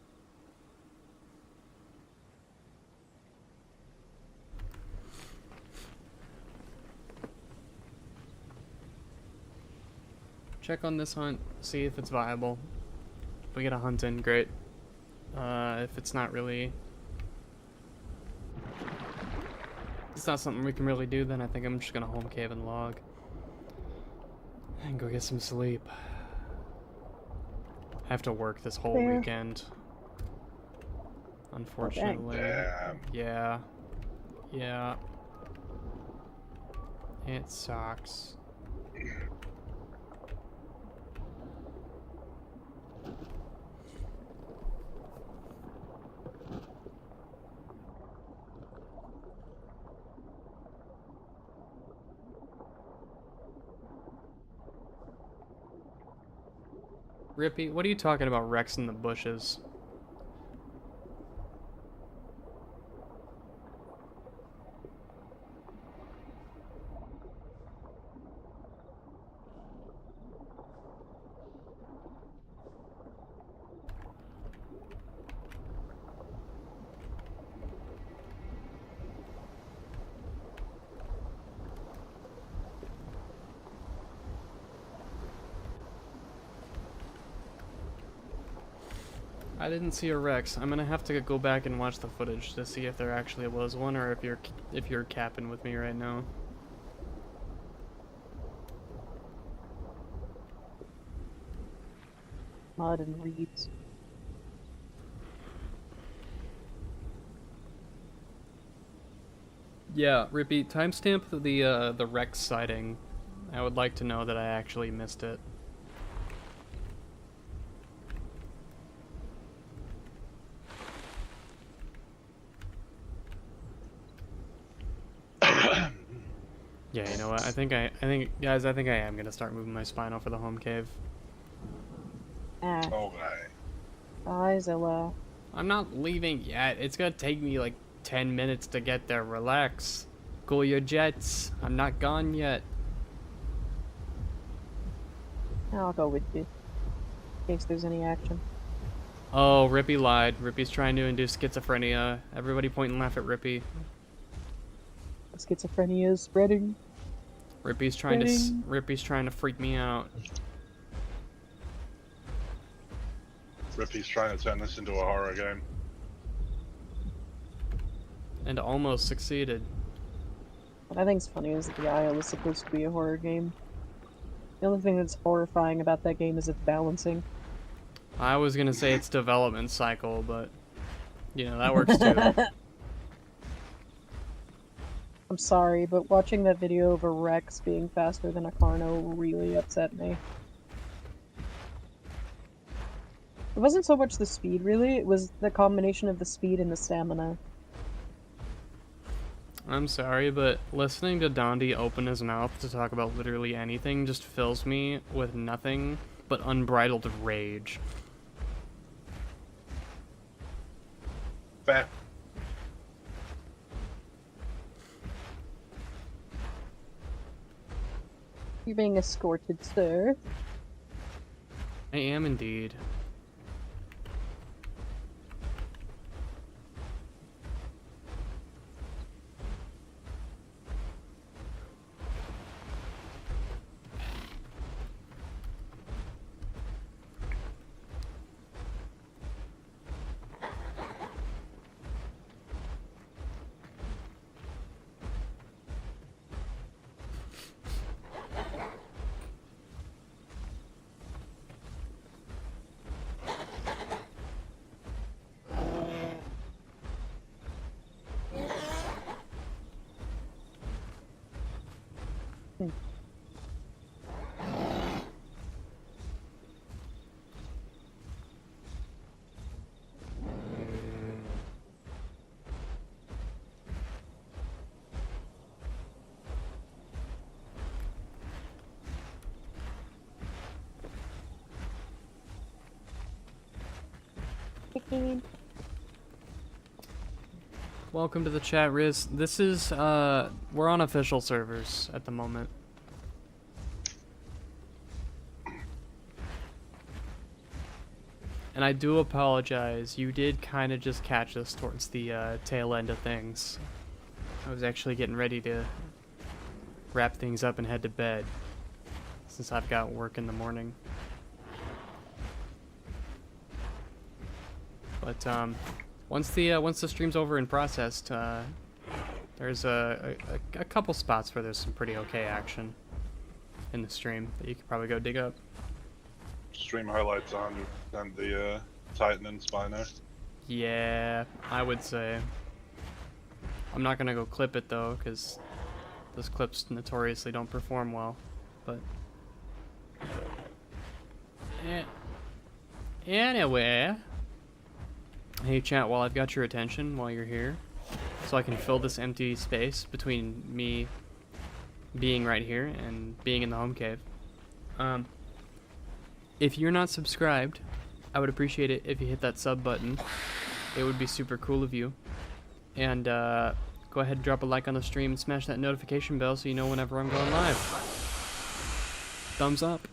Check on this hunt, see if it's viable. If we get a hunt in, great. If it's not really... It's not something we can really do, then I think I'm just gonna home cave and log. And go get some sleep. I have to work this whole Fair. weekend. Unfortunately. Damn. Yeah. Yeah. It sucks. Rippy, what are you talking about, Rex in the bushes? I didn't see a Rex. I'm gonna have to go back and watch the footage to see if there actually was one, or if you're capping with me right now. Mud and reeds. Yeah, Rippy, timestamp the Rex sighting. I would like to know that I actually missed it. Yeah, you know what? Guys, I think I am gonna start moving my Spino for the home cave. Ah, Okay. bye, Zilla. I'm not leaving yet. It's gonna take me like 10 minutes to get there. Relax. Cool your jets. I'm not gone yet. I'll go with you. In case there's any action. Oh, Rippy lied. Rippy's trying to induce schizophrenia. Everybody point and laugh at Rippy. Schizophrenia is spreading. Rippy's trying to freak me out. Rippy's trying to turn this into a horror game. And almost succeeded. What I think's funny is that the Isle is supposed to be a horror game. The only thing that's horrifying about that game is its balancing. I was gonna say it's development cycle, but you know, that works too. I'm sorry, but watching that video of a Rex being faster than a Carno really upset me. It wasn't so much the speed, really, it was the combination of the speed and the stamina. I'm sorry, but listening to Dondi open his mouth to talk about literally anything just fills me with nothing but unbridled rage. Fair. You're being escorted, sir. I am indeed. Welcome to the chat, Riz. This is, we're on official servers at the moment. And I do apologize, you did kind of just catch us towards the tail end of things. I was actually getting ready to wrap things up and head to bed, since I've got work in the morning. But, once the stream's over and processed, there's a couple spots where there's some pretty okay action in the stream that you could probably go dig up. Stream highlights 100% the Titan and Spino. Yeah, I would say. I'm not gonna go clip it though, because those clips notoriously don't perform well. But anyway. Hey chat, while I've got your attention while you're here, so I can fill this empty space between me being right here and being in the home cave. If you're not subscribed, I would appreciate it if you hit that sub button. It would be super cool of you. And go ahead and drop a like on the stream and smash that notification bell so you know whenever I'm going live. Thumbs up.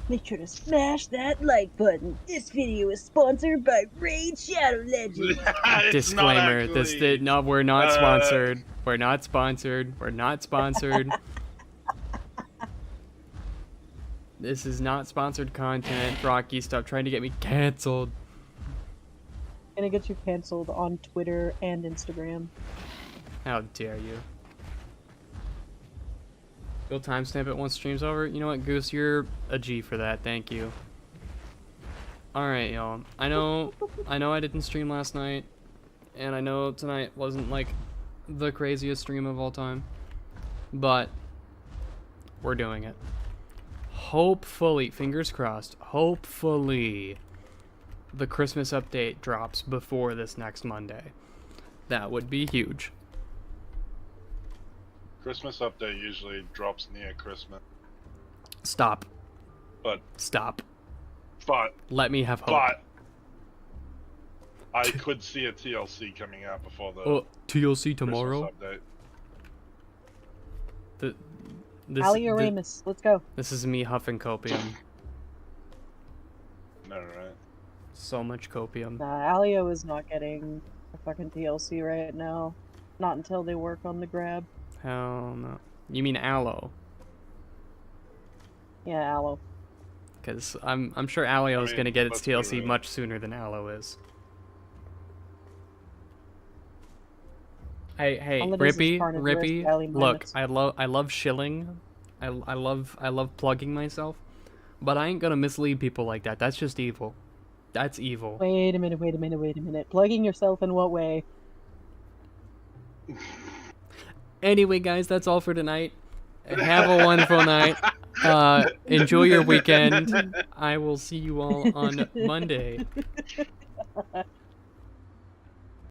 Make sure to smash that like button. This video is sponsored by Raid Shadow Legends. Disclaimer: no, we're not sponsored. We're not sponsored. We're not sponsored. This is not sponsored content. Rocky, stop trying to get me canceled. Gonna get you canceled on Twitter and Instagram. How dare you? You'll timestamp it once stream's over. You know what, Goose, you're a G for that. Thank you. Alright, y'all. I know I didn't stream last night, and I know tonight wasn't like the craziest stream of all time, but we're doing it. Hopefully, fingers crossed, hopefully the Christmas update drops before this next Monday. That would be huge. Christmas update usually drops near Christmas, Stop. but Stop. but Let me have hope. but I could see a TLC coming out before the Oh, TLC tomorrow? Christmas update. Alio Ramus, let's go. This is me huffing copium. No, right? So much copium. Nah, Alio is not getting a fucking TLC right now. Not until they work on the grab. Hell no. You mean Aloe? Yeah, Aloe. Because I'm sure Alio is I mean, gonna get its let's be TLC real. much sooner than Aloe is. Hey, All it is Rippy, Carnivorous Rippy. Valley Look, Mammoths. I love shilling. I love plugging myself, but I ain't gonna mislead people like that. That's just evil. That's evil. Wait a minute. Plugging yourself in what way? Anyway, guys, that's all for tonight. Have a wonderful night. Enjoy your weekend. I will see you all on Monday.